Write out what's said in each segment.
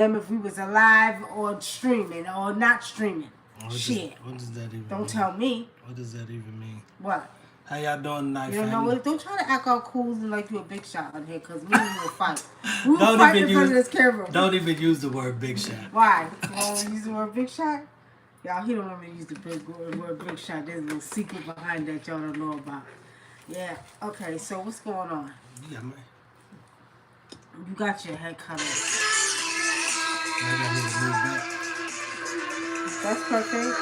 if we was alive or streaming or not streaming. Shit. What does that even Don't mean? tell me. What does that even mean? What? How y'all doing tonight, You don't know family? what? Don't try to act all cool and like you a big shot on here, because me and you will fight. We will fight in front of this camera. Don't even use the word big shot. Why? You want to use the word big shot? Y'all, he don't want me to use the word big shot. There's a little secret behind that y'all don't know about. Yeah. Okay, so what's going on? Yeah, man. You got your head cut off. Maybe I need to move back. That's perfect.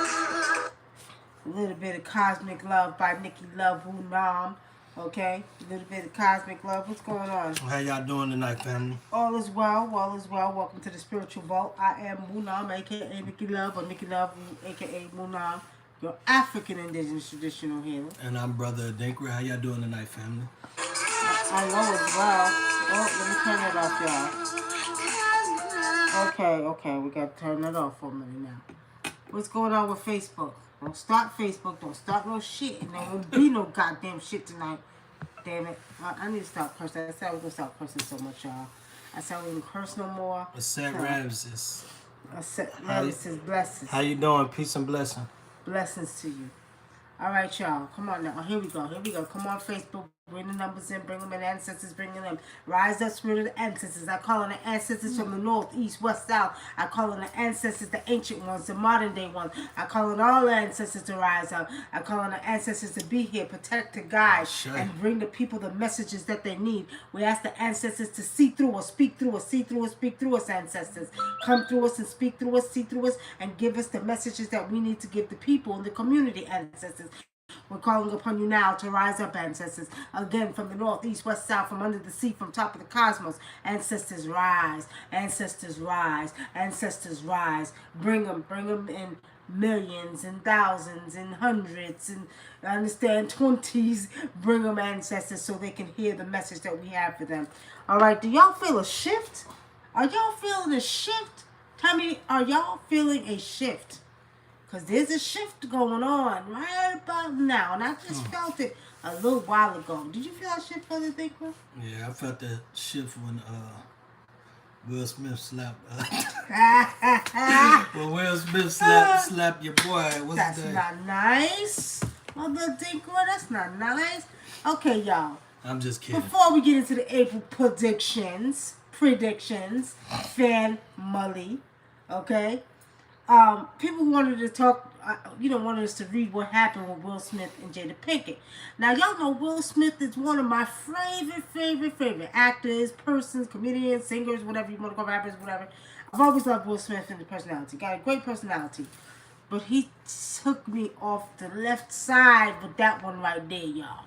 A little bit of Cosmic Love by NICKY Wunam. Okay? A little bit of Cosmic Love. What's going on? How y'all doing tonight, family? All is well. All is well. Welcome to the Spiritual Vault. I am Wunam, a.k.a. NICKY Love, or NICKY Love, a.k.a. Wunam, your African indigenous traditional healer. And I'm Brother Adinkra. How y'all doing tonight, family? I know as well. Oh, let me turn that off, y'all. Okay. We got to turn that off for a minute now. What's going on with Facebook? Don't start Facebook. Don't start no shit. And there won't be no goddamn shit tonight. Damn it. I need to stop cursing. I said I was going to stop cursing so much, y'all. I said I wouldn't curse no more. A set Ramses. A set Ramses blessings. How you doing? Peace and blessing. Blessings to you. All right, y'all. Come on now. Here we go. Come on, Facebook. Bring the numbers in. Bring them in. Ancestors, bring them in. Rise up, spirit of the ancestors. I call on the ancestors from the north, east, west, south. I call on the ancestors, the ancient ones, the modern day ones. I call on all the ancestors to rise up. I call on the ancestors to be here, protect, to guide, and bring the people the messages that they need. We ask the ancestors to see through us, speak through us, see through us, speak through us, ancestors. Come through us and speak through us, see through us, and give us the messages that we need to give the people in the community, ancestors. We're calling upon you now to rise up, ancestors. Again, from the north, east, west, south, from under the sea, from top of the cosmos. Ancestors rise. Ancestors rise. Ancestors rise. Bring them in millions and thousands and hundreds and, I understand, 20s. Bring them, ancestors, so they can hear the message that we have for them. All right, do y'all feel a shift? Are y'all feeling a shift? Tell me, are y'all feeling a shift? Because there's a shift going on right about now. And I just felt it a little while ago. Did you feel that shift, Brother Adinkra? Yeah, I felt that shift when Will Smith slapped. When Will Smith slapped your boy. That's not nice. Brother Adinkra, that's not nice. Okay, y'all. I'm just kidding. Before we get into the April predictions, family, okay? People wanted to talk, wanted us to read what happened with Will Smith and Jada Pinkett. Now, y'all know Will Smith is one of my favorite actors, persons, comedians, singers, whatever you want to call rappers, whatever. I've always loved Will Smith and his personality. Got a great personality. But he took me off the left side with that one right there, y'all.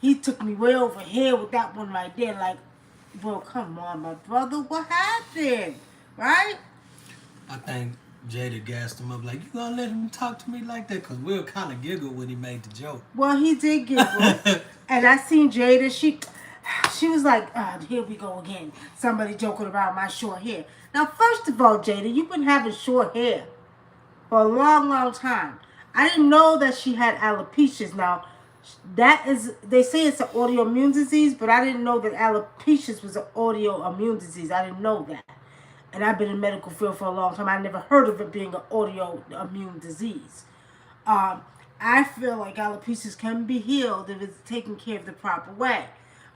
He took me way over here with that one right there. Like, bro, come on, my brother. What happened? Right? I think Jada gassed him up like, you gonna let him talk to me like that? Because Will kind of giggled when he made the joke. Well, he did giggle. And I seen Jada, she was like, here we go again. Somebody joking about my short hair. Now, first of all, Jada, you've been having short hair for a long time. I didn't know that she had alopecia. Now, they say it's an autoimmune disease, but I didn't know that alopecia was an autoimmune disease. I didn't know that. And I've been in the medical field for a long time. I never heard of it being an autoimmune disease. I feel like alopecia can be healed if it's taken care of the proper way.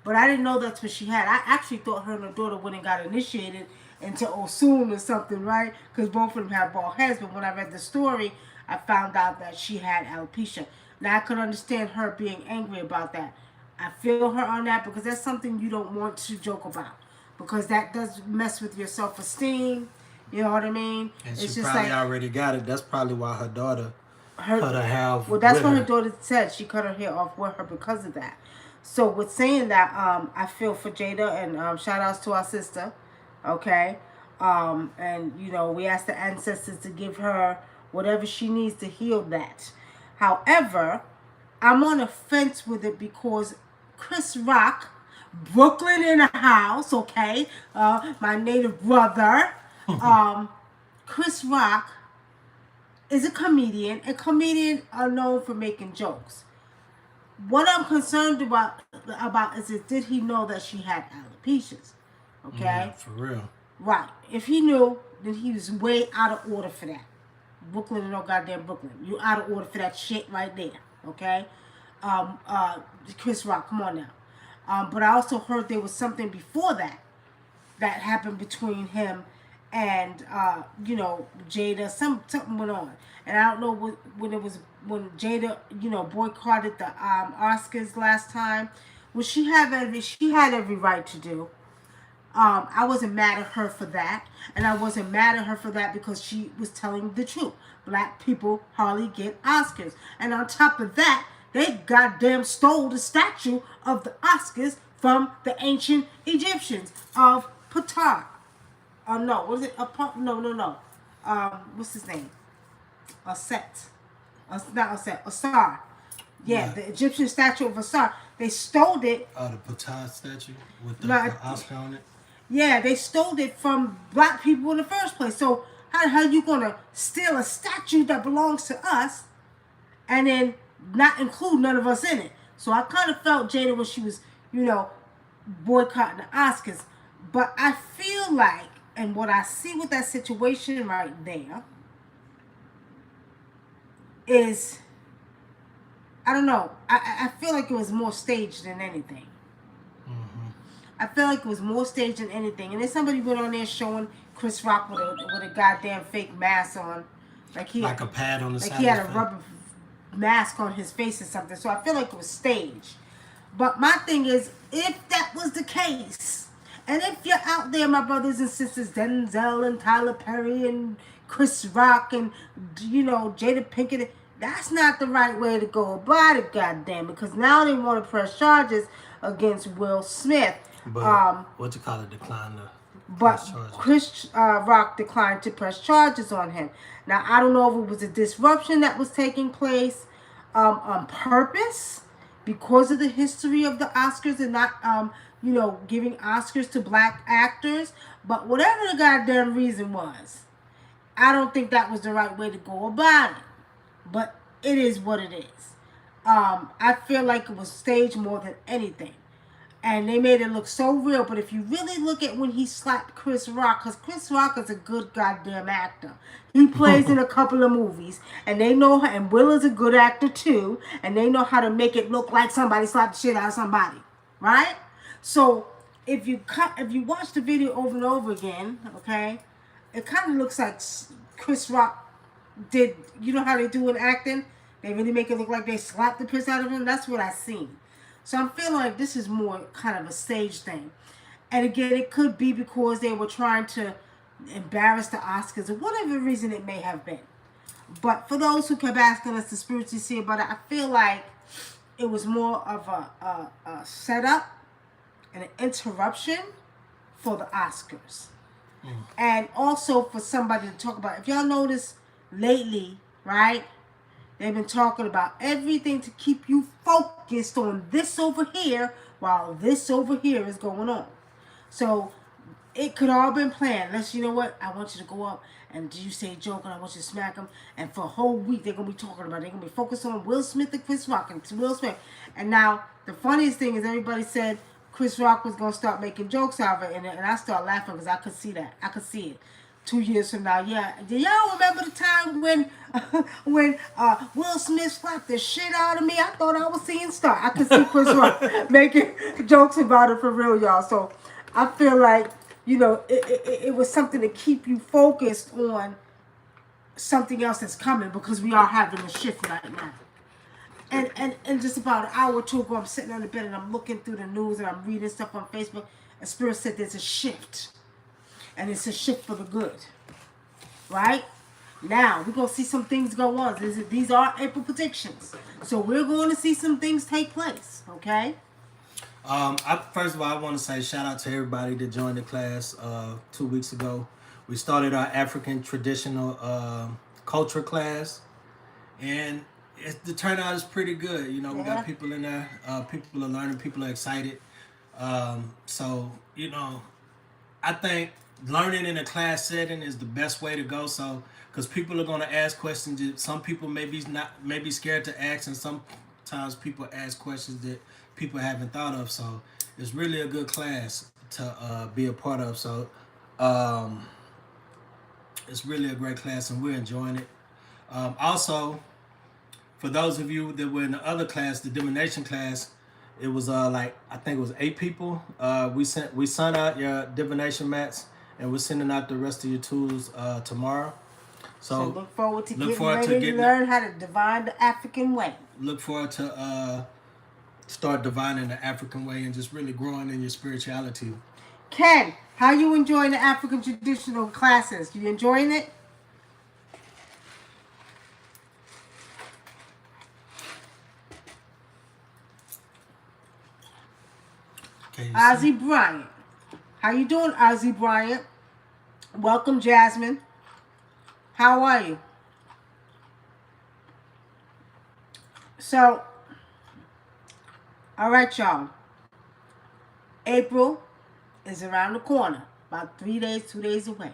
But I didn't know that's what she had. I actually thought her and her daughter went and got initiated into Osun or something, right? Because both of them have bald heads. But when I read the story, I found out that she had alopecia. Now, I could understand her being angry about that. I feel her on that because that's something you don't want to joke about. Because that does mess with your self-esteem. You know what I mean? And she probably already got it. That's probably why her daughter cut her hair off. Well, that's what her daughter said. She cut her hair off with her because of that. So with saying that, I feel for Jada, and shout outs to our sister. Okay? And, we ask the ancestors to give her whatever she needs to heal that. However, I'm on a fence with it because Chris Rock, Brooklyn in the house, okay? My native brother, Chris Rock, is a comedian. And comedians are known for making jokes. What I'm concerned about is did he know that she had alopecia? Okay? Yeah, for real. Right. If he knew, then he was way out of order for that. Brooklyn and no goddamn Brooklyn. You out of order for that shit right there. Okay? Um, uh, Chris Rock, come on now. But I also heard there was something before that that happened between him and Jada. Something went on, and I don't know when it was when Jada boycotted the Oscars last time. Well, she had every right to do. I wasn't mad at her for that, and I wasn't mad at her for that because she was telling the truth. Black people hardly get Oscars, and on top of that, they goddamn stole the statue of the Oscars from the ancient Egyptians of Ptah. No, was it no. What's his name? Set. Not a Asar. Yeah, What? the Egyptian statue of Asar. They stole it. Oh, the Patah statue with the No, Oscar on it. yeah, they stole it from black people in the first place. So how the hell you gonna steal a statue that belongs to us and then not include none of us in it? So I kind of felt Jada when she was, boycotting the Oscars. But I feel like, and what I see with that situation right there is, I don't know. I feel like it was more staged than anything. I feel like it was more staged than anything. And then somebody went on there showing Chris Rock with a goddamn fake mask on, Like a pad on the like side. he had of a his rubber mask on his face or something. So I feel like it was staged. But my thing is, if that was the case, and if you're out there, my brothers and sisters, Denzel and Tyler Perry and Chris Rock and Jada Pinkett, that's not the right way to go about it, goddamn. Because now they want to press charges against Will Smith. But what you call it, decline the But press charges. Chris Rock declined to press charges on him. Now, I don't know if it was a disruption that was taking place on purpose because of the history of the Oscars and not, giving Oscars to black actors. But whatever the goddamn reason was, I don't think that was the right way to go about it. But it is what it is. I feel like it was staged more than anything. And they made it look so real. But if you really look at when he slapped Chris Rock, because Chris Rock is a good goddamn actor. He plays in a couple of movies. And they know, and Will is a good actor too. And they know how to make it look like somebody slapped the shit out of somebody. Right? So, if you watch the video over and over again, okay, it kind of looks like Chris Rock did, you know how they do in acting? They really make it look like they slapped the piss out of him. That's what I seen. So I'm feeling like this is more kind of a stage thing. And again, it could be because they were trying to embarrass the Oscars or whatever reason it may have been. But for those who kept asking us to spiritually see about it, I feel like it was more of a setup and an interruption for the Oscars. And also for somebody to talk about. If y'all notice lately, right? They've been talking about everything to keep you focused on this over here while this over here is going on. So it could all been planned. Let's, you know what? I want you to go up and you say a joke and I want you to smack them. And for a whole week, they're going to be talking about it. They're going to be focused on Will Smith and Chris Rock and Will Smith. And now the funniest thing is everybody said Chris Rock was going to start making jokes out of it. And I started laughing because I could see that. I could see it. 2 years from now, yeah. Do y'all remember the time when Will Smith slapped the shit out of me? I thought I was seeing star. I could see Chris Rock making jokes about it for real, y'all. So I feel like, it was something to keep you focused on something else that's coming because we are having a shift right now. And just about an hour or two ago, I'm sitting on the bed and I'm looking through the news and I'm reading stuff on Facebook. And Spirit said there's a shift. And it's a shift for the good. Right? Now, we're going to see some things go on. These are April predictions. So we're going to see some things take place. Okay? First of all, I want to say shout out to everybody that joined the class 2 weeks ago. We started our African traditional culture class. And the turnout is pretty good. We got people in there. People are learning. People are excited. So, I think learning in a class setting is the best way to go. So, because people are going to ask questions, some people may be scared to ask, and sometimes people ask questions that people haven't thought of. So, it's really a good class to be a part of. So, Um, it's really a great class, and we're enjoying it. Also, for those of you that were in the other class, the divination class, it was like I think it was 8 people. We sent out your divination mats, and we're sending out the rest of your tools tomorrow. So So look forward to look getting forward to ready to getting learn how to divine the African way. look forward to start divining the African way and just really growing in your spirituality. Ken, how you enjoying the African traditional classes? You enjoying it? Okay, Ozzy Bryant. How you doing, Ozzy Bryant? Welcome, Jasmine. How are you? So, all right, y'all. April is around the corner. About 3 days, 2 days away.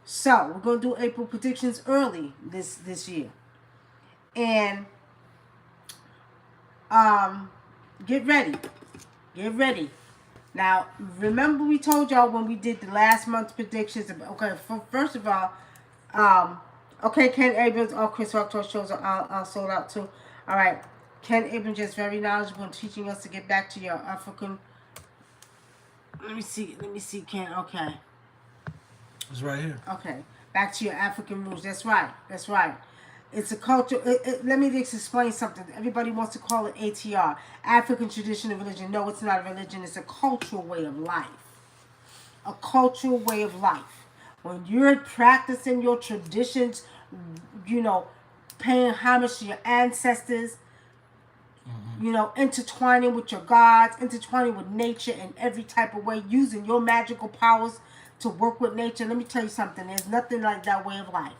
So, we're going to do April predictions early this year. And get ready. Get ready. Now, remember we told y'all when we did the last month's predictions. Okay, first of all, okay, Ken Abrams, all Chris Rock Talk shows are sold out too. All right, Ken Abrams just very knowledgeable in teaching us to get back to your African. Let me see, Ken. Okay. It's right here. Okay, back to your African roots. That's right. That's right. It's a culture. Let me just explain something. Everybody wants to call it ATR, African traditional religion. No, it's not a religion. It's a cultural way of life. A cultural way of life. When you're practicing your traditions, you know, paying homage to your ancestors, you know, intertwining with your gods, intertwining with nature in every type of way, using your magical powers to work with nature. Let me tell you something. There's nothing like that way of life.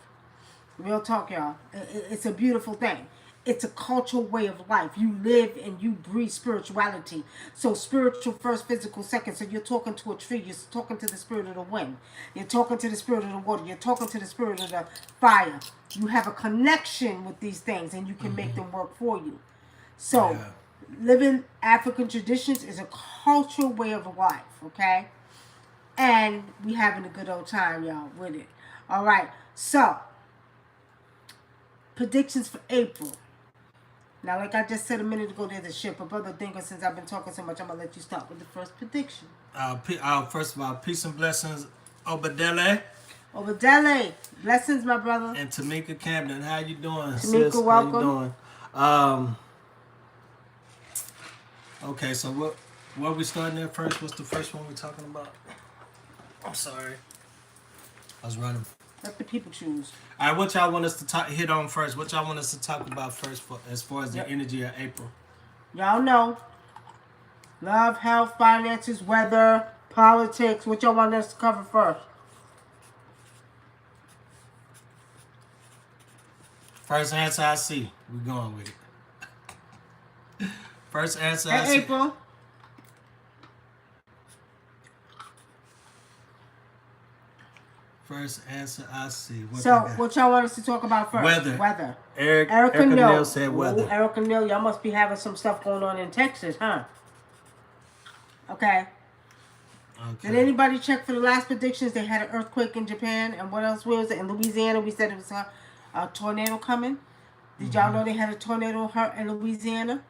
Real talk, y'all. It's a beautiful thing. It's a cultural way of life. You live and you breathe spirituality. So spiritual first, physical second. So you're talking to a tree. You're talking to the spirit of the wind. You're talking to the spirit of the water. You're talking to the spirit of the fire. You have a connection with these things and you can make them work for you. So living African traditions is a cultural way of life, okay? And we having a good old time, y'all, with it. All right. So predictions for April. Now, like I just said a minute ago, there's a ship. But Brother Dinker, since I've been talking so much, I'm going to let you start with the first prediction. First of all, peace and blessings, Obadele. Obadele. Blessings, my brother. And Tamika Camden. How you doing, Tamika, sis? welcome. How you doing? Okay, so what we starting at first? What's the first one we're talking about? I'm sorry. I was running. Let the people choose. All right, what y'all want us to hit on first? What y'all want us to talk about first as far as the energy of April? Y'all know. Love, health, finances, weather, politics. What y'all want us to cover first? First answer I see. We're going with it. First answer I see. April. First answer I see. What y'all want us to talk about first? Weather. Erica Neal said weather. Ooh, Erica Neal, y'all must be having some stuff going on in Texas, huh? Okay. Did anybody check for the last predictions? They had an earthquake in Japan, and what else was it? In Louisiana, we said it was a tornado coming. Did y'all know they had a tornado in Louisiana?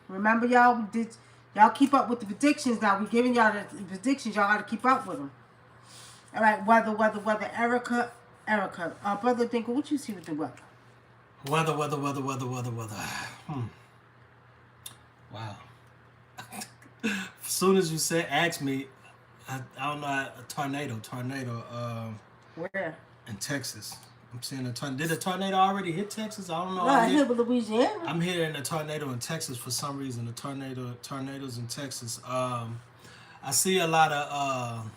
Remember, y'all? Y'all keep up with the predictions now? We're giving y'all the predictions. Y'all got to keep up with them. All right, weather. Erica. Brother Dinker, what you see with the weather? Weather. Wow. As soon as you asked me, I don't know, a tornado. Where? In Texas. I'm seeing a tornado. Did a tornado already hit Texas? I don't know. No, I hit Louisiana. I'm hearing a tornado in Texas for some reason. Tornadoes in Texas. I see a lot of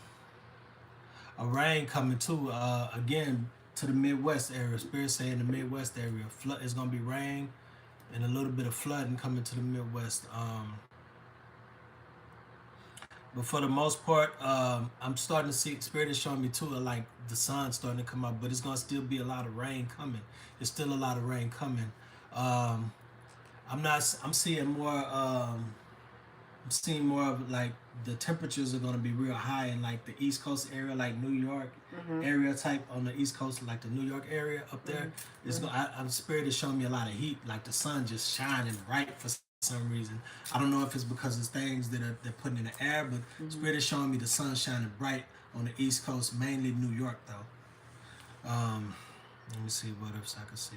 rain coming too. Again, to the Midwest area. Spirit say in the Midwest area, it's gonna be rain and a little bit of flooding coming to the Midwest. But for the most part, I'm starting to see, Spirit is showing me too, like the sun's starting to come up, but it's going to still be a lot of rain coming. There's still a lot of rain coming. I'm seeing more I'm seeing more of like the temperatures are gonna be real high in like the East Coast area, like New York area type on the East Coast, like the New York area up there. It's I'm Spirit is showing me a lot of heat, like the sun just shining bright for some reason. I don't know if it's because it's things that they're putting in the air, but Spirit is showing me the sun shining bright on the East Coast, mainly New York though. Let me see what else I can see.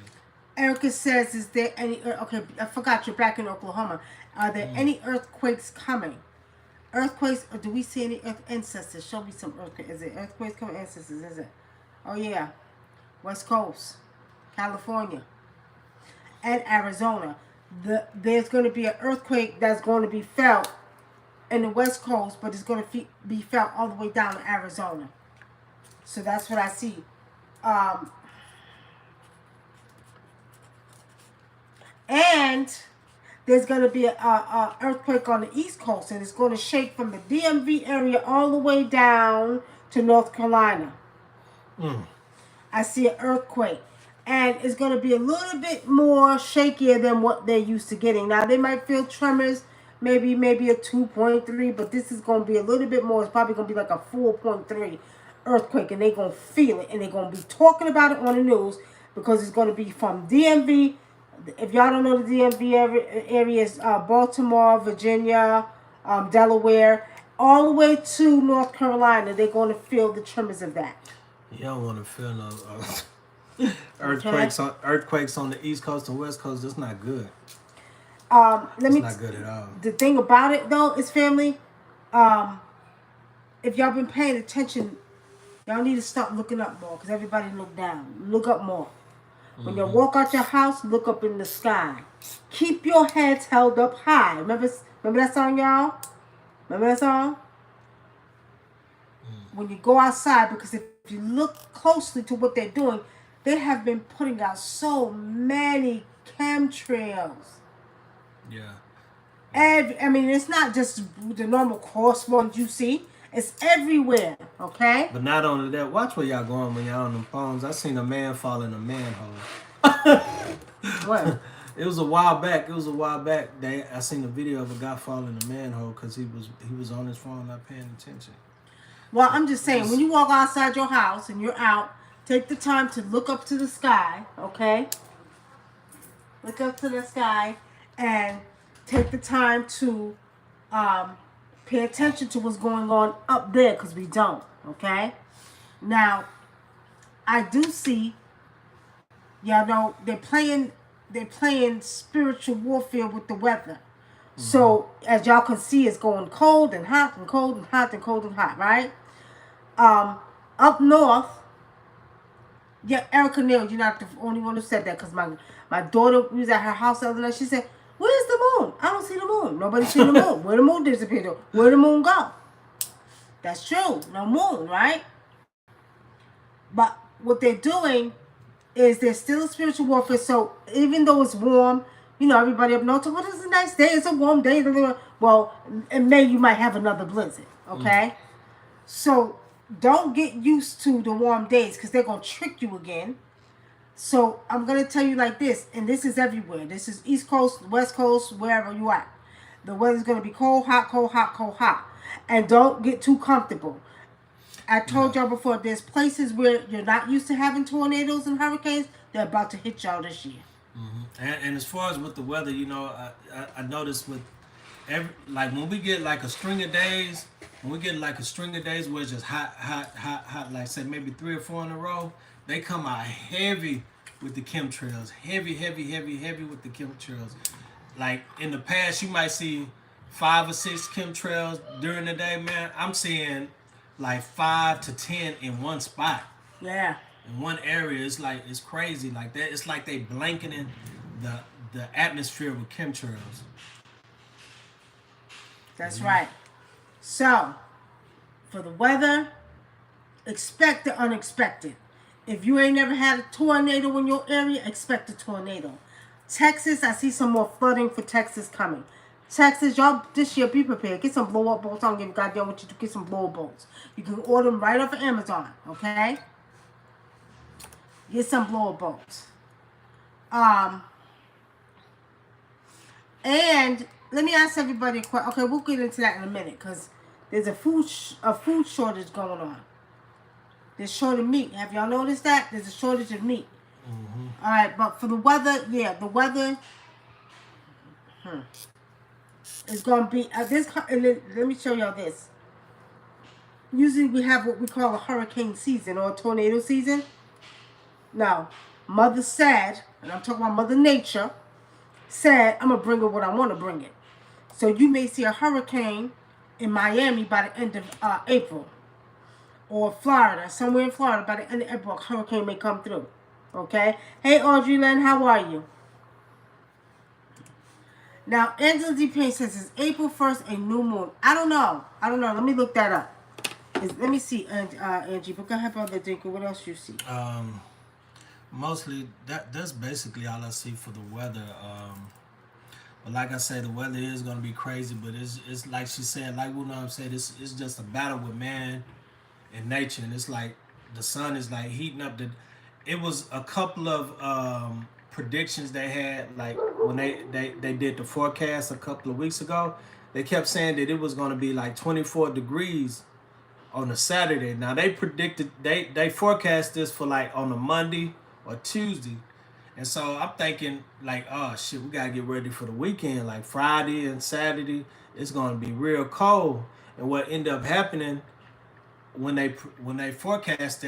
Erica says, is there any... Okay, I forgot you're back in Oklahoma. Are there any earthquakes coming? Earthquakes, or do we see any ancestors? Show me some earthquakes. Is it earthquakes coming? Ancestors, is it? Oh, yeah. West Coast, California, and Arizona. There's going to be an earthquake that's going to be felt in the West Coast, but it's going to be felt all the way down to Arizona. So that's what I see. And there's going to be a earthquake on the East Coast, and it's going to shake from the DMV area all the way down to North Carolina. I see an earthquake. And it's going to be a little bit more shakier than what they're used to getting. Now, they might feel tremors, maybe a 2.3, but this is going to be a little bit more. It's probably going to be like a 4.3 earthquake, and they're going to feel it, and they're going to be talking about it on the news because it's going to be from DMV. If y'all don't know the DMV areas, Baltimore, Virginia, Delaware, all the way to North Carolina, they're going to feel the tremors of that. You don't want to feel no earthquakes on the East Coast and West Coast. That's not good. It's not good at all. The thing about it though is, family, if y'all been paying attention, y'all need to start looking up more, because everybody look down. Look up more. When you walk out your house, look up in the sky. Keep your heads held up high. Remember that song, y'all? Remember that song? When you go outside, because if you look closely to what they're doing, they have been putting out so many chemtrails. Yeah. I mean, it's not just the normal coarse ones you see. It's everywhere, okay? But not only that, watch where y'all going when y'all on them phones. I seen a man fall in a manhole. What? It was a while back. I seen a video of a guy falling in a manhole because he was on his phone not paying attention. Well, I'm just saying, when you walk outside your house and you're out, take the time to look up to the sky, okay? Look up to the sky and take the time to pay attention to what's going on up there, because we don't, okay? Now, I do see, y'all know, they're playing spiritual warfare with the weather. So, as y'all can see, it's going cold and hot and cold and hot and cold and hot, right? Up north, yeah, Erica Neal, you're not the only one who said that, because my daughter was at her house the other night. She said, "Where's the moon? I don't see the moon. Nobody's seen the moon. Where the moon disappeared? Where the moon go?" That's true. No moon, right? But what they're doing is there's still a spiritual warfare. So even though it's warm, everybody up north, well, it's a nice day. It's a warm day. Well, in May you might have another blizzard, okay? So don't get used to the warm days, because they're going to trick you again. So I'm going to tell you like this, and this is everywhere. This is East Coast, West Coast, wherever you are. The weather's going to be cold, hot, cold, hot, cold, hot. And don't get too comfortable. I told y'all before, there's places where you're not used to having tornadoes and hurricanes. They're about to hit y'all this year. And as far as with the weather, I noticed with when we get like a string of days, where it's just hot, like say maybe 3 or 4 in a row, they come out heavy with the chemtrails. Heavy with the chemtrails. Like in the past, you might see 5 or 6 chemtrails during the day, man. I'm seeing like 5 to 10 in one spot. Yeah. In one area. It's crazy like that. It's like they blanketing the atmosphere with chemtrails. That's right. So, for the weather, expect the unexpected. If you ain't never had a tornado in your area, expect a tornado. Texas, I see some more flooding for Texas coming. Texas, y'all, this year, be prepared. Get some blow-up bolts. I don't give a goddamn what you do. Get some blow-up bolts. You can order them right off of Amazon, okay? Get some blow-up bolts. And let me ask everybody a question. Okay, we'll get into that in a minute because there's a food shortage going on. There's shortage of meat. Have y'all noticed that? There's a shortage of meat. Mm-hmm. All right, but for the weather, yeah, the weather is going to be let me show y'all this. Usually we have what we call a hurricane season or a tornado season. Now, Mother said, and I'm talking about Mother Nature, said, I'm going to bring it what I want to bring it. So you may see a hurricane in Miami by the end of April. Or Florida, somewhere in Florida, by the end of April, a hurricane may come through. Okay? Hey, Audrey Lynn, how are you? Now, Angela D. Payne says, is April 1st a new moon? I don't know. Let me look that up. Let me see, Angie. But go ahead, Brother Dinker. What else you see? Mostly that's basically all I see for the weather. But like I said, the weather is gonna be crazy. But it's like she said, like Wunam said, it's just a battle with man and nature, and it's like the sun is like heating up. It was a couple of predictions they had, like when they did the forecast a couple of weeks ago. They kept saying that it was gonna be like 24 degrees on a Saturday. Now they predicted they forecast this for like on a Monday or Tuesday. And so I'm thinking like, oh shit, we gotta get ready for the weekend. Like Friday and Saturday, it's gonna be real cold. And what ended up happening when they forecast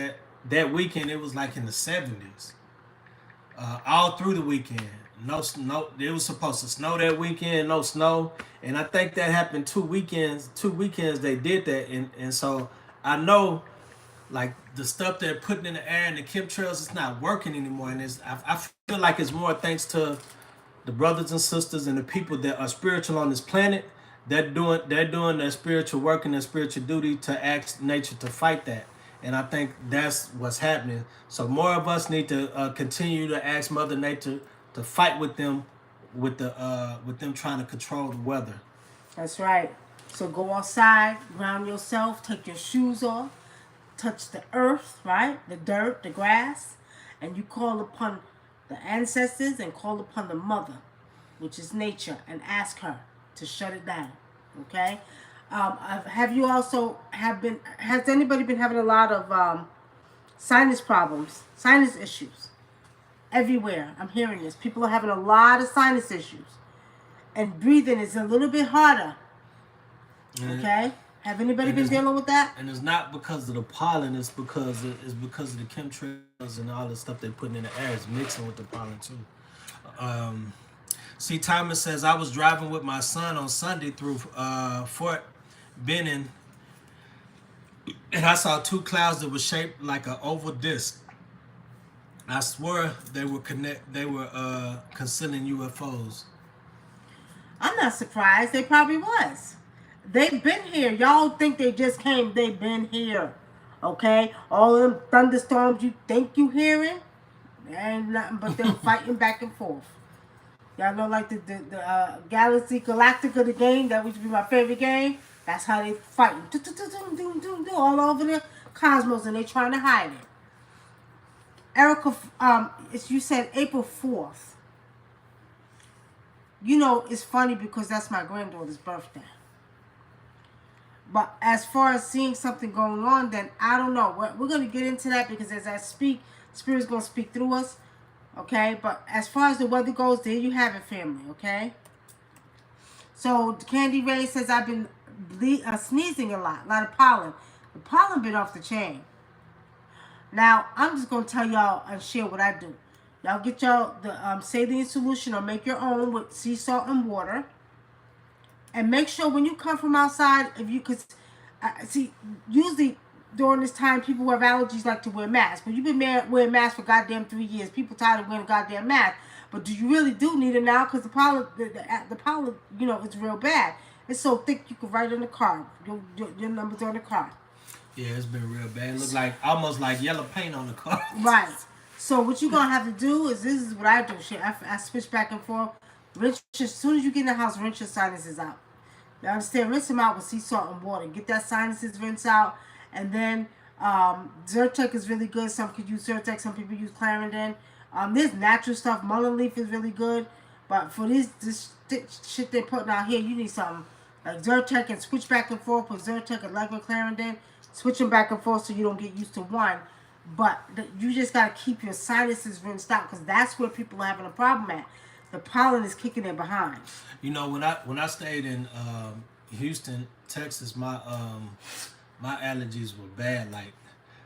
that weekend, it was like in the 70s, all through the weekend. No snow. It was supposed to snow that weekend. No snow, and I think that happened 2 weekends. 2 weekends they did that, and so I know like the stuff they're putting in the air and the chemtrails, it's not working anymore. And I feel like it's more thanks to the brothers and sisters and the people that are spiritual on this planet. They're doing their spiritual work and their spiritual duty to ask nature to fight that. And I think that's what's happening. So more of us need to continue to ask Mother Nature to fight with them, with them trying to control the weather. That's right. So go outside, ground yourself, take your shoes off, touch the earth, right? The dirt, the grass, and you call upon the ancestors and call upon the mother, which is nature, and ask her to shut it down. Okay? Have you also has anybody been having a lot of sinus problems, sinus issues? Everywhere I'm hearing this. People are having a lot of sinus issues. And breathing is a little bit harder. Okay? Have anybody been dealing with that? And it's not because of the pollen, it's because of the chemtrails and all the stuff they're putting in the air is mixing with the pollen too. See, Thomas says, I was driving with my son on Sunday through Fort Benning, and I saw two clouds that were shaped like an oval disc. I swear they were concealing UFOs. I'm not surprised. They probably was. They've been here. Y'all think they just came. They've been here. Okay? All of them thunderstorms you think you hearing, ain't nothing but them fighting back and forth. Y'all know like the Galaxy Galactica, the game, that used to be my favorite game? That's how they fighting. All over the cosmos, and they trying to hide it. Erica, you said April 4th. You know, it's funny because that's my granddaughter's birthday. But as far as seeing something going on, then I don't know. We're going to get into that because as I speak, Spirit's going to speak through us. Okay? But as far as the weather goes, there you have it, family. Okay? So, Candy Ray says I've been sneezing a lot of pollen. The pollen been off the chain. Now, I'm just going to tell y'all and share what I do. Y'all get the saline solution or make your own with sea salt and water. And make sure when you come from outside, because usually during this time, people who have allergies like to wear masks. But you've been wearing masks for goddamn 3 years. People tired of wearing goddamn masks. But do you really need it now? Because the pollen, it's real bad. It's so thick you can write on the card. Your number's on the card. Yeah, it's been real bad. It looks like almost like yellow paint on the car. Right. So what you're gonna have to do is this is what I do. Shit, I switch back and forth. Rinse as soon as you get in the house, rinse your sinuses out. You understand? Rinse them out with sea salt and water. Get that sinuses rinse out, and then Zyrtec is really good. Some could use Zyrtec. Some people use Clarendon. There's natural stuff. Mullein leaf is really good. But for this shit they putting out here, you need something like Zyrtec and switch back and forth with Zyrtec and Levoclarendin. Switch them back and forth so you don't get used to one. But you just got to keep your sinuses rinsed out because that's where people are having a problem at. The pollen is kicking their behind. You know, when I stayed in Houston, Texas, my allergies were bad. Like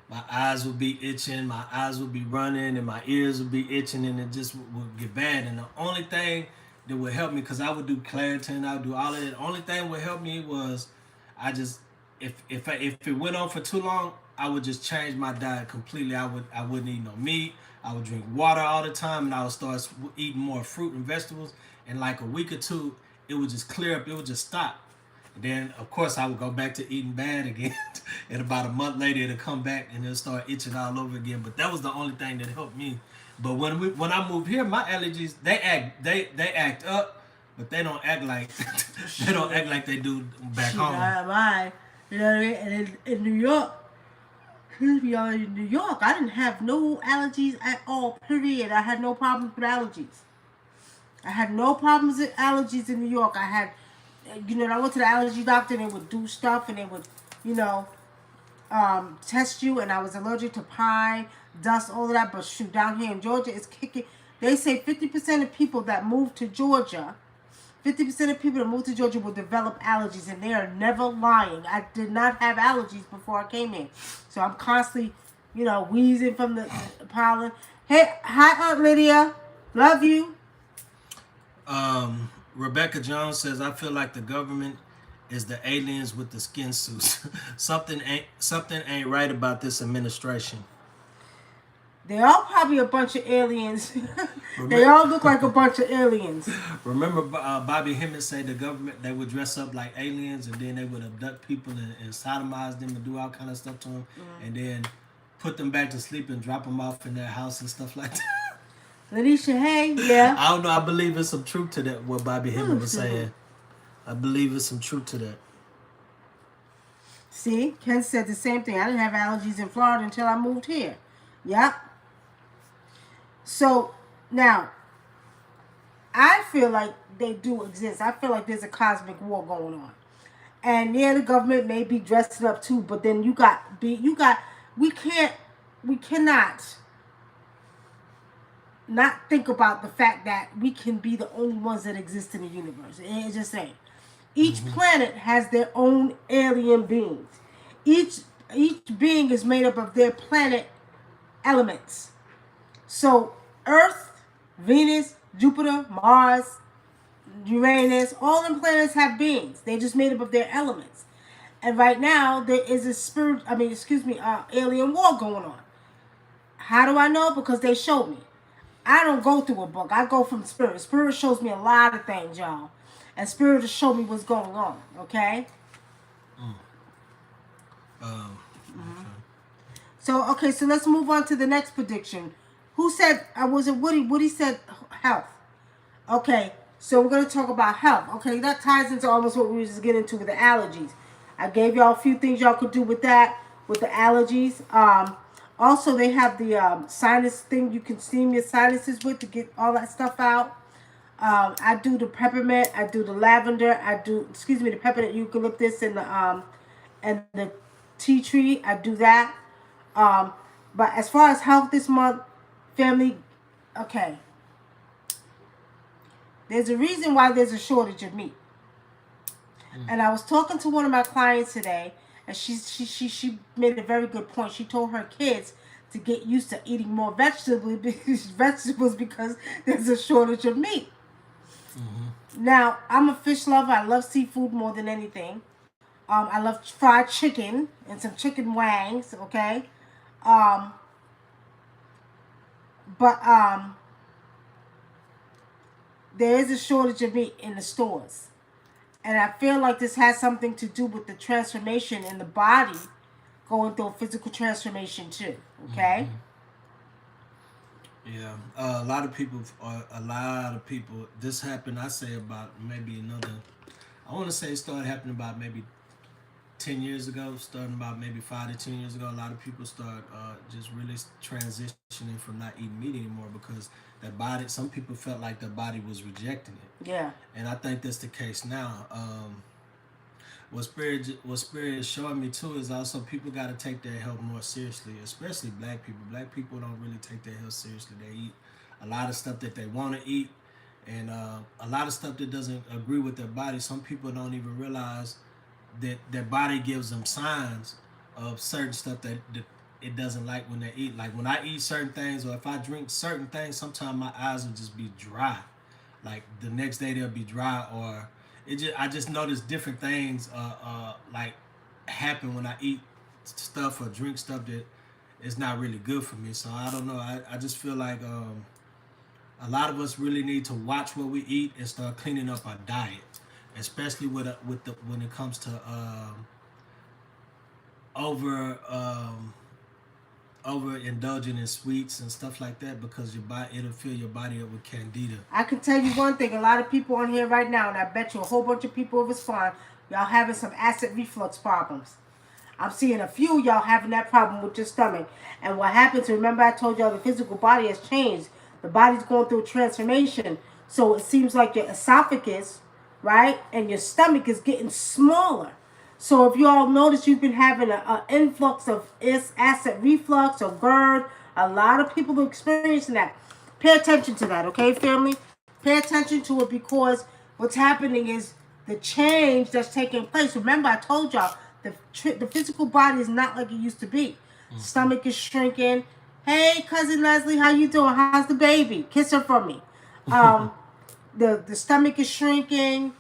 my eyes would be itching, my eyes would be running, and my ears would be itching, and it just would get bad. And the only thing that would help me, because I would do Claritin, I would do all of it. The only thing that would help me was I just if it went on for too long, I would just change my diet completely. I wouldn't eat no meat. I would drink water all the time, and I would start eating more fruit and vegetables. In like a week or two, it would just clear up. It would just stop. And then, of course, I would go back to eating bad again. And about a month later, it'll come back and it'll start itching all over again. But that was the only thing that helped me. But when I moved here, my allergies they act up, but they don't act like they do back home. Mine, you know what I mean? And in New York. In New York, I didn't have no allergies at all, period. I had no problems with allergies. I had no problems with allergies in New York. I had, I went to the allergy doctor and they would do stuff and they would, test you, and I was allergic to pine, dust, all of that. But shoot, down here in Georgia, it's kicking. They say 50% of people that move to Georgia, 50% of people that move to Georgia will develop allergies, and they are never lying. I did not have allergies before I came here. So I'm constantly, wheezing from the pollen. Hey, hi, Aunt Lydia. Love you. Rebecca Jones says, I feel like the government is the aliens with the skin suits. something ain't right about this administration. They all probably a bunch of aliens. They all look like a bunch of aliens. Remember Bobby Hemmett said the government, they would dress up like aliens and then they would abduct people and sodomize them and do all kind of stuff to them, and then put them back to sleep and drop them off in their house and stuff like that. Lanisha, hey, yeah. I don't know. I believe there's some truth to that, what Bobby Hemmett was saying. I believe there's some truth to that. See, Ken said the same thing. I didn't have allergies in Florida until I moved here. Yep. So, now, I feel like they do exist. I feel like there's a cosmic war going on. And yeah, the government may be dressing up too, but then we cannot not think about the fact that we can be the only ones that exist in the universe. It's just saying. Each planet has their own alien beings. Each being is made up of their planet elements. So, Earth, Venus, Jupiter, Mars, Uranus, all them planets have beings. They're just made up of their elements. And right now, there is a alien war going on. How do I know? Because they showed me. I don't go through a book. I go from Spirit. Spirit shows me a lot of things, y'all. And Spirit will show me what's going on, okay? Okay. So let's move on to the next prediction. Who said, was it Woody? Woody said health. Okay, so we're going to talk about health. Okay, that ties into almost what we were just getting into with the allergies. I gave y'all a few things y'all could do with that, with the allergies. Also, they have the sinus thing you can steam your sinuses with to get all that stuff out. I do the peppermint. I do the lavender. The peppermint, eucalyptus, and the tea tree. I do that. But as far as health this month, family, okay. There's a reason why there's a shortage of meat. And I was talking to one of my clients today, and she made a very good point. She told her kids to get used to eating more vegetables because there's a shortage of meat. Now, I'm a fish lover. I love seafood more than anything. I love fried chicken and some chicken wangs, okay? But there is a shortage of meat in the stores. And I feel like this has something to do with the transformation in the body going through a physical transformation too, okay? Yeah, a lot of people, this happened, I say about maybe I want to say it started happening about maybe 10 years ago, starting about maybe 5 to 10 years ago, a lot of people start just really transitioning from not eating meat anymore because their body, some people felt like their body was rejecting it. Yeah. And I think that's the case now. What spirit is showing me too is also people got to take their health more seriously, especially black people. Black people don't really take their health seriously. They eat a lot of stuff that they want to eat, and a lot of stuff that doesn't agree with their body. Some people don't even realize that their body gives them signs of certain stuff that it doesn't like when they eat. Like when I eat certain things or if I drink certain things, sometimes my eyes will just be dry. Like the next day they'll be dry, or I just notice different things like happen when I eat stuff or drink stuff that is not really good for me. So I don't know. I just feel like a lot of us really need to watch what we eat and start cleaning up our diet, especially with the when it comes to over overindulging in sweets and stuff like that, because your body, it'll fill your body up with candida. I can tell you one thing. A lot of people on here right now, and I bet you a whole bunch of people will respond, y'all having some acid reflux problems. I'm seeing a few of y'all having that problem with your stomach. And what happens, remember I told y'all the physical body has changed. The body's going through a transformation. So it seems like your esophagus, right, and your stomach is getting smaller. So if you all notice you've been having an influx of acid reflux or GERD, a lot of people are experiencing that. Pay attention to that, okay, family? Pay attention to it, because what's happening is the change that's taking place. Remember, I told y'all, the physical body is not like it used to be. Mm-hmm. Stomach is shrinking. Hey, cousin Leslie, how you doing? How's the baby? Kiss her for me. The stomach is shrinking.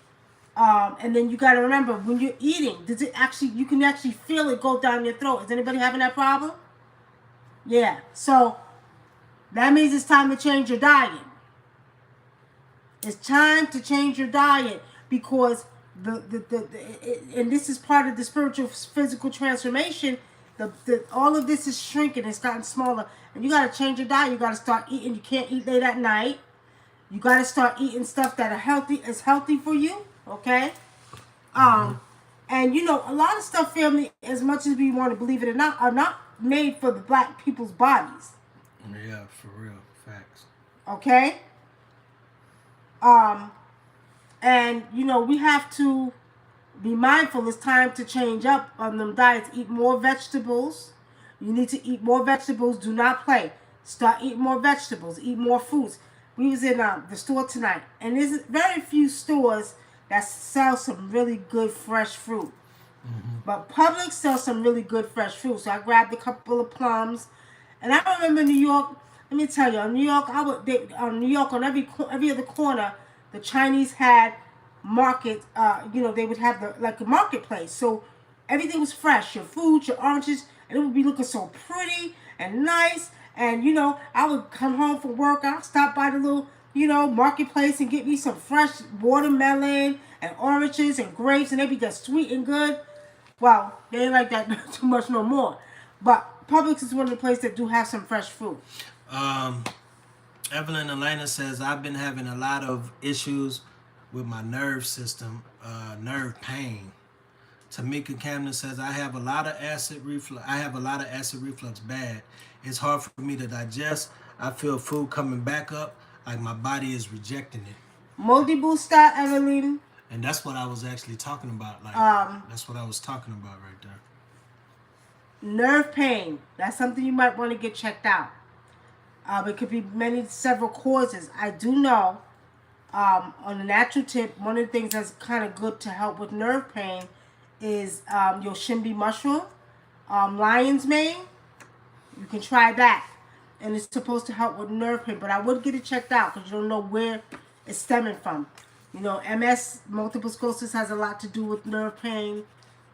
And then you got to remember, when you're eating, you can actually feel it go down your throat. Is anybody having that problem? Yeah. So that means it's time to change your diet. It's time to change your diet, because and this is part of the spiritual physical transformation. All of this is shrinking. It's gotten smaller, and you got to change your diet. You got to start eating. You can't eat late at night. You got to start eating stuff that is healthy for you. Okay. And you know, a lot of stuff, family, as much as we want to believe it or not, are not made for the black people's bodies. Yeah, for real. Facts. Okay. And you know, we have to be mindful. It's time to change up on them diets. Eat more vegetables. You need to eat more vegetables. Do not play. Start eating more vegetables. Eat more fruits. We was in the store tonight, and there's very few stores that sell some really good fresh fruit. Mm-hmm. But Publix sells some really good fresh fruit. So I grabbed a couple of plums, and I remember New York. Let me tell you, in New York, on every other corner, the Chinese had market. They would have a marketplace. So everything was fresh. Your fruit, your oranges, and it would be looking so pretty and nice. And, I would come home from work. I'd stop by the little, marketplace and get me some fresh watermelon and oranges and grapes. And they'd be just sweet and good. Well, they ain't like that too much no more. But Publix is one of the places that do have some fresh fruit. Evelyn Elena says, I've been having a lot of issues with my nerve system, nerve pain. Tamika Camden says, I have a lot of acid reflux bad. It's hard for me to digest. I feel food coming back up, like my body is rejecting it. Moldy Booster, Evelyn. And that's what I was actually talking about. That's what I was talking about right there. Nerve pain. That's something you might want to get checked out. It could be several causes. I do know, on a natural tip, one of the things that's kind of good to help with nerve pain is Yoshimbi mushroom, lion's mane. You can try that, and it's supposed to help with nerve pain. But I would get it checked out, because you don't know where it's stemming from. MS, multiple sclerosis, has a lot to do with nerve pain.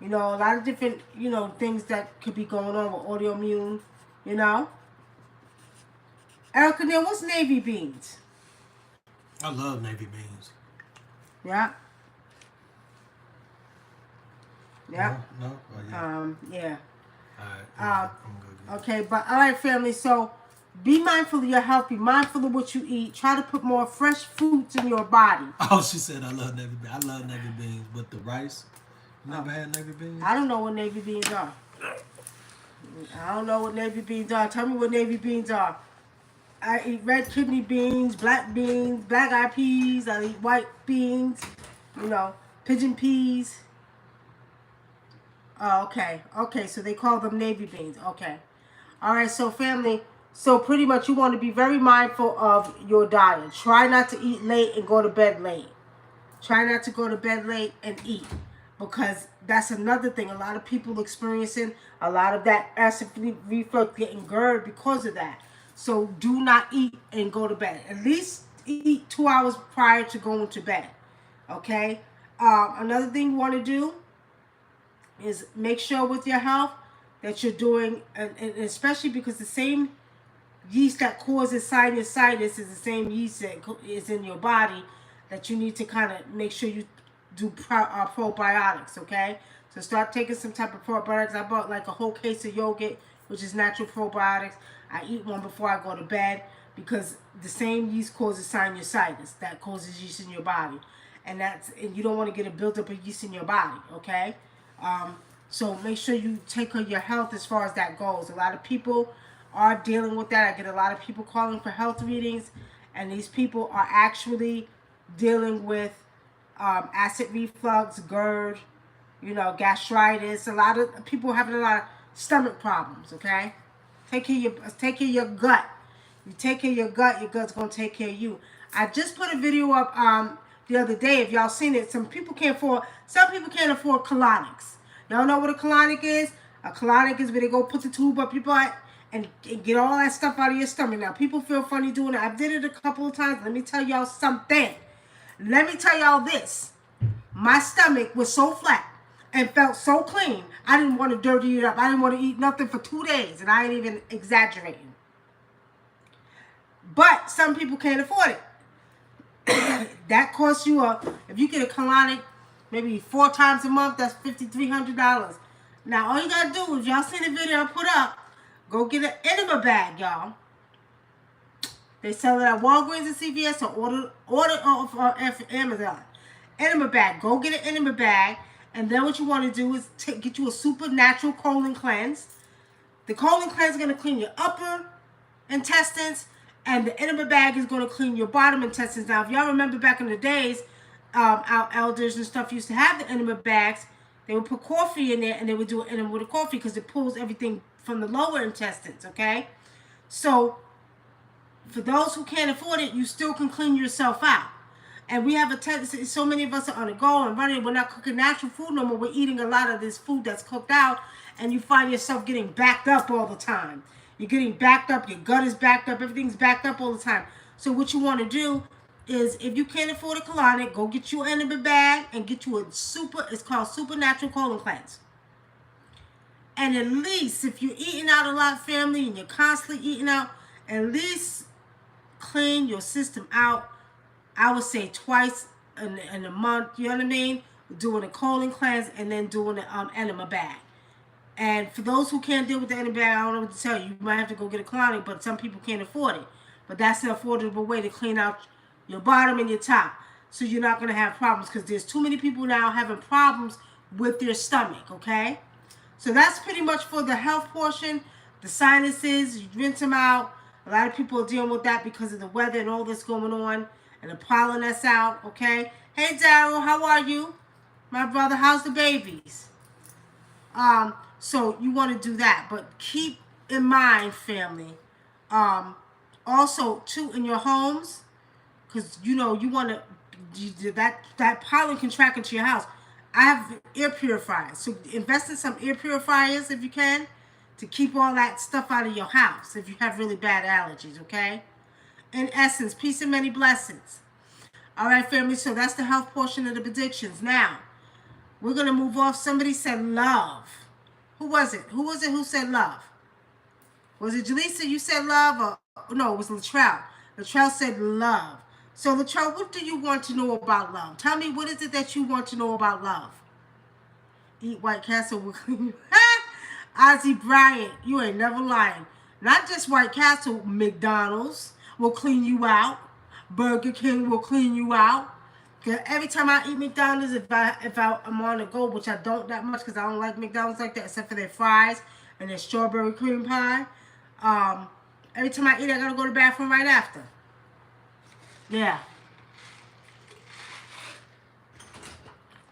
A lot of different things that could be going on with autoimmune. Erica, now what's navy beans? I love navy beans. Yeah. Yeah. No? Oh, yeah. Yeah. All right. I'm good. Okay, but all right, family. So be mindful of your health. Be mindful of what you eat. Try to put more fresh fruits in your body. Oh, she said I love navy beans. I love navy beans, but the rice, Never had navy beans? I don't know what navy beans are. I don't know what navy beans are. Tell me what navy beans are. I eat red kidney beans, black eyed peas. I eat white beans, pigeon peas. Oh, okay. Okay, so they call them navy beans. Okay. All right, so family, so pretty much you want to be very mindful of your diet. Try not to eat late and go to bed late. Try not to go to bed late and eat, because that's another thing. A lot of people experiencing a lot of that acid reflux, getting GERD because of that. So do not eat and go to bed. At least eat 2 hours prior to going to bed. Okay? Another thing you want to do is make sure with your health that you're doing, and especially because the same yeast that causes sinusitis is the same yeast that is in your body, that you need to kind of make sure you do probiotics, okay? So start taking some type of probiotics. I bought like a whole case of yogurt, which is natural probiotics. I eat one before I go to bed, because the same yeast causes sinusitis that causes yeast in your body. And you don't want to get a buildup of yeast in your body, okay? So make sure you take care of your health as far as that goes. A lot of people are dealing with that. I get a lot of people calling for health readings, and these people are actually dealing with acid reflux, GERD, gastritis. A lot of people having a lot of stomach problems, okay? Take care of your gut. You take care of your gut's going to take care of you. I just put a video up the other day. If y'all seen it, some people can't afford colonics. Y'all know what a colonic is? A colonic is where they go put the tube up your butt and get all that stuff out of your stomach. Now, people feel funny doing it. I did it a couple of times. Let me tell y'all something. Let me tell y'all this. My stomach was so flat and felt so clean, I didn't want to dirty it up. I didn't want to eat nothing for 2 days, and I ain't even exaggerating. But some people can't afford it. That costs you if you get a colonic maybe 4 times a month, that's $5,300. Now, all you got to do is, y'all seen the video I put up, go get an enema bag, y'all. They sell it at Walgreens and CVS, or order off Amazon. Enema bag. Go get an enema bag. And then what you want to do is get you a supernatural colon cleanse. The colon cleanse is going to clean your upper intestines, and the enema bag is going to clean your bottom intestines. Now, if y'all remember back in the days, our elders and stuff used to have the enema bags. They would put coffee in there, and they would do an enema with the coffee, because it pulls everything from the lower intestines, okay? So, for those who can't afford it, you still can clean yourself out. And we have a tendency, so many of us are on the go and running. We're not cooking natural food no more. We're eating a lot of this food that's cooked out, and you find yourself getting backed up all the time. You're getting backed up. Your gut is backed up. Everything's backed up all the time. So what you want to do is, if you can't afford a colonic, go get you an enema bag and get you it's called Supernatural Colon Cleanse. And at least, if you're eating out a lot, family, and you're constantly eating out, at least clean your system out. I would say twice in a month, you know what I mean? Doing a colon cleanse and then doing an enema bag. And for those who can't deal with the enema bag, I don't know what to tell you. You might have to go get a colonic, but some people can't afford it. But that's an affordable way to clean out your bottom and your top, so you're not going to have problems, because there's too many people now having problems with their stomach, okay? So that's pretty much for the health portion. The sinuses, you rinse them out. A lot of people are dealing with that because of the weather and all this going on, and the pollen that's out, okay? Hey, Daryl, how are you? My brother, how's the babies? So you want to do that, but keep in mind, family, also, too, in your homes, because, you want to, that pollen can track into your house. I have air purifiers, so invest in some air purifiers if you can, to keep all that stuff out of your house if you have really bad allergies, okay? In essence, peace and many blessings. All right, family, so that's the health portion of the predictions. Now, we're going to move off. Somebody said love. Who was it? Who said love? Was it Jaleesa? You said love? Or no, it was Latrell. Latrell said love. So, Latrell, what do you want to know about love? Tell me, what is it that you want to know about love? Eat White Castle will clean you. Ozzy Bryant, you ain't never lying. Not just White Castle, McDonald's will clean you out. Burger King will clean you out. Every time I eat McDonald's, I'm on the go, which I don't that much because I don't like McDonald's like that, except for their fries and their strawberry cream pie. Um, every time I eat, I gotta go to the bathroom right after. Yeah.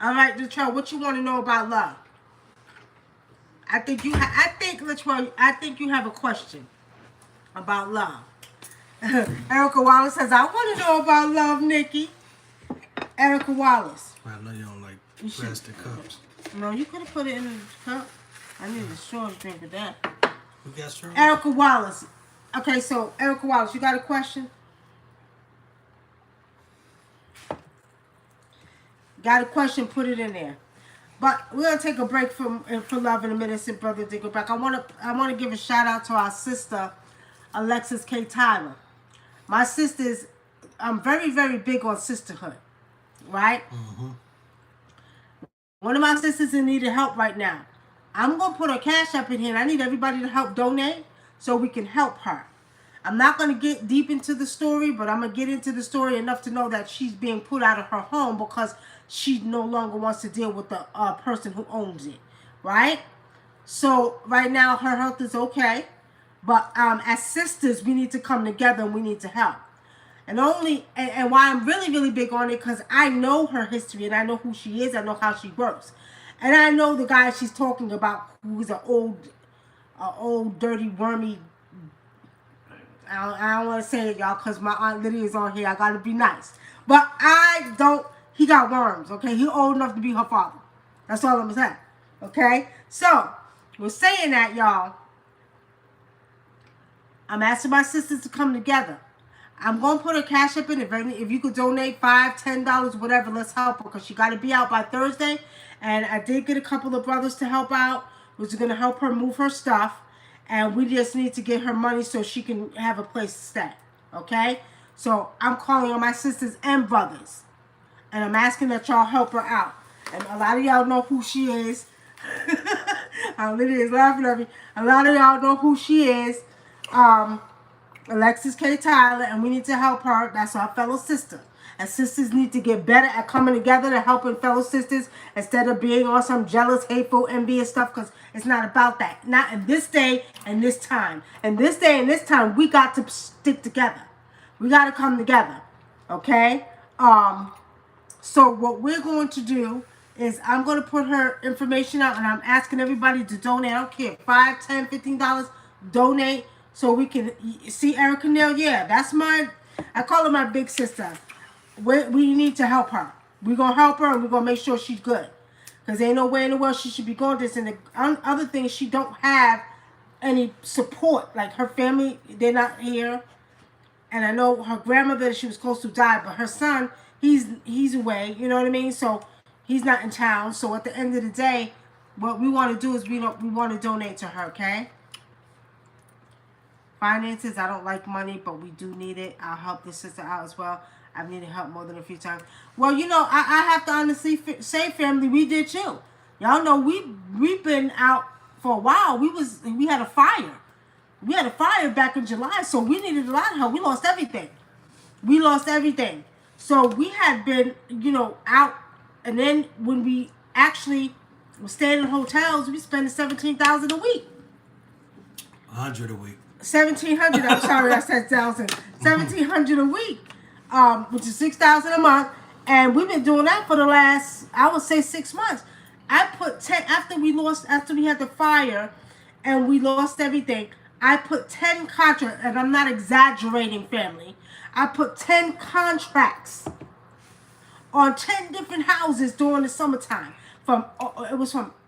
All right, Latrell, what you want to know about love? I think Latrell, I think you have a question about love. Erica Wallace says, I want to know about love, Nikki. Erica Wallace. I know you don't like plastic cups. No, you could have put it in the cup. I need a straw to drink with that. We got straws? Erica Wallace. Okay, so Erica Wallace, you got a question? Got a question? Put it in there. But we're gonna take a break for love in a minute, since Brother Digger back. I wanna give a shout out to our sister, Alexis K. Tyler. My sisters, I'm very, very big on sisterhood, right? Mm-hmm. One of my sisters in need of help right now. I'm gonna put her cash up in here, and I need everybody to help donate so we can help her. I'm not gonna get deep into the story, but I'm gonna get into the story enough to know that she's being put out of her home because she no longer wants to deal with the person who owns it, right? So right now her health is okay, but as sisters we need to come together and we need to help. And why I'm really, really big on it, because I know her history and I know who she is, I know how she works. And I know the guy she's talking about, who's an old dirty wormy, I don't want to say it, y'all, because my Aunt Lydia is on here. I got to be nice. But he got worms, okay? He old enough to be her father. That's all I'm saying, okay? So, we're saying that, y'all. I'm asking my sisters to come together. I'm going to put her cash up in. If you could donate $5, $10, whatever, let's help her, because she got to be out by Thursday. And I did get a couple of brothers to help out, which is going to help her move her stuff. And we just need to get her money so she can have a place to stay. Okay? So I'm calling on my sisters and brothers. And I'm asking that y'all help her out. And a lot of y'all know who she is. Lydia is laughing at me. A lot of y'all know who she is. Alexis K. Tyler. And we need to help her. That's our fellow sister. And sisters need to get better at coming together to helping fellow sisters instead of being on some jealous, hateful, envious stuff, because it's not about that. Not in this day and this time. And this day and this time, we got to stick together. We got to come together. Okay? So what we're going to do is I'm going to put her information out, and I'm asking everybody to donate. I don't care. $5, $10, $15. Donate so we can see Erica Neal. Yeah, that's I call her my big sister. We need to help her. We're going to help her, and we're going to make sure she's good. Because ain't no way in the world she should be going this. And the other thing is she don't have any support. Like her family, they're not here. And I know her grandmother she was close to die. But her son, he's away. You know what I mean? So he's not in town. So at the end of the day, what we want to do is we want to donate to her, okay? Finances, I don't like money, but we do need it. I'll help this sister out as well. I've needed help more than a few times. Well, you know, I have to honestly say, family, we did too. Y'all know we've been out for a while. We had a fire. We had a fire back in July, so we needed a lot of help. We lost everything. So we had been, you know, out, and then when we actually were staying in hotels, we spent $17,000 a week. 100 a week. 1,700. I'm sorry, I said 1,000. 1,700 a week. Which is $6,000 a month, and we've been doing that for the last, I would say, 6 months. I put 10 after we had the fire, and we lost everything. I put 10 contracts, and I'm not exaggerating, family. I put 10 contracts on 10 different houses during the summertime. Let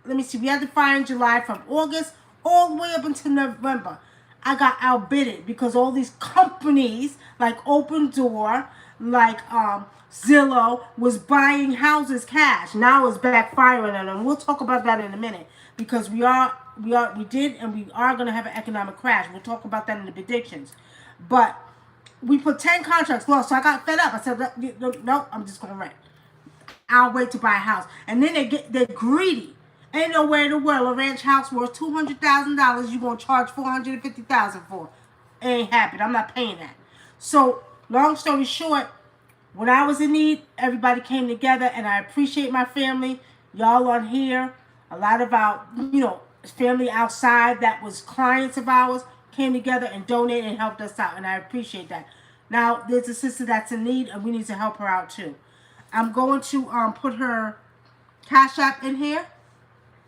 me see, we had the fire in July, from August all the way up until November. I got outbidded because all these companies like Open Door, like Zillow, was buying houses cash. Now it's backfiring on them. We'll talk about that in a minute, because we did and we are going to have an economic crash. We'll talk about that in the predictions. But we put 10 contracts lost, so I got fed up. I said, no, I'm just going to rent. I'll wait to buy a house. And then they're greedy. Ain't nowhere in the world a ranch house worth $200,000 you gonna charge $450,000 for. It ain't happening. I'm not paying that. So long story short, When I was in need, everybody came together, and I appreciate my family. Y'all on here, a lot of our, family outside that was clients of ours came together and donated and helped us out, and I appreciate that. Now, there's a sister that's in need, and we need to help her out too. I'm going to put her Cash App in here,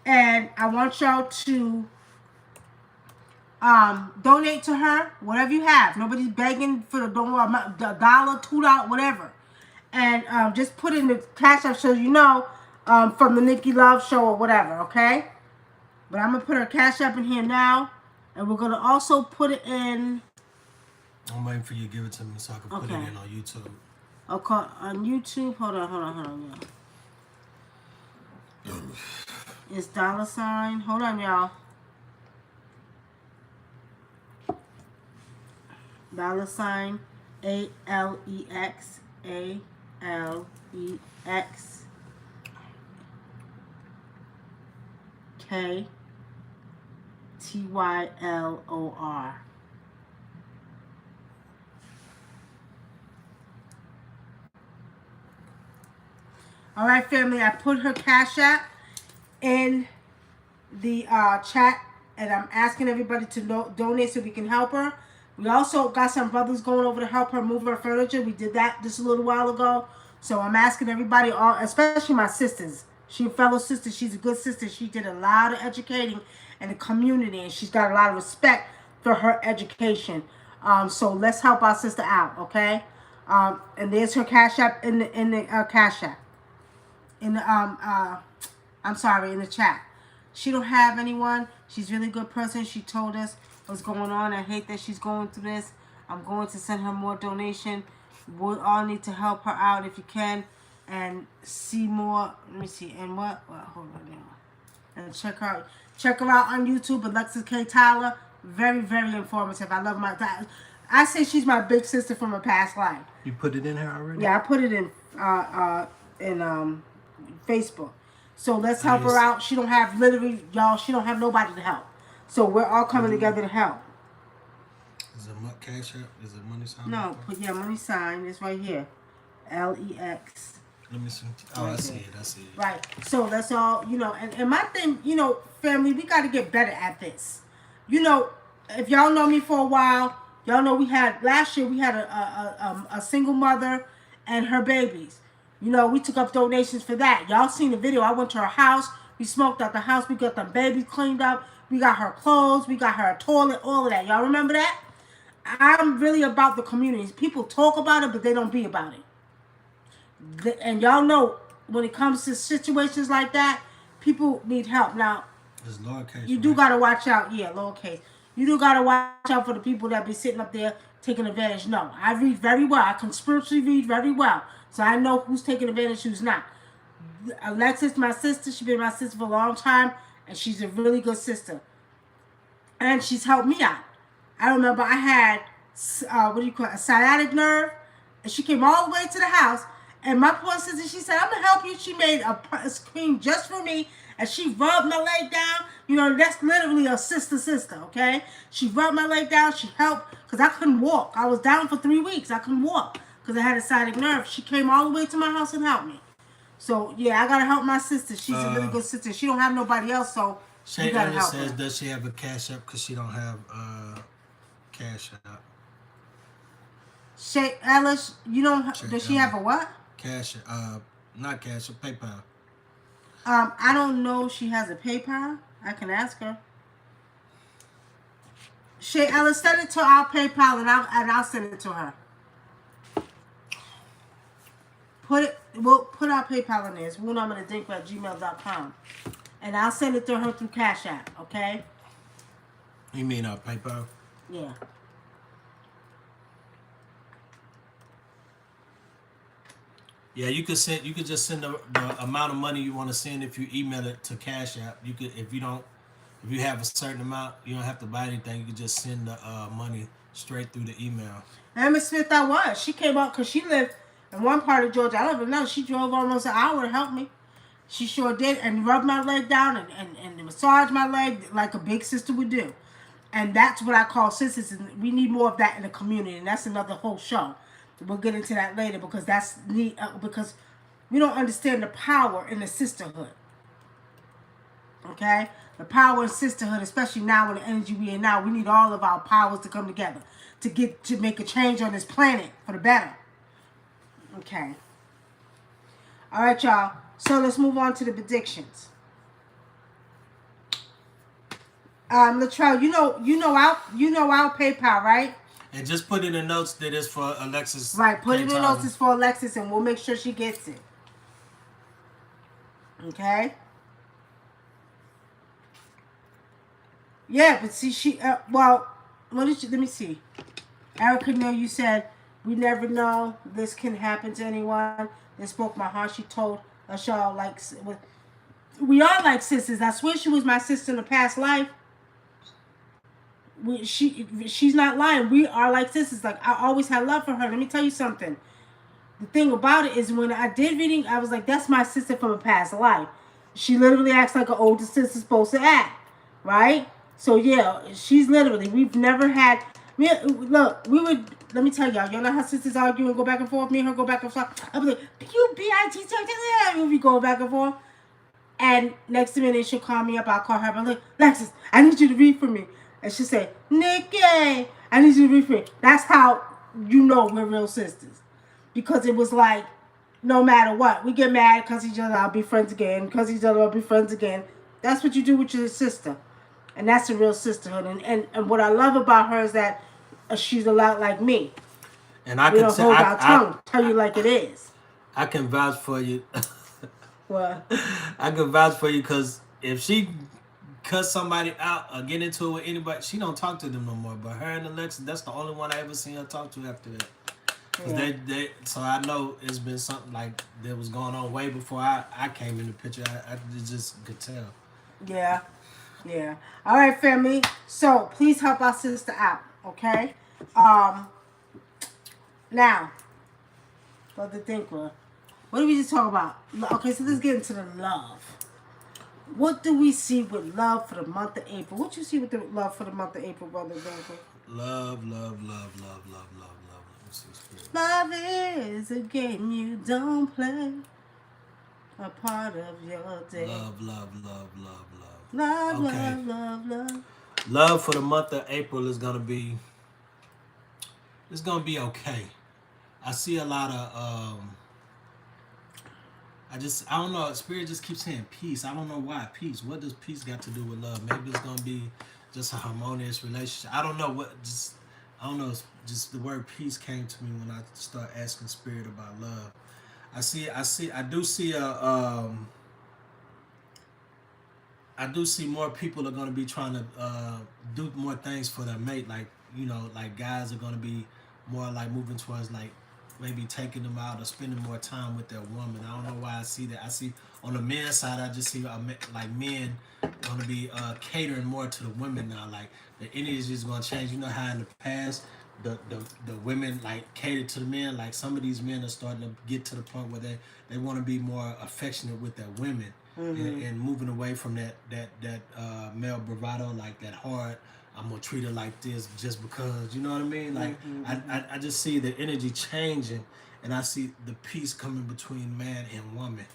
and I want y'all to donate to her, whatever you have. Nobody's begging for the $1, $2, whatever. And just put in the Cash App so you know from the Nikki Love Show or whatever, okay? But I'm going to put her Cash App in here now. And we're going to also put it in... I'm waiting for you to give it to me so I can put it in on YouTube. Okay, on YouTube. Hold on, y'all. It's $. Hold on, y'all. $ALEX ALEX KTYLOR. All right, family. I put her Cash App in the chat, and I'm asking everybody to donate so we can help her. We also got some brothers going over to help her move her furniture. We did that just a little while ago. So I'm asking everybody, especially my sisters. She's a fellow sister. She's a good sister. She did a lot of educating in the community, and she's got a lot of respect for her education. So let's help our sister out, okay? And there's her Cash App in the Cash App. In the in the chat. She don't have anyone. She's a really good person. She told us what's going on. I hate that she's going through this. I'm going to send her more donation. We'll all need to help her out if you can, and see more. Let me see. And what? Well, hold on now. And check her out on YouTube. Alexis K. Tyler. Very, very informative. I love my. I say she's my big sister from a past life. You put it in here already? Yeah, I put it in Facebook. So let's help her out. She don't have y'all. She don't have nobody to help. So we're all coming together to help. Is it Cash App? Is it money sign? No, money sign is right here. LEX. Let me see. Oh, right, I see it. I see it. Right. So that's all, and my thing, family, we got to get better at this. If y'all know me for a while, y'all know last year we had a single mother and her babies. We took up donations for that. Y'all seen the video. I went to her house. We smoked out the house. We got the babies cleaned up. We got her clothes. We got her a toilet. All of that. Y'all remember that? I'm really about the communities. People talk about it, but they don't be about it. And y'all know when it comes to situations like that, people need help. Now, it's lowercase. You do got to watch out. Yeah, lowercase. You do got to watch out for the people that be sitting up there taking advantage. No, I read very well. I can spiritually read very well. So I know who's taking advantage, who's not. Alexis, my sister, she's been my sister for a long time, and she's a really good sister. And she's helped me out. I remember I had, a sciatic nerve, and she came all the way to the house, and my poor sister, she said, I'm going to help you. She made a cream just for me, and she rubbed my leg down. That's literally a sister, okay? She rubbed my leg down. She helped, because I couldn't walk. I was down for 3 weeks. I couldn't walk. Because I had a sciatic nerve. She came all the way to my house and helped me. So, yeah, I got to help my sister. She's a really good sister. She don't have nobody else, so Shay Ellis says, does she have a Cash App? Because she don't have Cash App. Shay Ellis, does she have a what? Cash App. Not Cash App, PayPal. I don't know if she has a PayPal. I can ask her. Shay Ellis, send it to our PayPal, and I'll send it to her. We'll put our PayPal in there. It's Wunam and Adinkra at gmail.com. And I'll send it to her through Cash App, okay? You mean our PayPal? Yeah. Yeah, you could just send the amount of money you want to send if you email it to Cash App. You could if you have a certain amount, you don't have to buy anything. You could just send the money straight through the email. Emma Smith, she came up because she lived in one part of Georgia. I don't even know. She drove almost an hour to help me. She sure did, and rubbed my leg down and massaged my leg like a big sister would do. And that's what I call sisters. And we need more of that in the community, and that's another whole show. We'll get into that later because that's neat. Because we don't understand the power in the sisterhood. Okay, the power in sisterhood, especially now in the energy we in now, we need all of our powers to come together to make a change on this planet for the better. Okay. All right, y'all. So let's move on to the predictions. Latrell, you know our PayPal, right? And just put in the notes that it's for Alexis. Right. Put it in the Paytime. notes. It's for Alexis, and we'll make sure she gets it. Okay. Yeah, but see, well, what did you? Let me see. Erica, you said we never know. This can happen to anyone. This broke my heart. She told us y'all like we are like sisters. I swear she was my sister in a past life. She's not lying. We are like sisters. Like I always had love for her. Let me tell you something. The thing about it is when I did reading, I was like, that's my sister from a past life. She literally acts like an older sister's supposed to act, right? So yeah, she's literally. We've never had. Look, we would. Let me tell y'all. Y'all know how sisters argue and go back and forth. Me and her go back and forth. I'll be like, you bitch, we'll be going back and forth. And next minute she'll call me up. I'll call her. I'm like, Lexus, I need you to read for me. And she'll say, Nikki, I need you to read for me. That's how you know we're real sisters. Because it was like, no matter what, we get mad because each other, I'll be friends again. Because each other, I'll be friends again. That's what you do with your sister. And that's a real sisterhood. And what I love about her is that she's a lot like me. And I we can don't hold our tongue. Tell you like it is. I can vouch for you. What? I can vouch for you because if she cut somebody out or get into it with anybody, she don't talk to them no more. But her and Alexa, that's the only one I ever seen her talk to after that. Cause so I know it's been something like that was going on way before I came in the picture. I just could tell. Yeah. All right, family. So please help our sister out, okay? Now, Brother Dinkler, what did we just talk about? Okay, so let's get into the love. What do we see with love for the month of April? What you see with the love for the month of April, Brother Dinkler? Love. Love is a game you don't play. A part of your day. Love. Love, okay. love. Love for the month of April is gonna be. It's gonna be okay. I see a lot of. I don't know. Spirit just keeps saying peace. I don't know why peace. What does peace got to do with love? Maybe it's gonna be just a harmonious relationship. I don't know what. I don't know. Just the word peace came to me when I start asking Spirit about love. I do see more people are going to be trying to do more things for their mate. Like, like guys are going to be more like moving towards like maybe taking them out or spending more time with their woman. I don't know why I see that. I see on the men's side, I just see like men going to be catering more to the women now. Like the energy is just going to change. You know how in the past the women like cater to the men. Like some of these men are starting to get to the point where they want to be more affectionate with their women. Mm-hmm. And moving away from that male bravado, like that hard, I'm gonna treat her like this just because, you know what I mean? Like I just see the energy changing, and I see the peace coming between man and woman.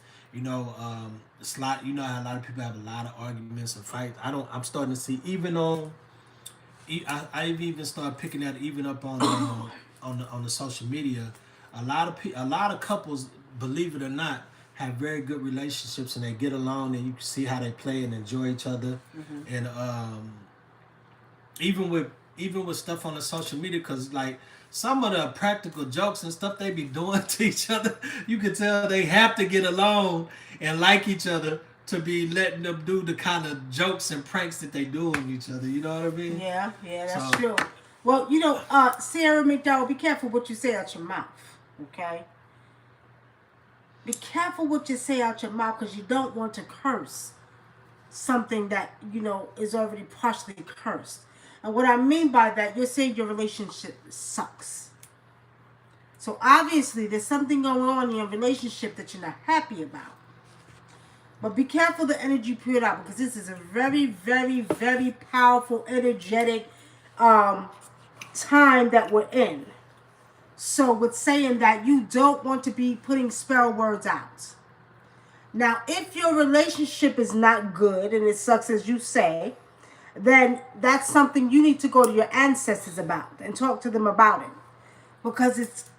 It's a lot. You know how a lot of people have a lot of arguments and fights. I'm starting to see even on. I've even started picking that even up on the social media. A lot of couples, believe it or not, have very good relationships and they get along and you can see how they play and enjoy each other. Mm-hmm. And even with stuff on the social media, because like some of the practical jokes and stuff they be doing to each other, you can tell they have to get along and like each other to be letting them do the kind of jokes and pranks that they do on each other. You know what I mean? Yeah, that's true. Well, Sarah McDowell, be careful what you say out your mouth, okay? Be careful what you say out your mouth because you don't want to curse something that, is already partially cursed. And what I mean by that, you're saying your relationship sucks. So obviously there's something going on in your relationship that you're not happy about. But be careful the energy you put out because this is a very, very, very powerful, energetic time that we're in. So with saying that, you don't want to be putting spell words out. Now, if your relationship is not good and it sucks as you say, then that's something you need to go to your ancestors about and talk to them about it. Because it's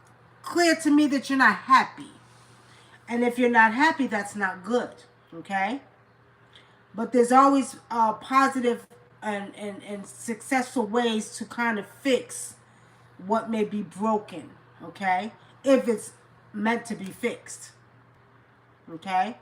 clear to me that you're not happy. And if you're not happy, that's not good. Okay? But there's always positive and successful ways to kind of fix what may be broken. Okay? If it's meant to be fixed. Okay?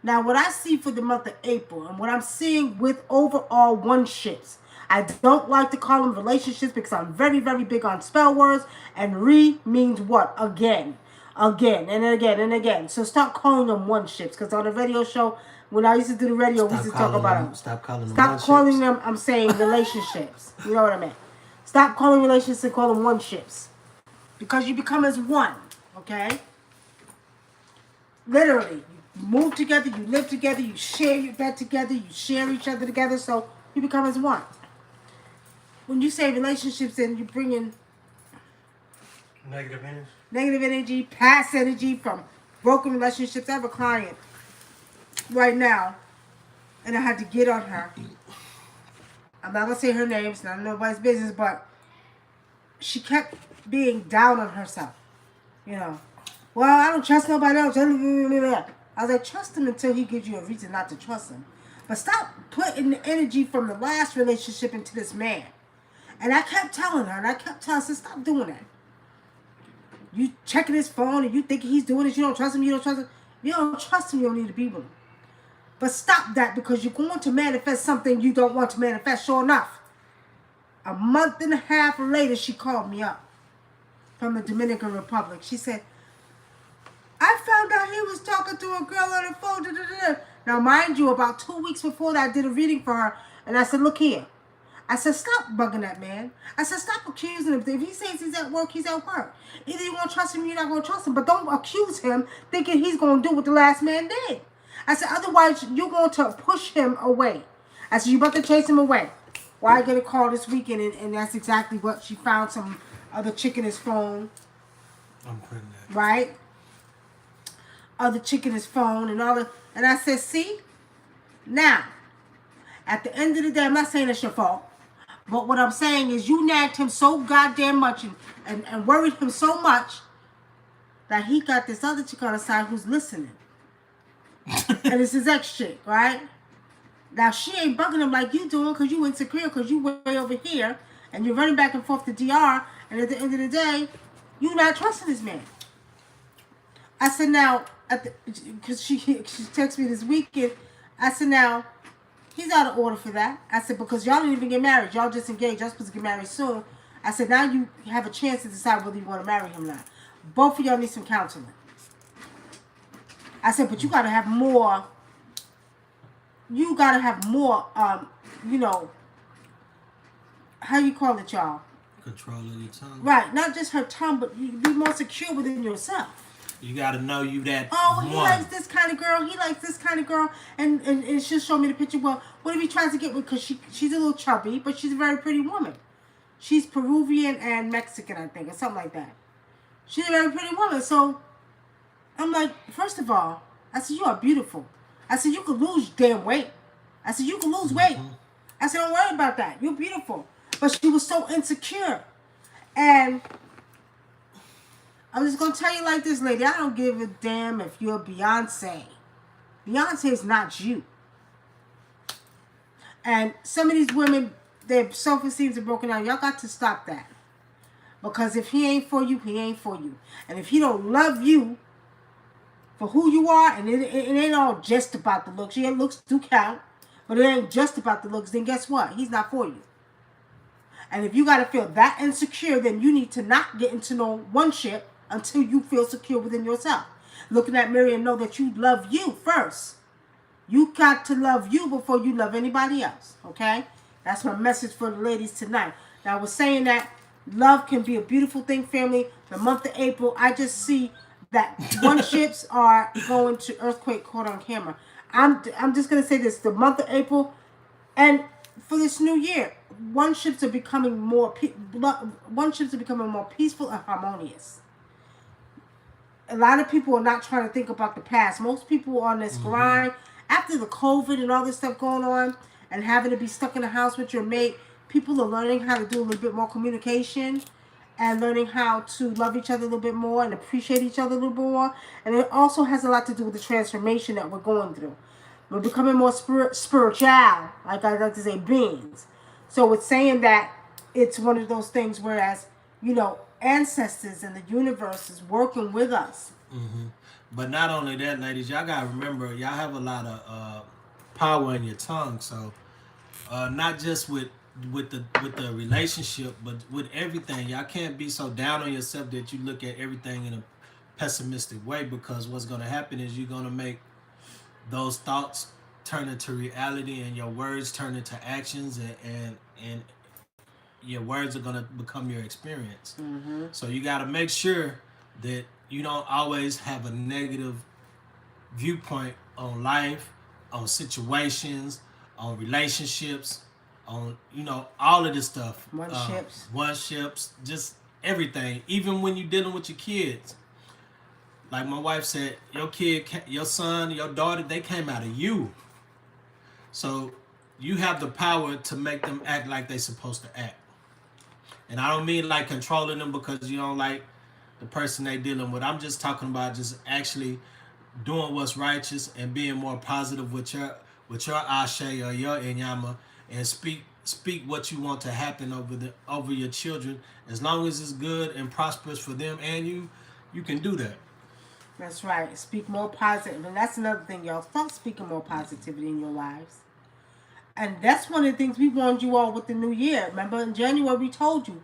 Now, what I see for the month of April, and what I'm seeing with overall one-ships, I don't like to call them relationships because I'm very, very big on spell words, and means what? Again. Again, and again, and again. So stop calling them one-ships, because on the radio show, when I used to do the radio, we used to talk about them. Stop calling them Stop calling them, I'm saying, relationships. You know what I mean? Stop calling relationships and call them one-ships. Because you become as one, okay? Literally. You move together, you live together, you share your bed together, you share each other together, so you become as one. When you say relationships, then you bring in negative energy, past energy from broken relationships. I have a client right now, and I had to get on her. I'm not going to say her name, it's not nobody's business, but she kept being down on herself. You know, well, I don't trust nobody else. I was like, trust him until he gives you a reason not to trust him. But stop putting the energy from the last relationship into this man. And I kept telling her, and I kept telling her, stop doing that. You checking his phone, and you think he's doing it. You don't trust him. You don't trust him. You don't trust him. You don't need to be with him. But stop that, because you're going to manifest something you don't want to manifest. Sure enough, a month and a half later, she called me up from the Dominican Republic. She said, I found out he was talking to a girl on the phone. Da, da, da. Now, mind you, about 2 weeks before that, I did a reading for her. And I said, look here. I said, stop bugging that man. I said, stop accusing him. If he says he's at work, he's at work. Either you're going to trust him or you're not going to trust him. But don't accuse him thinking he's going to do what the last man did. I said, otherwise, you're going to push him away. I said, you're about to chase him away. Well, I get a call this weekend, and that's exactly what she found. Some other chick in his phone. I'm pregnant. Right? Other chick in his phone and all that. And I said, see? Now, at the end of the day, I'm not saying it's your fault. But what I'm saying is you nagged him so goddamn much and worried him so much that he got this other chick on the side who's listening. And it's his ex chick, right? Now, she ain't bugging him like you doing because you insecure because you way over here and you're running back and forth to DR, and at the end of the day, you not trusting this man. I said, now, because she texted me this weekend, I said, now, he's out of order for that. I said, because y'all didn't even get married. Y'all just engaged. Y'all supposed to get married soon. I said, now you have a chance to decide whether you want to marry him or not. Both of y'all need some counseling. I said, but you got to have more, you know, how you call it, y'all? Control of your tongue. Right. Not just her tongue, but you be more secure within yourself. You got to know you that he likes this kind of girl. He likes this kind of girl. And she'll show me the picture. Well, what if he tries to get with, because she's a little chubby, but she's a very pretty woman. She's Peruvian and Mexican, I think, or something like that. She's a very pretty woman. So I'm like, first of all, I said, you are beautiful. I said, you could lose damn weight. I said, you can lose weight. I said, don't worry about that. You're beautiful. But she was so insecure. And I'm just going to tell you like this, lady. I don't give a damn if you're Beyonce. Beyonce is not you. And some of these women, their self-esteem are broken down. Y'all got to stop that. Because if he ain't for you, he ain't for you. And if he don't love you for who you are, and it ain't all just about the looks. Yeah, looks do count. But it ain't just about the looks. Then guess what? He's not for you. And if you got to feel that insecure, then you need to not get into no one ship until you feel secure within yourself. Look in that mirror and know that you love you first. You got to love you before you love anybody else. Okay? That's my message for the ladies tonight. Now, I was saying that love can be a beautiful thing, family. The month of April, I just see that one ships are going to earthquake caught on camera. I'm just going to say this. The month of April, and for this new year, one ships are becoming more peaceful and harmonious. A lot of people are not trying to think about the past. Most people on this grind after the COVID and all this stuff going on and having to be stuck in the house with your mate. People are learning how to do a little bit more communication and learning how to love each other a little bit more and appreciate each other a little bit more. And it also has a lot to do with the transformation that we're going through. We're becoming more spiritual, like I like to say, beings. So it's saying that it's one of those things whereas, ancestors and the universe is working with us. But not only that, ladies, y'all gotta remember, y'all have a lot of power in your tongue. So not just with the relationship, but with everything. Y'all can't be so down on yourself that you look at everything in a pessimistic way, because what's gonna happen is you're gonna make those thoughts turn into reality, and your words turn into actions, and your words are gonna become your experience. So you got to make sure that you don't always have a negative viewpoint on life, on situations, on relationships, on all of this stuff. One ships, just everything. Even when you're dealing with your kids, like my wife said, your kid, your son, your daughter, they came out of you. So you have the power to make them act like they're supposed to act. And I don't mean like controlling them because you don't like the person they dealing with. I'm just talking about just actually doing what's righteous and being more positive with your ashe or your inyama, and speak what you want to happen over your children. As long as it's good and prosperous for them and you can do that. That's right. Speak more positive. And that's another thing, y'all. Start speaking more positivity in your lives. And that's one of the things we warned you all with the new year. Remember in January we told you,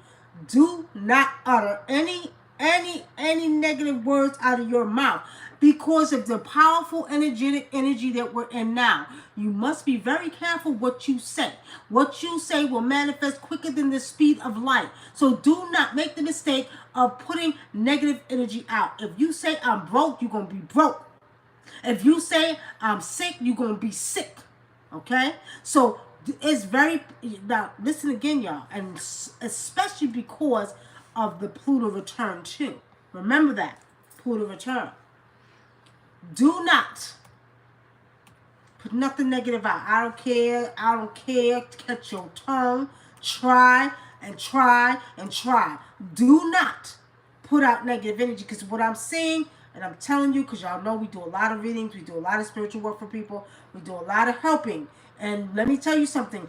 do not utter any negative words out of your mouth because of the powerful energetic energy that we're in now. You must be very careful what you say. What you say will manifest quicker than the speed of light. So do not make the mistake of putting negative energy out. If you say I'm broke, you're going to be broke. If you say I'm sick, you're going to be sick. Okay? So it's very, now listen again, y'all, and especially because of the Pluto return too. Remember that, Pluto return. Do not put nothing negative out. I don't care. Catch your tongue. Try and try and try. Do not put out negative energy, because what I'm seeing, and I'm telling you, because y'all know we do a lot of readings, we do a lot of spiritual work for people, we do a lot of helping. And let me tell you something.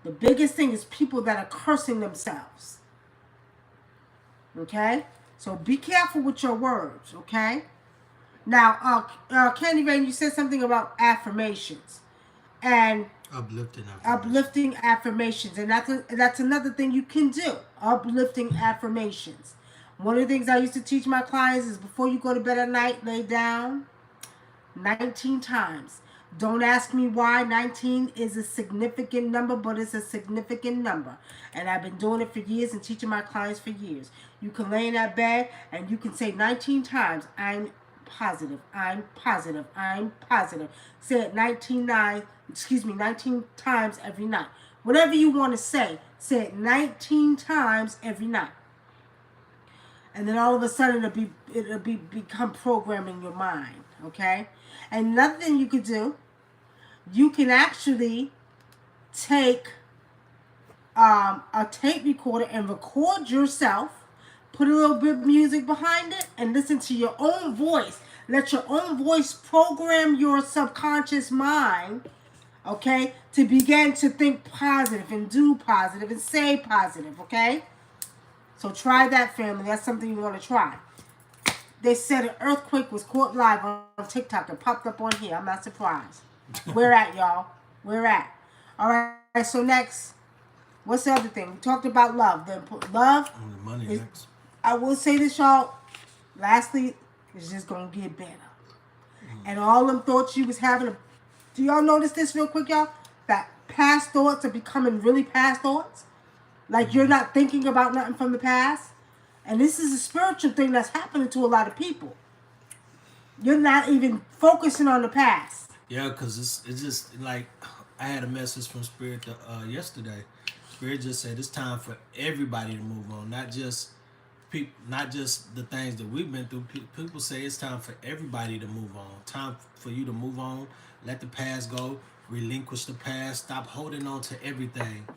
The biggest thing is people that are cursing themselves. Okay? So be careful with your words, okay? Now, Candy Rain, you said something about affirmations. And uplifting affirmations. And that's another thing you can do. Uplifting affirmations. One of the things I used to teach my clients is before you go to bed at night, lay down 19 times. Don't ask me why. 19 is a significant number, but it's a significant number. And I've been doing it for years and teaching my clients for years. You can lay in that bed and you can say 19 times, I'm positive, I'm positive, I'm positive. Say it 19 times every night. Whatever you want to say it 19 times every night. And then all of a sudden it'll become programmed in your mind, okay? And another thing you could do, you can actually take a tape recorder and record yourself, put a little bit of music behind it, and listen to your own voice. Let your own voice program your subconscious mind, okay, to begin to think positive and do positive and say positive, okay? So try that, family. That's something you want to try. They said an earthquake was caught live on TikTok and popped up on here. I'm not surprised. Where at, y'all? Where at? All right, so next, what's the other thing? We talked about love. Love And the money is, next. I will say this, y'all. Lastly, it's just going to get better. And all them thoughts you was having, do y'all notice this real quick, y'all? That past thoughts are becoming really past thoughts? Like you're not thinking about nothing from the past. And this is a spiritual thing that's happening to a lot of people. You're not even focusing on the past. Yeah, because it's just like I had a message from Spirit yesterday. Spirit just said it's time for everybody to move on, not just the things that we've been through. People say it's time for everybody to move on. Time for you to move on, let the past go, relinquish the past, stop holding on to everything,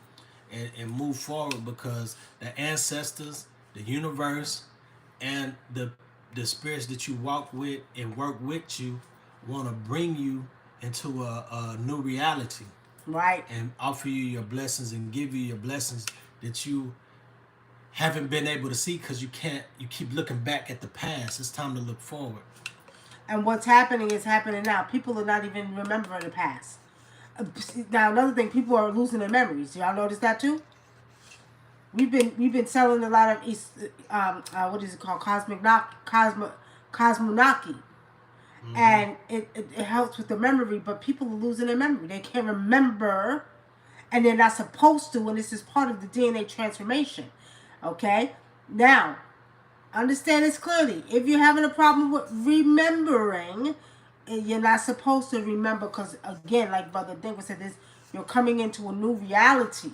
and move forward because the ancestors, the universe, and the spirits that you walk with and work with you want to bring you into a new reality Right. and offer you your blessings and give you your blessings that you haven't been able to see because you keep looking back at the past. It's time to look forward. And what's happening is happening now. People are not even remembering the past. Now another thing, people are losing their memories. Y'all notice that too? We've been selling a lot of what is it called, cosmonaki, and it helps with the memory. But people are losing their memory. They can't remember, and they're not supposed to. And this is part of the DNA transformation. Okay, now understand this clearly. If you're having a problem with remembering, you're not supposed to remember because, again, like Brother Dinkra said, this you're coming into a new reality.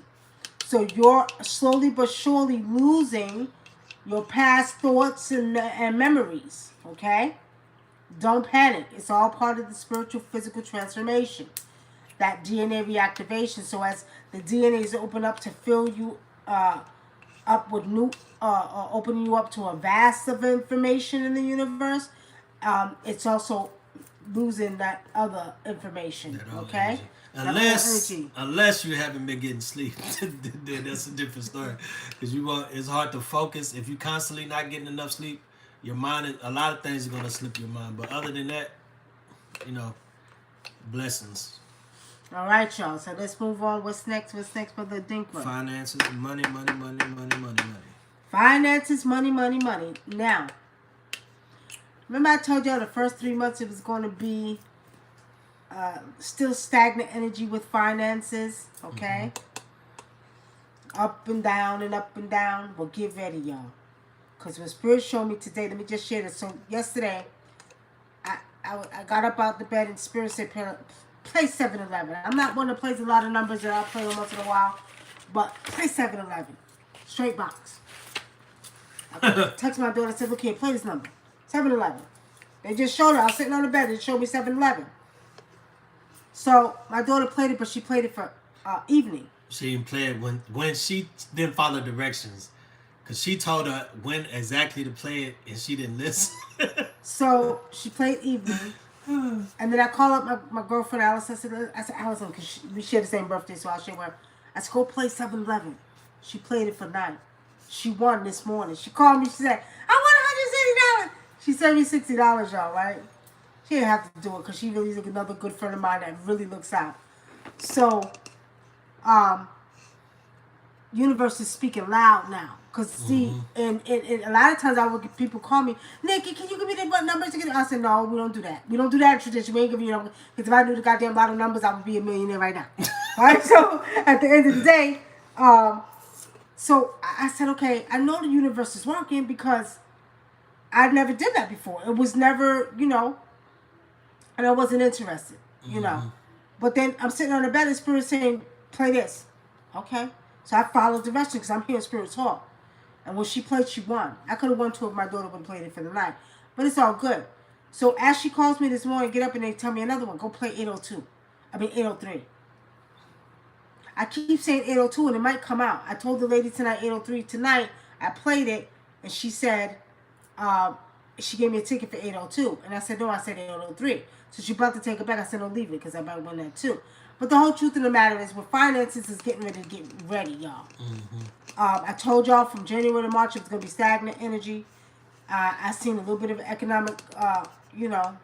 So you're slowly but surely losing your past thoughts and memories. Okay? Don't panic. It's all part of the spiritual physical transformation. That DNA reactivation. So as the DNA is open up to fill you up with new, opening you up to a vast of information in the universe, it's also losing that other information. That other Okay, energy. Unless you haven't been getting sleep, then that's a different story. Because it's hard to focus if you constantly not getting enough sleep. Your mind, a lot of things are gonna slip your mind. But other than that, you know, blessings. All right, y'all. So let's move on. What's next? What's next for the Dinkra? Finances, money, money, money, money, money, money. Finances, money, money, money. Now, remember I told y'all the first 3 months it was going to be still stagnant energy with finances. Okay, up and down and up and down. Well, get ready, y'all. Because what Spirit showed me today, let me just share this. So yesterday, I got up out the bed and Spirit said, play 7-Eleven. I'm not one that plays a lot of numbers that I'll play once in a while, but play 7-Eleven. Straight box. I text my daughter, said, look here, play this number. 7-Eleven. They just showed her. I was sitting on the bed. They showed me 7-Eleven. So my daughter played it, but she played it for evening. She didn't play it when she didn't follow directions. Because she told her when exactly to play it, and she didn't listen. So she played evening. And then I called up my girlfriend, Alice. I said, Allison, because we share the same birthday, so I'll share with her. I said, go play 7-Eleven. She played it for 9. She won this morning. She called me. She said, I won $160. She sent me $60, y'all, right? She didn't have to do it because she really is another good friend of mine that really looks out. So, universe is speaking loud now. Because, see, and a lot of times I would get people call me, Nikki, can you give me the numbers to get? I said, no, we don't do that. We don't do that in tradition. We ain't giving you numbers. Because if I knew the goddamn lot of numbers, I would be a millionaire right now. All right? So, at the end of the day, so I said, okay, I know the universe is working because I never did that before. It was never, and I wasn't interested, But then I'm sitting on the bed and Spirit saying, play this. Okay. So I followed directions because I'm hearing Spirit talk. And when she played, she won. I could have won too if my daughter would have played it for the night. But it's all good. So as she calls me this morning, get up and they tell me another one. Go play 803. I keep saying 802 and it might come out. I told the lady tonight 803 tonight. I played it and she said, she gave me a ticket for 802. And I said, no, I said 803. So she about to take it back. I said, no, leave it because I might win that too. But the whole truth of the matter is with finances is getting ready, y'all. I told y'all from January to March it was going to be stagnant energy. I seen a little bit of economic,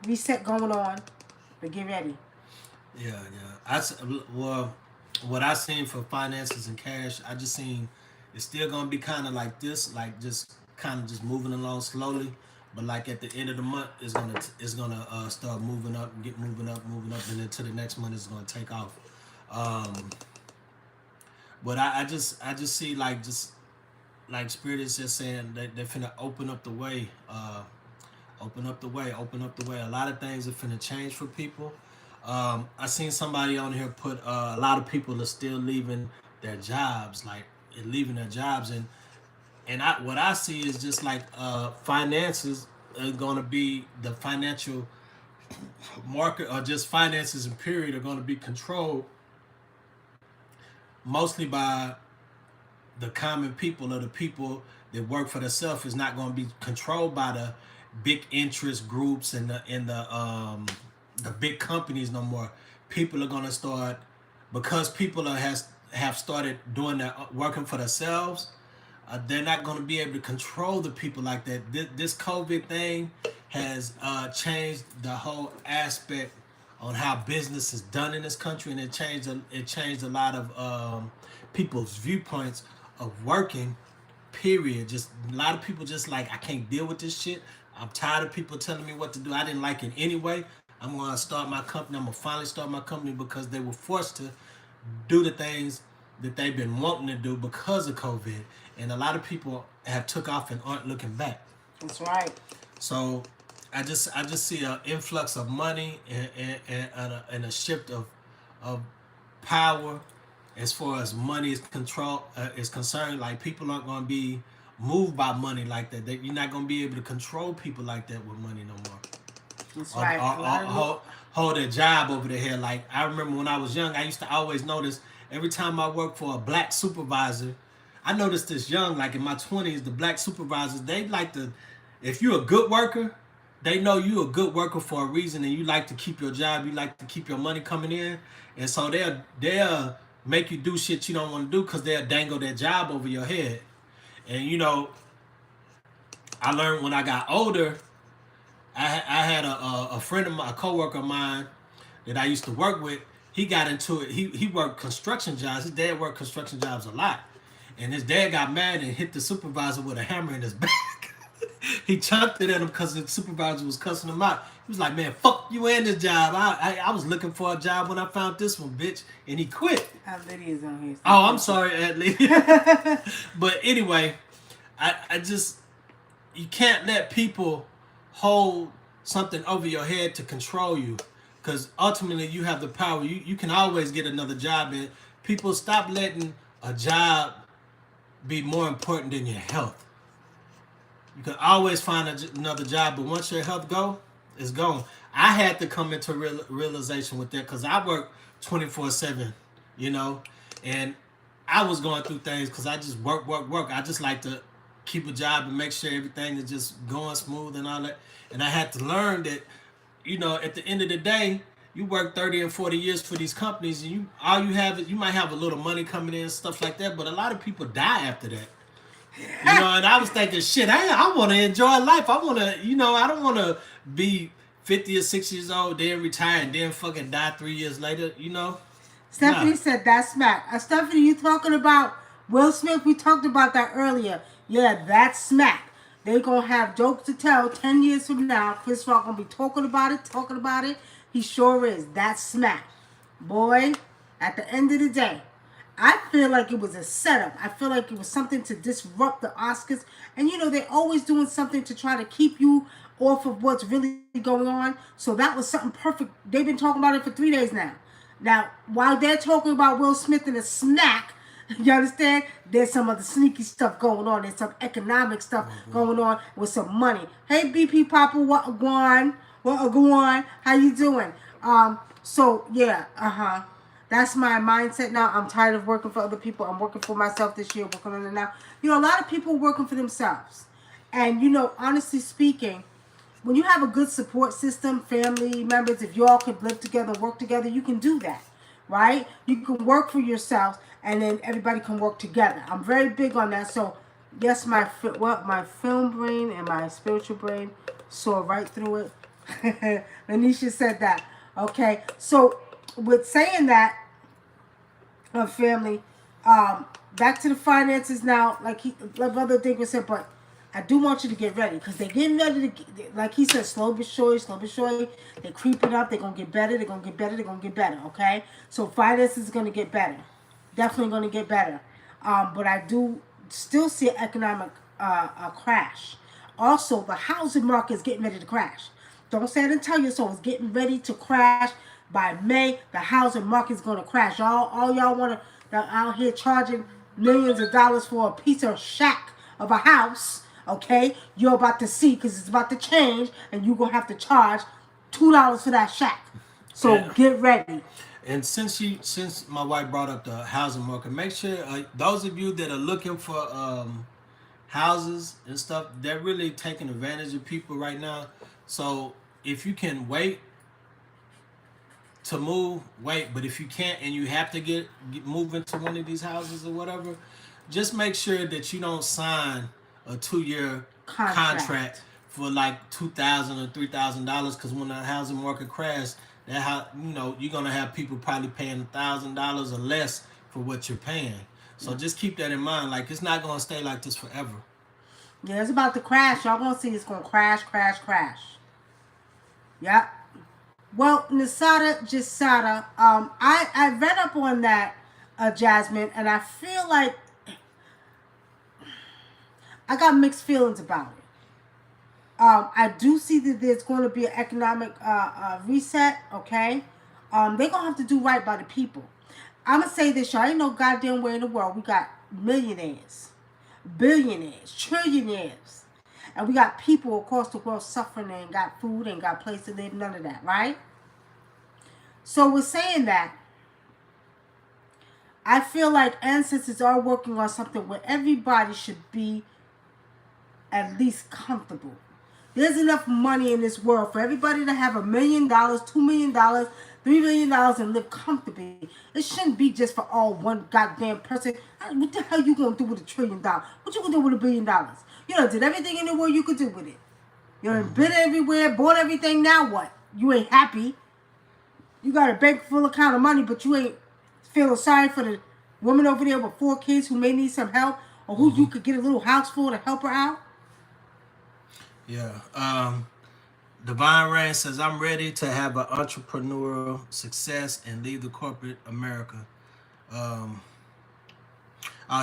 reset going on. But get ready. Yeah. What I seen for finances and cash, I just seen it's still gonna be kind of like this, like just kind of just moving along slowly. But like at the end of the month, it's gonna start moving up, moving up, and then to the next month it's gonna take off. But I just see like Spirit is just saying that they're finna open up the way, open up the way. A lot of things are finna change for people. I seen somebody on here put a lot of people are still leaving their jobs, like leaving their jobs, and what I see is just like finances are going to be the financial market, or just finances in period, are going to be controlled mostly by the common people, or the people that work for themselves. Is not going to be controlled by the big interest groups and the big companies no more. People are going to start, because people have started doing that, working for themselves. They're not going to be able to control the people like that. This COVID thing has changed the whole aspect on how business is done in this country, and it changed a lot of people's viewpoints of working. Period. Just a lot of people just like, I can't deal with this shit. I'm tired of people telling me what to do. I didn't like it anyway. I'm gonna start my company. I'm gonna finally start my company, because they were forced to do the things that they've been wanting to do because of COVID. And a lot of people have took off and aren't looking back. That's right. So I just see an influx of money, and a shift of power as far as money is concerned. Like, people aren't going to be moved by money like that. You're not going to be able to control people like that with money no more. That's Or, right. hold a job over their head. Like, I remember when I was young, I used to always notice every time I worked for a black supervisor. I noticed this young, like in my 20s, the black supervisors, they like to, if you're a good worker, they know you're a good worker for a reason, and you like to keep your job, you like to keep your money coming in. And so they'll make you do shit you don't want to do, because they'll dangle their job over your head. And I learned when I got older, I had a friend of mine, a coworker of mine that I used to work with. He got into it. He worked construction jobs. His dad worked construction jobs a lot, and his dad got mad and hit the supervisor with a hammer in his back. He chucked it at him because the supervisor was cussing him out. He was like, "Man, fuck you and this job. I was looking for a job when I found this one, bitch," and he quit. Lydia's on here. Oh, I'm sorry, Adley. But anyway, I just, you can't let people hold something over your head to control you, because ultimately you have the power. You can always get another job, and people, stop letting a job be more important than your health. You can always find another job, but once your health go, it's gone. I had to come into realization with that, because I work 24/7, you know, and I was going through things because I just work, work, work. I just like to keep a job and make sure everything is just going smooth and all that. And I had to learn that, at the end of the day, you work 30 and 40 years for these companies, and all you have is, you might have a little money coming in and stuff like that, but a lot of people die after that. And I was thinking, shit, I want to enjoy life. I want to, I don't want to be 50 or 60 years old, then retire, and then fucking die 3 years later. Stephanie Nah. said that's smack. Stephanie, you talking about Will Smith? We talked about that earlier. Yeah, that's smack. They gonna have jokes to tell 10 years from now. Chris Rock gonna be talking about it. He sure is. That's smack. Boy, at the end of the day, I feel like it was a setup. I feel like it was something to disrupt the Oscars. And they're always doing something to try to keep you off of what's really going on. So that was something perfect. They've been talking about it for 3 days now. Now, while they're talking about Will Smith and a smack, you understand? There's some other sneaky stuff going on. There's some economic stuff going on with some money. Hey, BP Papa, what going on? How you doing? So yeah, that's my mindset now. I'm tired of working for other people. I'm working for myself this year, working on it now. A lot of people are working for themselves. And, honestly speaking, when you have a good support system, family members, if you all could live together, work together, you can do that, right? You can work for yourselves, and then everybody can work together. I'm very big on that. So, yes, my film brain and my spiritual brain saw right through it. Lanisha said that. Okay, so with saying that, family, back to the finances now. Like Brother Adinkra said, but I do want you to get ready, because they're getting ready to, like he said, slow but surely. They're creeping up. They're gonna get better. They're gonna get better. Okay, so finances is gonna get better. Definitely gonna get better. But I do still see an economic crash. Also, the housing market is getting ready to crash. Don't say I didn't tell you so. It's getting ready to crash. by May, the housing market's going to crash. All y'all want to out here charging millions of dollars for a piece of shack of a house, okay? You're about to see, because it's about to change, and you're going to have to charge $2 for that shack. So get ready. And since my wife brought up the housing market, make sure those of you that are looking for houses and stuff, they're really taking advantage of people right now. So if you can wait to move, wait. But if you can't and you have to get move into one of these houses or whatever, just make sure that you don't sign a 2-year contract for like $2,000 or $3,000, because when the housing market crashes, you're gonna have people probably paying $1,000 or less for what you're paying. So just keep that in mind. Like, it's not gonna stay like this forever. Yeah, it's about to crash. Y'all gonna see it's gonna crash. Yep. Well, Jasada, I read up on that, Jasmine, and I feel like I got mixed feelings about it. I do see that there's going to be an economic reset, okay? They're going to have to do right by the people. I'm going to say this, y'all. Ain't no goddamn way in the world we got millionaires, billionaires, trillionaires, and we got people across the world suffering and got food and got place to live, none of that, right? So we're saying that I feel like ancestors are working on something where everybody should be at least comfortable. There's enough money in this world for everybody to have $1 million, $2 million, $3 million and live comfortably. It shouldn't be just for all one goddamn person. What the hell you gonna do with $1 trillion? What you gonna do with $1 billion? You done did everything in the world you could do with it. You done been everywhere, bought everything. Now what? You ain't happy. You got a bank full account of money, but you ain't feeling sorry for the woman over there with 4 kids who may need some help, or who you could get a little house for to help her out. Yeah. Divine Rain says, I'm ready to have an entrepreneurial success and leave the corporate America.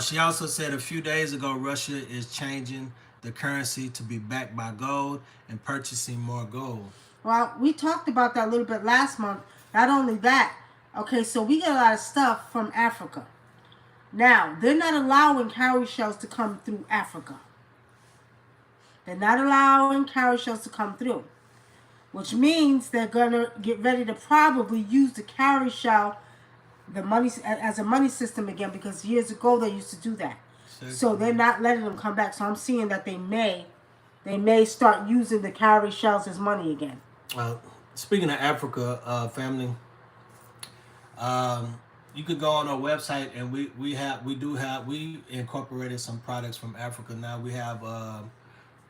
She also said a few days ago, Russia is changing the currency to be backed by gold and purchasing more gold. Well, we talked about that a little bit last month. Not only that, okay, so we get a lot of stuff from Africa. Now, they're not allowing cowrie shells to come through Africa. They're not allowing cowrie shells to come through, which means they're going to get ready to probably use the cowrie shell, the money, as a money system again, because years ago they used to do that. So they're not letting them come back. So I'm seeing that they may start using the cowrie shells as money again. Speaking of Africa, family, you could go on our website, and we incorporated some products from Africa. Now we have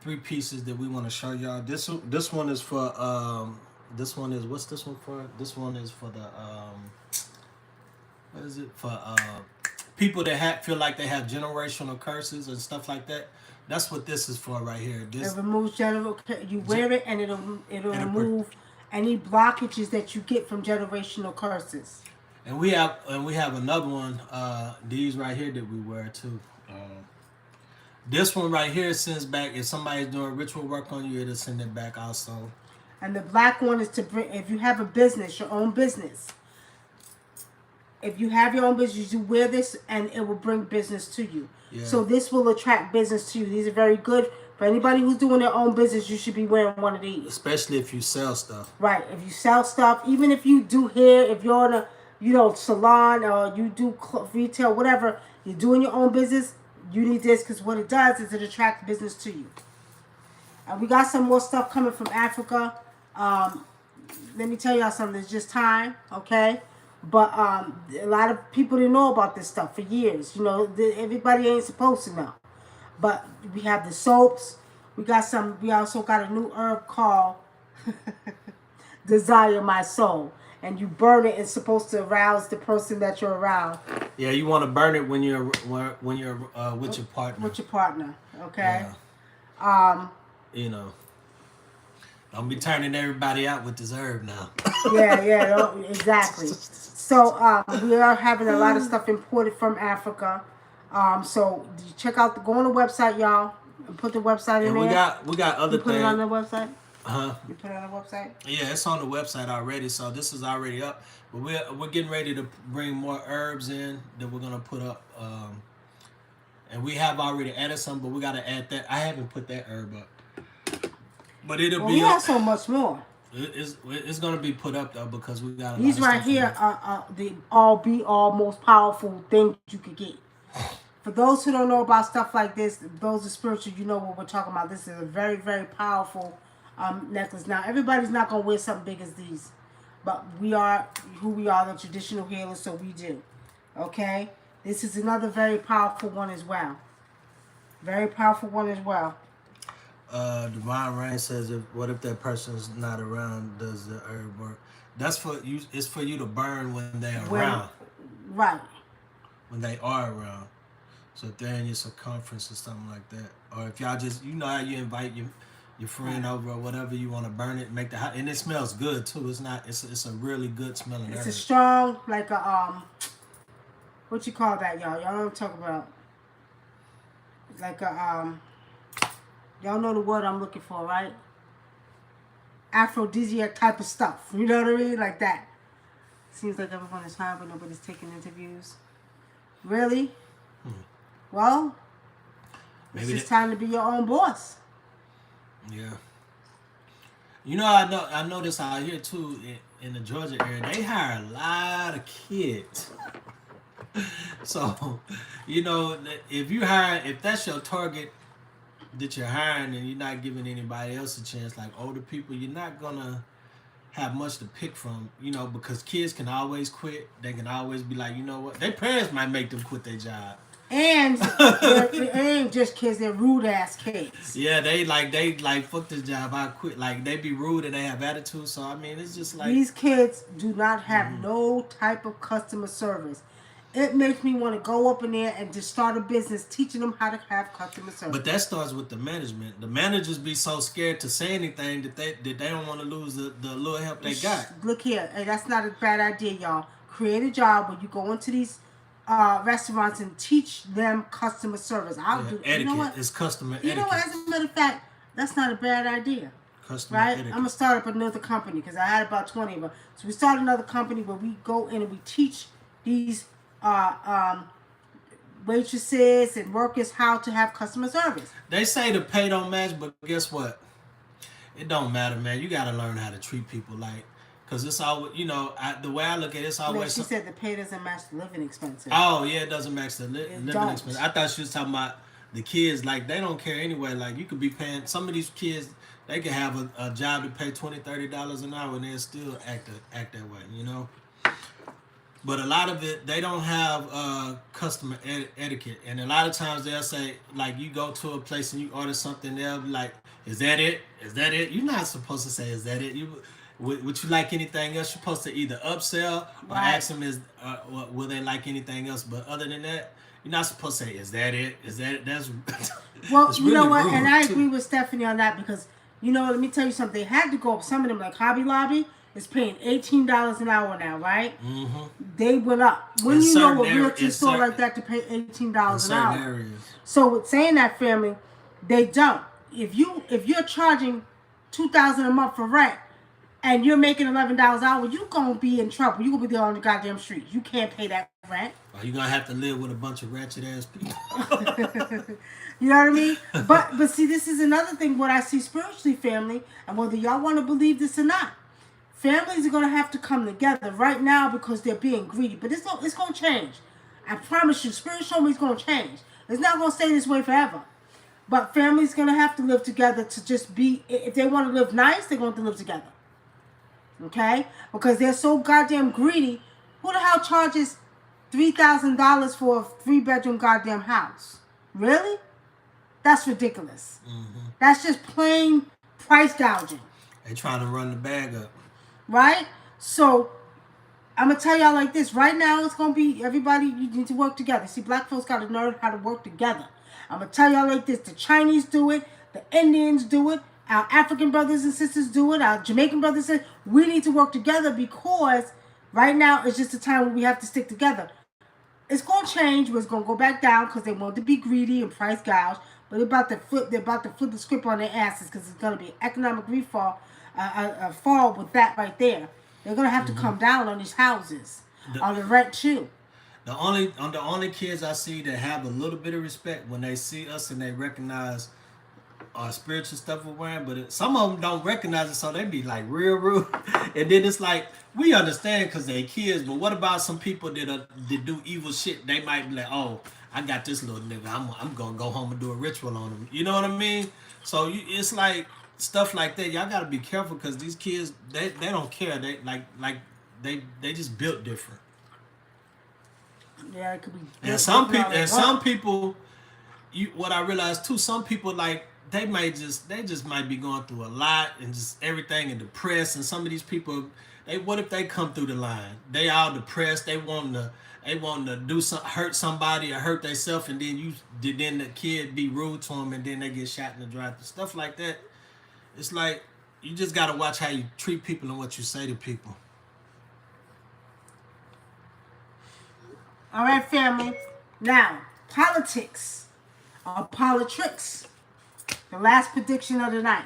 3 pieces that we want to show y'all. This one is for what's this one for? This one is for the what is it for? People that feel like they have generational curses and stuff like that. That's what this is for right here. It removes you wear it, and it'll remove any blockages that you get from generational curses. And we have another one. These right here that we wear too. This one right here sends back, if somebody's doing ritual work on you, it'll send it back also. And the black one is to bring, if you have a business, your own business. If you have your own business, you wear this and it will bring business to you. Yeah. So this will attract business to you. These are very good. For anybody who's doing their own business, you should be wearing one of these. Especially if you sell stuff. Right. If you sell stuff, even if you do hair, if you're in a salon, or you do retail, whatever, you're doing your own business, you need this, because what it does is it attracts business to you. And we got some more stuff coming from Africa. Let me tell y'all something. It's just time, okay? But a lot of people didn't know about this stuff for years. Everybody ain't supposed to know. But we have the soaps. We also got a new herb called Desire My Soul. And you burn it, it's supposed to arouse the person that you're around. Yeah, you want to burn it when you're with your partner. With your partner, okay? Yeah. Don't be turning everybody out with this herb now. Yeah, exactly. So we are having a lot of stuff imported from Africa. So check out, go on the website, y'all, and put the website in there. We got other things. Put it on the website. You put it on the website? Yeah, it's on the website already, so this is already up. But we're getting ready to bring more herbs in that we're gonna put up. And we have already added some, but we gotta add that. I haven't put that herb up, but it'll Well, we be have up. so much more. It's gonna be put up though because we got a lot These of right stuff in here there. are the all most powerful things you could get. For those who don't know about stuff like this, those are spiritual, you know what we're talking about. This is a very, very powerful necklace. Now, everybody's not going to wear something big as these. But we are who we are, the traditional healers, so we do. Okay? This is another very powerful one as well. Very powerful one as well. Divine Rain says, "What if that person's not around? Does the herb work?" That's for you. It's for you to burn when they're When, around. right. When they are around. So if they're in your circumference or something like that, or if y'all just, you know how you invite your friend over or whatever, you want to burn it, make the hot, and it smells good too. It's not. It's a really good smelling It's herb. a strong, like a, what you call that, y'all? Y'all know what I'm talking about. Like a, y'all know the word I'm looking for, right? Aphrodisiac type of stuff. You know what I mean? Like that. Seems like everyone is fine, but nobody's taking interviews. Really? Well, it's Maybe just time to be your own boss. yeah. You know, I notice out here too in the Georgia area, they hire a lot of kids. So, you know, if that's your target that you're hiring and you're not giving anybody else a chance, like older people, you're not gonna have much to pick from, you know, because kids can always quit. They can always be like, you know what, their parents might make them quit their job. And it ain't just kids, they're rude ass kids. Yeah, they like fuck this job, I quit. Like they be rude and they have attitude. So I mean, it's just like These kids do not have no type of customer service. It makes me want to go up in there and just start a business teaching them how to have customer service. But that starts with the management. The managers be so scared to say anything that they don't want to lose the little help they got. Look here, hey, that's not a bad idea, y'all. Create a job where you go into these restaurants and teach them customer service. I'll do. Etiquette You know what? is customer You know what? etiquette. As a matter of fact, that's not a bad idea. Customer Right? etiquette. I'm gonna start up another company because I had about 20 of them. So we start another company where we go in and we teach these waitresses and workers how to have customer service. They say the pay don't match, but guess what? It don't matter, man. You got to learn how to treat people like, cause it's always, you know, the way I look at it, it's No, always. she said the pay doesn't match the living expenses. Oh yeah, it doesn't match the It living don't. expense. I thought she was talking about the kids. Like they don't care anyway. Like you could be paying some of these kids. They could have a job to pay $20-$30 an hour, and they still act that way. You know. But a lot of it, they don't have customer etiquette, and a lot of times they'll say, like, you go to a place and you order something, they'll be like, "Is that it? Is that it?" You're not supposed to say, "Is that it?" Would you like anything else? You're supposed to either upsell or Right. ask them, will they like anything else? But other than that, you're not supposed to say, "Is that it? Is that it?" That's Well, it's you know really what? rude, And I too. agree with Stephanie on that because, you know, let me tell you something. They had to go up. Some of them, like Hobby Lobby, is paying $18 an hour now, right? Mm-hmm. They went up. When In you know a certain realty in store certain- like that to pay In $18 an certain hour. areas. So with saying that, family, they don't. If you're charging $2,000 a month for rent and you're making $11 an hour, you gonna be in trouble. You gonna be there on the goddamn street. You can't pay that rent. Or you're gonna have to live with a bunch of ratchet ass people. You know what I mean? But see, this is another thing. What I see spiritually, family, and whether y'all want to believe this or not, families are gonna have to come together right now because they're being greedy. But it's gonna change. I promise you, Spirit show me it's gonna change. It's not gonna stay this way forever. But families gonna have to live together to just be. If they want to live nice, they're going to live together. Okay? Because they're so goddamn greedy. Who the hell charges $3,000 for a 3-bedroom goddamn house? Really? That's ridiculous. Mm-hmm. That's just plain price gouging. They trying to run the bag up. Right? So, I'm going to tell y'all like this. Right now, it's going to be everybody, you need to work together. See, black folks got to learn how to work together. I'm going to tell y'all like this. The Chinese do it. The Indians do it. Our African brothers and sisters do it. Our Jamaican brothers and sisters. We need to work together because right now, it's just a time when we have to stick together. It's going to change, but it's going to go back down because they want to be greedy and price gouge. but they're about to flip the script on their asses because it's going to be economic refall, a fall with that right there. They're going to have to come down on these houses, on the rent too. The only kids I see that have a little bit of respect when they see us and they recognize our spiritual stuff we're wearing, but some of them don't recognize it, so they be like real rude. And then it's like we understand because they're kids, but what about some people that do evil shit? They might be like, oh, I got this little nigga. I'm gonna go home and do a ritual on him. You know what I mean? So it's like stuff like that. Y'all gotta be careful because these kids they don't care. They they just built different. Yeah, it could be. And some people, what I realized too, some people like they just might be going through a lot and just everything and depressed. And some of these people, what if they come through the line? They all depressed. They want to do hurt somebody or hurt themselves, and then the kid be rude to them, and then they get shot in the drive. Stuff like that. It's like you just gotta watch how you treat people and what you say to people. All right, family. Now, politics or politics. The last prediction of the night.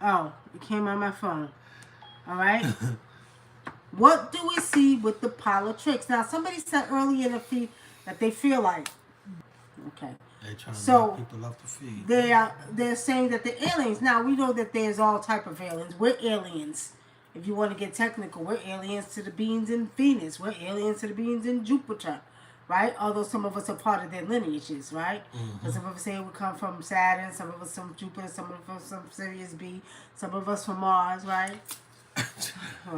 Oh, it came on my phone. All right. What do we see with the politics? Now, somebody said earlier in the feed that they feel like, okay, they're trying to knock people off the feed. They're saying that the aliens. Now we know that there's all type of aliens. We're aliens. If you want to get technical, we're aliens to the beings in Venus. We're aliens to the beings in Jupiter, right? Although some of us are part of their lineages, right? Because some of us say we come from Saturn, some of us from Jupiter, some of us from Sirius B, some of us from Mars, right?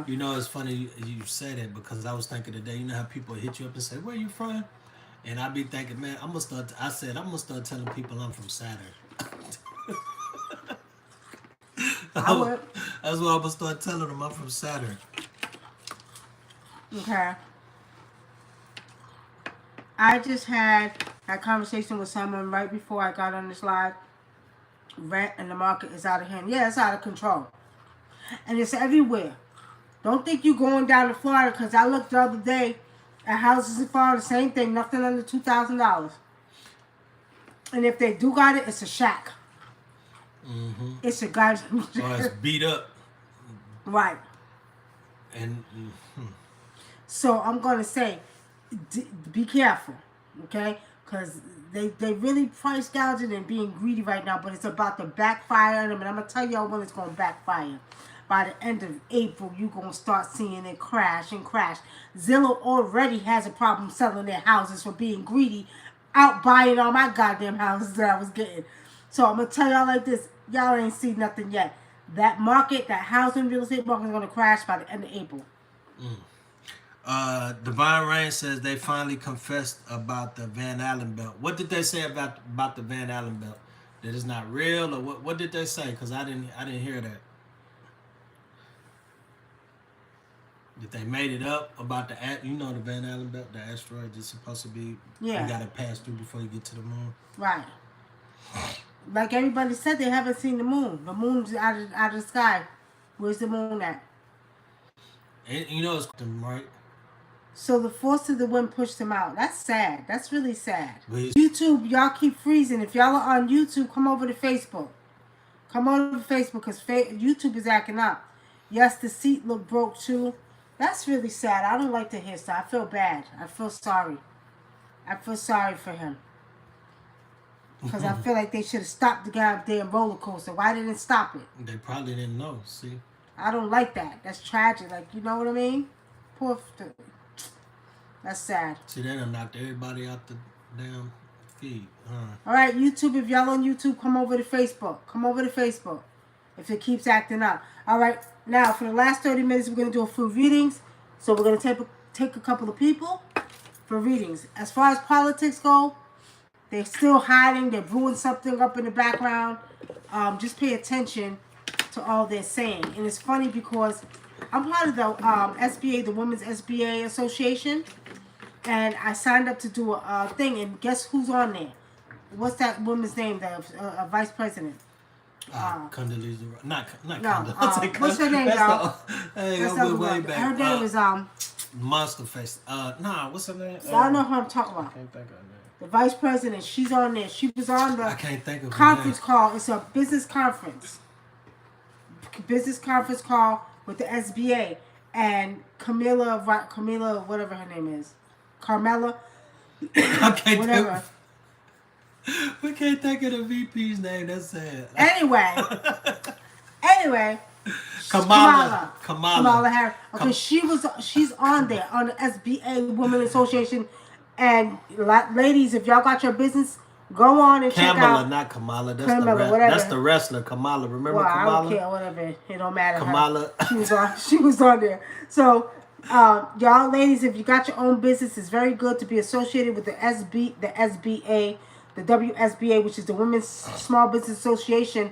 You know, it's funny you say that because I was thinking today, you know how people hit you up and say, where you from? And I be thinking, man, I'm gonna start telling people I'm from Saturn. I would. That's what I'm gonna start telling them. I'm from Saturn. Okay. I just had that conversation with someone right before I got on this live. Rent in the market is out of hand. Yeah, it's out of control. And it's everywhere. Don't think you going down to Florida because I looked the other day at houses in Florida, same thing, nothing under $2,000. And if they do got it, it's a shack. Mm-hmm. It's a goddamn shack. Or it's beat up. Right. And so I'm going to say, be careful, okay? Because they really price gouging and being greedy right now, but it's about to backfire on them. And I'm going to tell y'all when it's going to backfire. By the end of April, you're going to start seeing it crash and crash. Zillow already has a problem selling their houses for being greedy, out buying all my goddamn houses that I was getting. So I'm going to tell y'all like this. Y'all ain't seen nothing yet. That market, that housing real estate market is going to crash by the end of April. Divine Rain says they finally confessed about the Van Allen belt. What did they say about the Van Allen belt? That it's not real, or what did they say? Because I didn't hear that. That they made it up about the Van Allen belt, the asteroid is supposed to be. Yeah. You got to pass through before you get to the moon. Right. Like everybody said, they haven't seen the moon. The moon's out of the sky. Where's the moon at? And it's right. So the force of the wind pushed them out. That's sad. That's really sad. Please. YouTube, y'all keep freezing. If y'all are on YouTube, come over to Facebook. Come over to Facebook because YouTube is acting up. Yes, the seat looked broke too. That's really sad. I don't like to hear stuff. I feel bad. I feel sorry. I feel sorry for him. Because I feel like they should have stopped the goddamn roller coaster. Why didn't it stop it? They probably didn't know. See? I don't like that. That's tragic. Like, you know what I mean? Poor. That's sad. See, they done knocked everybody out the damn feed. All right, YouTube. If y'all on YouTube, come over to Facebook. Come over to Facebook. If it keeps acting up. All right. Now, for the last 30 minutes, we're going to do a few readings. So we're going to take a couple of people for readings. As far as politics go, they're still hiding. They're brewing something up in the background. Just pay attention to all they're saying. And it's funny because I'm part of the SBA, the Women's SBA Association. And I signed up to do a thing. And guess who's on there? What's that woman's name? The vice president. Condoleezza Rice. Not no, Condoleezza. what's her name, y'all? Way back. Her name is Monster Face. What's her name? I don't know who I'm talking about. I can't think of her name. The vice president, she's on there. She was on I the can't think of conference call. It's a business conference. Business conference call with the SBA and Camilla, whatever her name is, Carmela, I can't whatever. We can't think of the VP's name. That's sad. Anyway, Kamala Harris. Okay, she's on there on the SBA Women Association, and ladies, if y'all got your business, go on and check out. Not Kamala. That's the wrestler Kamala. Remember Kamala? Kamala? I don't care, whatever. It don't matter. Kamala. She was on there. So, y'all ladies, if you got your own business, it's very good to be associated with the SBA, the WSBA, which is the Women's Small Business Association.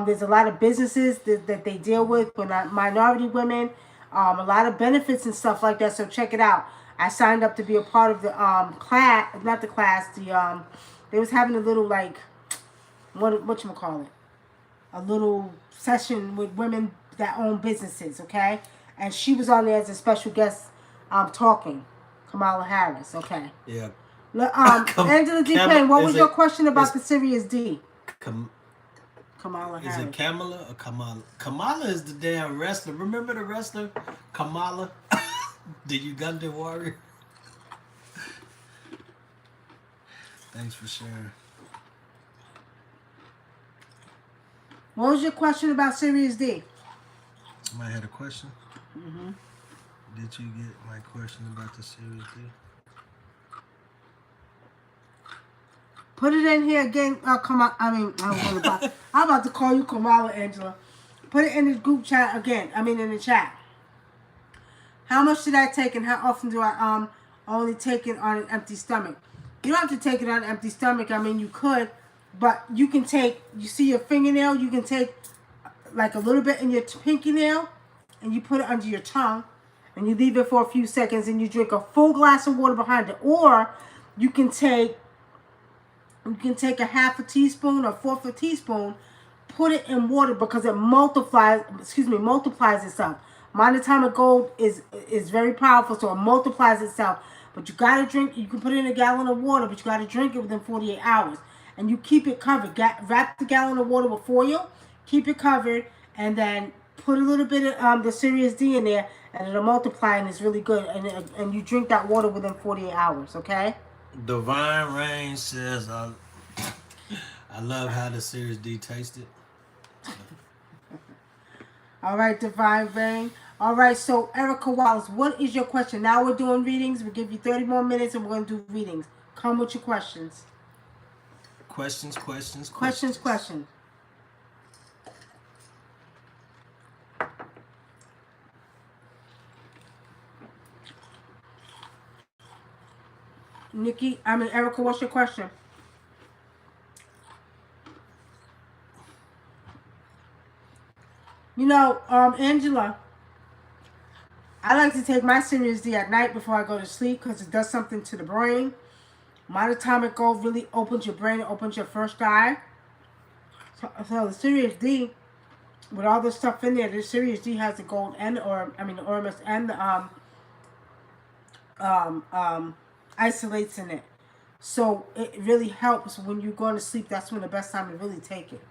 There's a lot of businesses that they deal with minority women, a lot of benefits and stuff like that. So check it out. I signed up to be a part of the class, not the class. They was having a little whatchamacallit, a little session with women that own businesses. Okay, and she was on there as a special guest, talking. Kamala Harris. Okay. Yeah. Angela D. Payne, what was your question about the Serious D? Kamala Harris. Is it Kamala or Kamala? Kamala is the damn wrestler. Remember the wrestler? Kamala? The Ugandan warrior? Thanks for sharing. What was your question about Serious D? Somebody had a question? Mm-hmm. Did you get my question about the Serious D? Put it in here again. I'm about to call you Kamala, Angela. Put it in the group chat again. In the chat. How much did I take and how often do I only take it on an empty stomach? You don't have to take it on an empty stomach. You could, but you can take, you see your fingernail, you can take like a little bit in your pinky nail and you put it under your tongue and you leave it for a few seconds and you drink a full glass of water behind it. Or you can take a half a teaspoon or fourth of a teaspoon, put it in water because it multiplies itself. Monatomic gold is very powerful, so it multiplies itself. But you gotta drink. You can put it in a gallon of water, but you gotta drink it within 48 hours, and you keep it covered. Wrap the gallon of water with foil, keep it covered, and then put a little bit of the Serious D in there, and it'll multiply, and it's really good. And you drink that water within 48 hours. Okay. Divine Rain says, "I love how the Serious D tasted." All right, Divine Rain. All right, so Erica Wallace, what is your question? Now we're doing readings. We'll give you 30 more minutes and we're going to do readings. Come with your questions. Questions. Erica, what's your question? Angela, I like to take my Serious D at night before I go to sleep because it does something to the brain. Monatomic gold really opens your brain, it opens your first eye. So the Serious D, with all the stuff in there, the Serious D has the gold and the Ormus and the isolates in it. So it really helps when you're going to sleep. That's when the best time to really take it.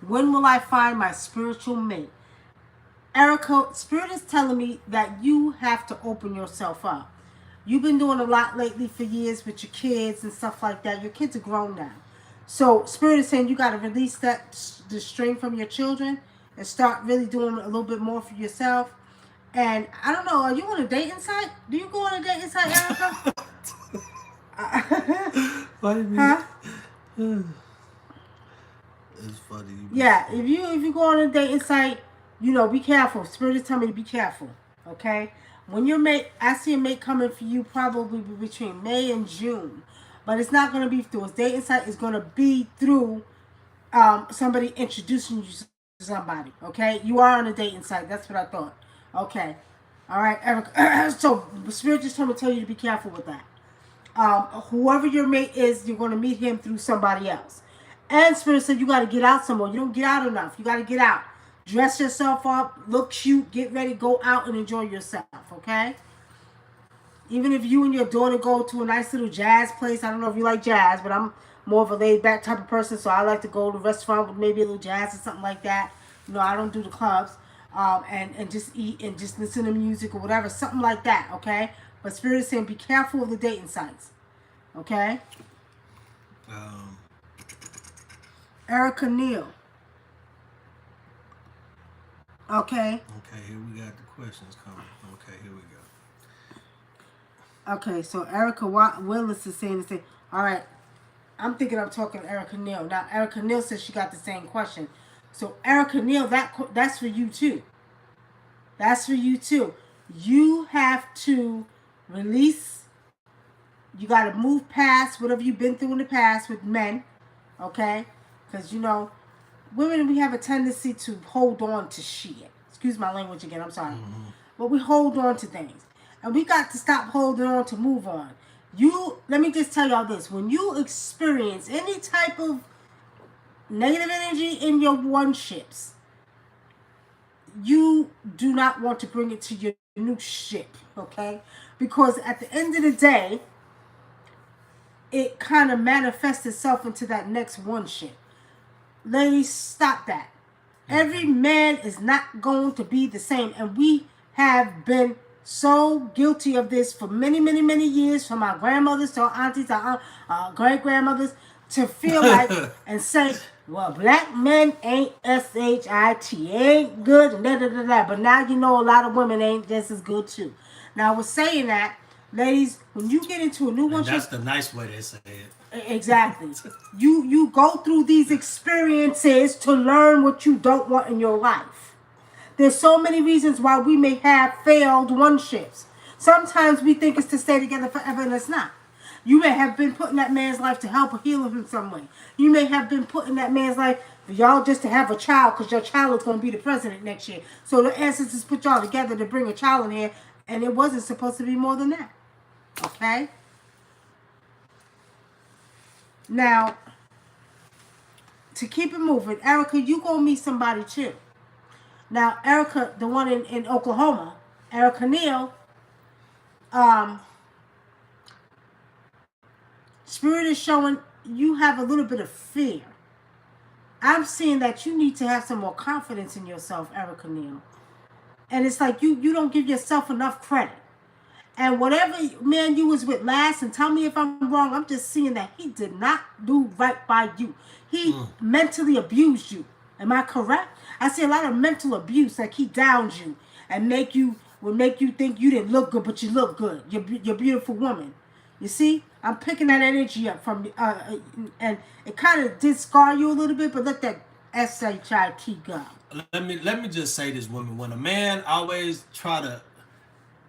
When will I find my spiritual mate? Erica, Spirit is telling me that you have to open yourself up. You've been doing a lot lately for years with your kids and stuff like that. Your kids are grown now. So Spirit is saying you got to release the strain from your children and start really doing a little bit more for yourself. And I don't know, are you on a dating site? Do you go on a dating site, Erica? What do you mean? Huh? It's funny. Yeah, if you go on a dating site, be careful. Spirit is telling me to be careful. Okay? When I see a mate coming for you probably between May and June. But it's not going to be through a dating site. It's going to be through somebody introducing you to somebody. Okay? You are on a dating site. That's what I thought. Okay. All right, Erica. So Spirit just told me to tell you to be careful with that. Whoever your mate is, you're going to meet him through somebody else. And Spirit said you got to get out some more. You don't get out enough. You got to get out. Dress yourself up. Look cute. Get ready. Go out and enjoy yourself. Okay? Even if you and your daughter go to a nice little jazz place, I don't know if you like jazz, but I'm more of a laid back type of person, so I like to go to a restaurant with maybe a little jazz or something like that. You know, I don't do the clubs, and just eat and just listen to music or whatever, something like that. Okay, but Spirit is saying be careful of the dating sites. Okay, Um, Erica Neal. Okay, okay, here we got the questions coming. Okay, here we go. okay. So Erica Willis is saying the same. All right, I'm thinking I'm talking to Erica Neal. Now Erica Neal says she got the same question. So Erica Neal, that's for you too. That's for you too. You have to release. You got to move past whatever you've been through in the past with men, okay? Because you know, women, we have a tendency to hold on to shit. Excuse my language again. I'm sorry, but we hold on to things, and we got to stop holding on to move on. Let me just tell y'all this: when you experience any type of negative energy in your one ships, you do not want to bring it to your new ship, okay? Because at the end of the day, it kind of manifests itself into that next one ship. Ladies, stop that. Every man is not going to be the same, and we have been so guilty of this for many, many, many years, from our grandmothers to our aunties, our great grandmothers, to feel like and say, well, black men ain't shit, ain't good, and da da da da. But now you know a lot of women ain't just as good too. Now, I was saying that, ladies, when you get into a new one, that's the nice way they say it. exactly. You go through these experiences to learn what you don't want in your life. There's so many reasons why we may have failed one ships. Sometimes we think it's to stay together forever, and it's not. You may have been put in that man's life to help or heal him in some way. You may have been put in that man's life for y'all just to have a child, because your child is going to be the president next year. So the ancestors put y'all together to bring a child in here, and it wasn't supposed to be more than that. Okay? Now, to keep it moving, Erica, you gonna meet somebody too. Now, Erica, the one in Oklahoma, Erica Neal, Spirit is showing you have a little bit of fear. I'm seeing that you need to have some more confidence in yourself, Erica Neal. And it's like you don't give yourself enough credit. And whatever man you was with last, and tell me if I'm wrong, I'm just seeing that he did not do right by you. He mentally abused you. Am I correct? I see a lot of mental abuse, like he downed you and would make you think you didn't look good, but you look good. You're a beautiful woman. You see, I'm picking that energy up from, and it kind of did scar you a little bit, but let that shit go. Let me just say this, woman. When a man always try to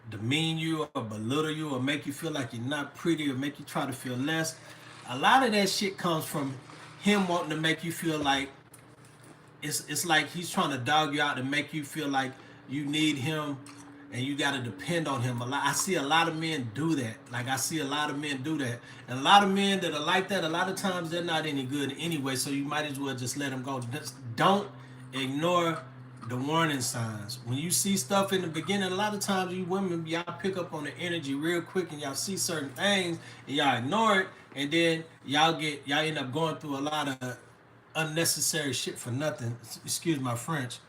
demean you or belittle you or make you feel like you're not pretty or make you try to feel less, a lot of that shit comes from him wanting to make you feel like it's like he's trying to dog you out and make you feel like you need him and you got to depend on him. I see a lot of men do that. Like, I see a lot of men do that. And a lot of men that are like that, a lot of times they're not any good anyway, so you might as well just let them go. Just don't ignore the warning signs. When you see stuff in the beginning, a lot of times you women, y'all pick up on the energy real quick and y'all see certain things and y'all ignore it, and then y'all end up going through a lot of unnecessary shit for nothing. Excuse my French.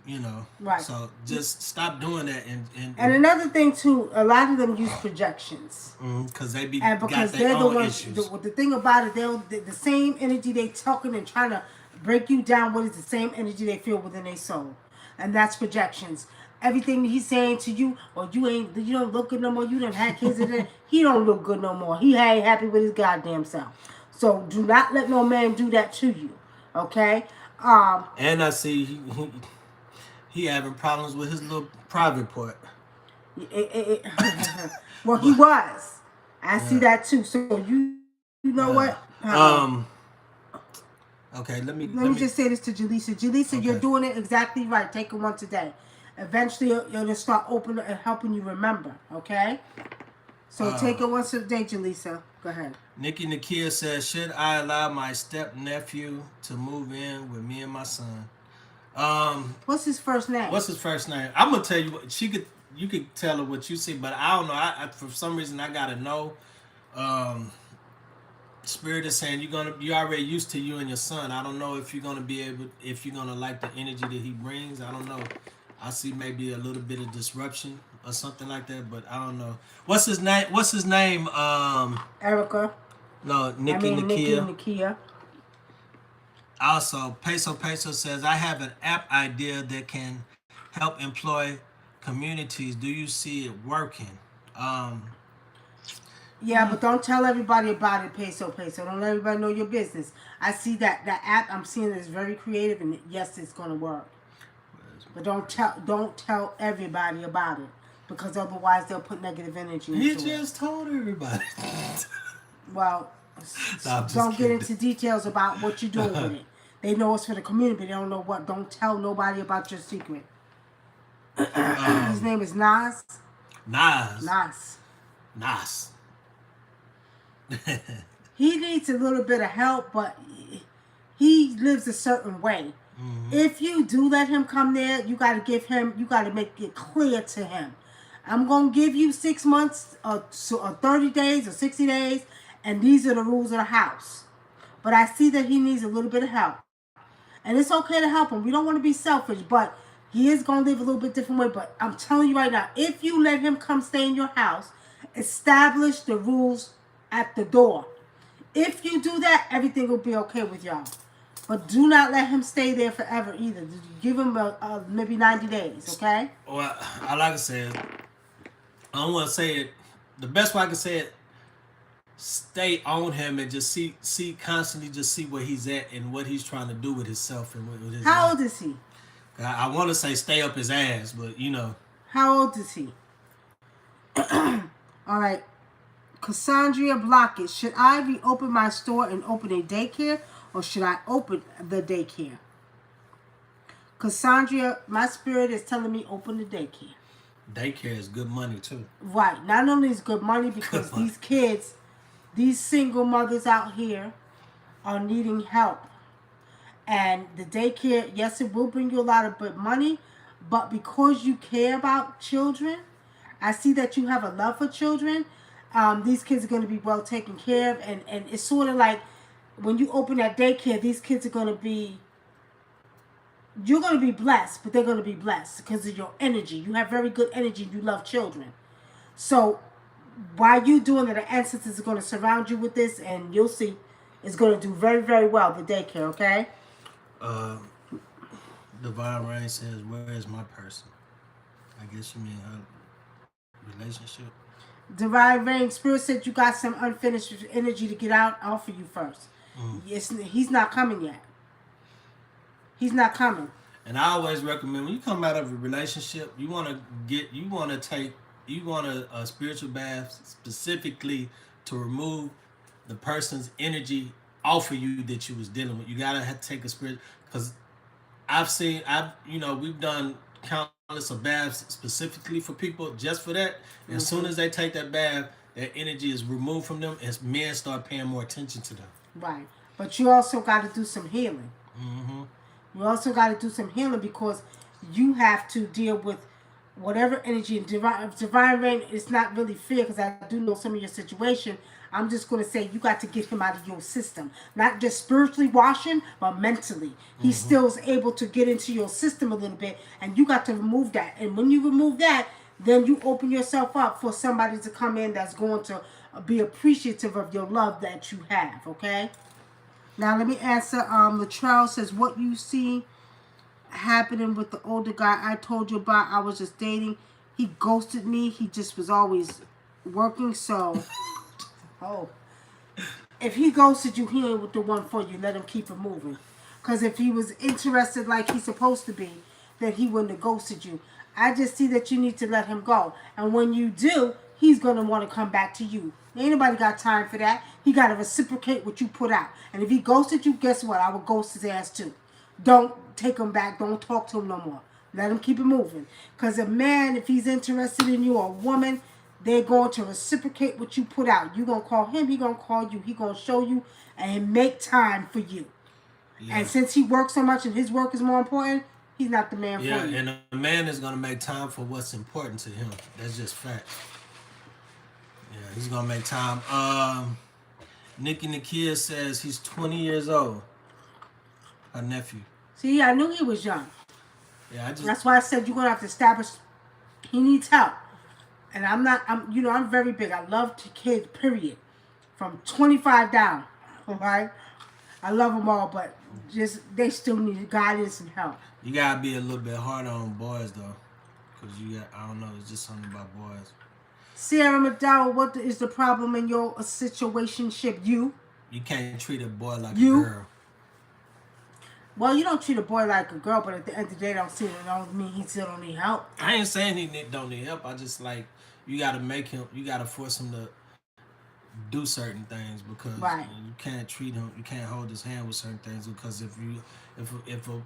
You know, right. So just stop doing that. And another thing too, a lot of them use projections, because they be and because got their they're the own ones. issues. The thing about it, the same energy they talking and trying to break you down with is the same energy they feel within their soul, and that's projections. Everything he's saying to you, or you don't look good no more. You done had kids, and he don't look good no more. He ain't happy with his goddamn self. So do not let no man do that to you. Okay. And I see he having problems with his little private part. Well, he was. I see that too. So you know what? Okay, let me just say this to Jaleesa. Jaleesa, okay. You're doing it exactly right. Take it once a day. Eventually, you'll start opening and helping you remember. Okay. So take it once a day, Jaleesa. Go ahead. Nikki Nakia says, should I allow my step nephew to move in with me and my son? What's his first name? I'm gonna tell you what she could. you could tell her what you see, but I don't know. I for some reason I gotta know. Um, Spirit is saying you're already used to you and your son. I don't know if you're gonna be able if you're gonna like the energy that he brings. I don't know. I see maybe a little bit of disruption or something like that, but I don't know. What's his name? What's his name? Erica. No, I mean Nikki, Nakia. Nakia. Also, Peso says I have an app idea that can help employ communities. Do you see it working? Um, Yeah, but don't tell everybody about it, Peso. Don't let everybody know your business. I see that app I'm seeing is very creative, and yes, it's gonna work. But don't tell everybody about it, because otherwise they'll put negative energy he into it. just told everybody. Well, No, I'm just don't get kidding. into details about what you're doing with it. They know it's for the community, but they don't know what. Don't tell nobody about your secret. His name is Nas. Nas. Nas. Nas. He needs a little bit of help, but he lives a certain way. If you do let him come there, you got to make it clear to him. I'm going to give you 6 months or 30 days or 60 days, and these are the rules of the house. But I see that he needs a little bit of help. And it's okay to help him. We don't want to be selfish, but he is going to live a little bit different way. But I'm telling you right now, if you let him come stay in your house, establish the rules at the door. If you do that, everything will be okay with y'all. But do not let him stay there forever either. Give him maybe 90 days, okay? Well, I like I said, I don't want to say it. The best way I can say it, stay on him and just see constantly, just see where he's at and what he's trying to do with himself and with his How life. old is he? I want to say stay up his ass, but you know. How old is he? All right. Cassandra Blockage. Should I reopen my store and open a daycare, or should I open the daycare? Cassandra, my spirit is telling me open the daycare. Daycare is good money too. Right. Not only is good money, because these kids, these single mothers out here are needing help. And the daycare, yes, it will bring you a lot of money, but because you care about children, I see that you have a love for children. These kids are going to be well taken care of. And it's sort of like when you open that daycare, these kids are going to be, you're going to be blessed, but they're going to be blessed because of your energy. You have very good energy. You love children. So while you doing it, the ancestors are going to surround you with this, and you'll see it's going to do very, very well, the daycare, okay? Divine Rain says, "Where is my person?" I guess you mean her relationship. Divine Rain, Spirit said you got some unfinished energy to get out for you first. Yes, he's not coming yet. He's not coming. And I always recommend when you come out of a relationship, you want a spiritual bath specifically to remove the person's energy off of you that you was dealing with. You gotta have to take a spirit, because we've done countless of baths specifically for people just for that. And as soon as they take that bath, that energy is removed from them, and men start paying more attention to them. Right. But you also got to do some healing. Mm-hmm. You also got to do some healing, because you have to deal with whatever energy. And divine Rain, it's not really fair, because I do know some of your situation. I'm just going to say you got to get him out of your system. Not just spiritually washing, but mentally. He still is able to get into your system a little bit, and you got to remove that. And when you remove that, then you open yourself up for somebody to come in that's going to be appreciative of your love that you have, okay? Now let me answer. Latrell says, what you see happening with the older guy I told you about, I was just dating. He ghosted me. He just was always working, so... Oh. If he ghosted you, he ain't the one for you. Let him keep it moving. Because if he was interested like he's supposed to be, then he wouldn't have ghosted you. I just see that you need to let him go. And when you do, he's going to want to come back to you. Ain't nobody got time for that. He got to reciprocate what you put out. And if he ghosted you, guess what? I would ghost his ass too. Don't take him back. Don't talk to him no more. Let him keep it moving. Because a man, if he's interested in you, or a woman, they're going to reciprocate what you put out. You're going to call him. He's going to call you. He's going to show you and make time for you. Yeah. And since he works so much and his work is more important, he's not the man Yeah, for you. and a man is gonna make time for what's important to him. That's just fact. Yeah, he's gonna make time. NICKY says he's 20 years old. Her nephew. See, I knew he was young. Yeah, I just That's why I said you're gonna have to establish. He needs help, and I'm not. I'm very big. I love kids. Period. From 25 down. All right. I love them all, but just they still need guidance and help. you gotta be a little bit harder on boys though, cause I don't know, it's just something about boys. Sierra McDowell, what is the problem in your situationship? You can't treat a boy like a You? girl. Well, you don't treat a boy like a girl, but at the end of the day, don't mean he still don't need help. I ain't saying don't need help. I just like you gotta you gotta force him to do certain things because Right. you can't treat him. You can't hold his hand with certain things because if a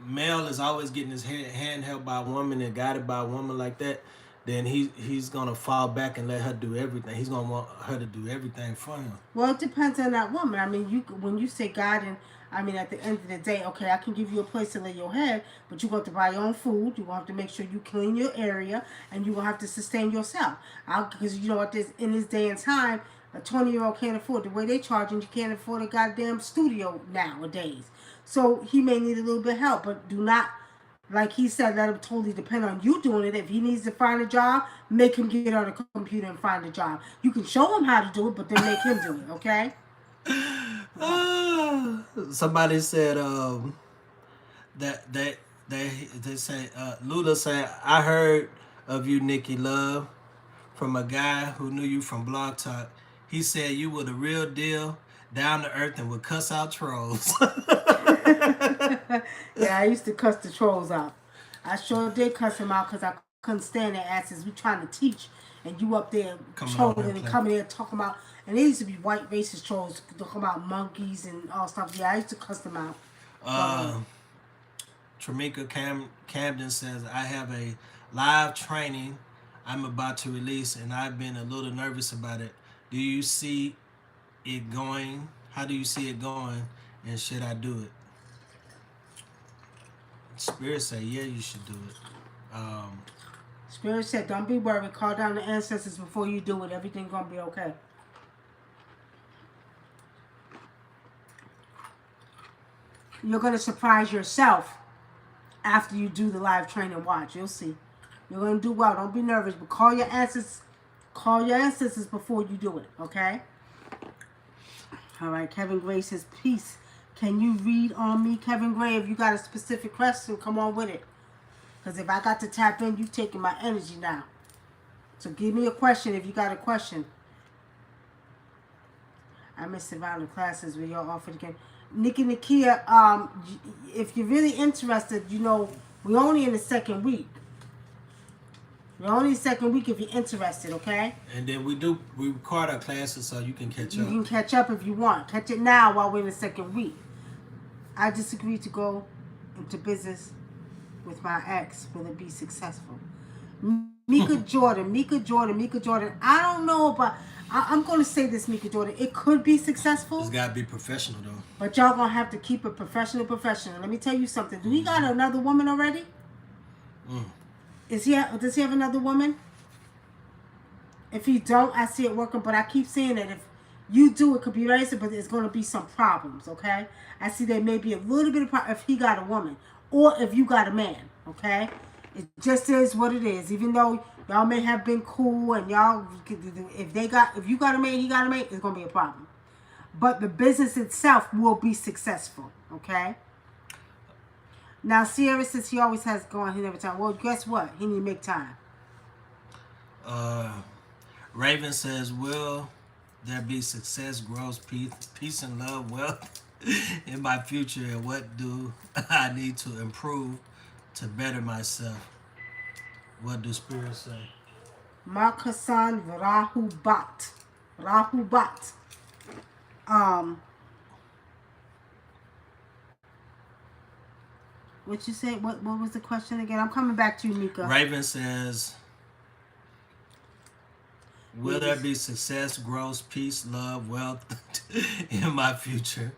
male is always getting his hand held by a woman and guided by a woman like that, then he's gonna fall back and let her do everything. He's gonna want her to do everything for him. Well, it depends on that woman. I mean, when you say guiding, I mean, at the end of the day, okay, I can give you a place to lay your head, but you're going to buy your own food. You're going to have to make sure you clean your area, and you're going to have to sustain yourself. Because you know what, in this day and time, a 20-year-old can't afford the way they charging. You can't afford a goddamn studio nowadays. So he may need a little bit of help, but do not, like he said, let him totally depend on you doing it. If he needs to find a job, make him get on the computer and find a job. You can show him how to do it, but then make him do it, okay? Somebody said that they say Lula said, I heard of you, Nikki Love, from a guy who knew you from Blog Talk. He said you were the real deal, down to earth, and would cuss out trolls. Yeah, I used to cuss the trolls out. I sure did cuss them out because I couldn't stand their asses. We trying to teach, and you up there trolling and coming there talking about. And they used to be white racist trolls talking about monkeys and all stuff. Yeah, I used to cuss them out. Tramika Camden says, I have a live training I'm about to release, and I've been a little nervous about it. Do you see it going? How do you see it going? And should I do it? Spirit say, yeah, you should do it. Spirit said, don't be worried. Call down the ancestors before you do it. Everything's going to be okay. You're going to surprise yourself after you do the live training. Watch. You'll see. You're going to do well. Don't be nervous. But call your ancestors. Call your ancestors before you do it. Okay? All right. Kevin Gray says, peace. Can you read on me, Kevin Gray? If you got a specific question, come on with it. Because if I got to tap in, you taking my energy now. So give me a question if you got a question. I miss Savannah classes where y'all offered again. NICKY, if you're really interested, you know, we're only in the second week. We're only in the second week if you're interested, okay? And then we record our classes so you can catch up. You can catch up if you want. Catch it now while we're in the second week. I just agreed to go into business with my ex. Will it be successful? Mika Jordan. I don't know about... I'm going to say this, Mika Jordan. It could be successful. It's got to be professional, though. But y'all going to have to keep it professional. Let me tell you something. Do he got another woman already? Does he have another woman? If he don't, I see it working. But I keep saying that if you do, it could be very simple, but there's going to be some problems, okay? I see there may be a little bit of problem if he got a woman. Or if you got a man, okay? It just is what it is. Even though y'all may have been cool and y'all, if you got a man, he got a man, it's going to be a problem. But the business itself will be successful, okay? Now, Sierra says he always has going, he never time. Well, guess what? He need to make time. Raven says, will there be success, growth, peace and love, wealth in my future? And what do I need to improve to better myself? What do spirits say? Makasan Rahubat. What you say? What was the question again? I'm coming back to you, Mika. Raven says, will there be success, growth, peace, love, wealth in my future?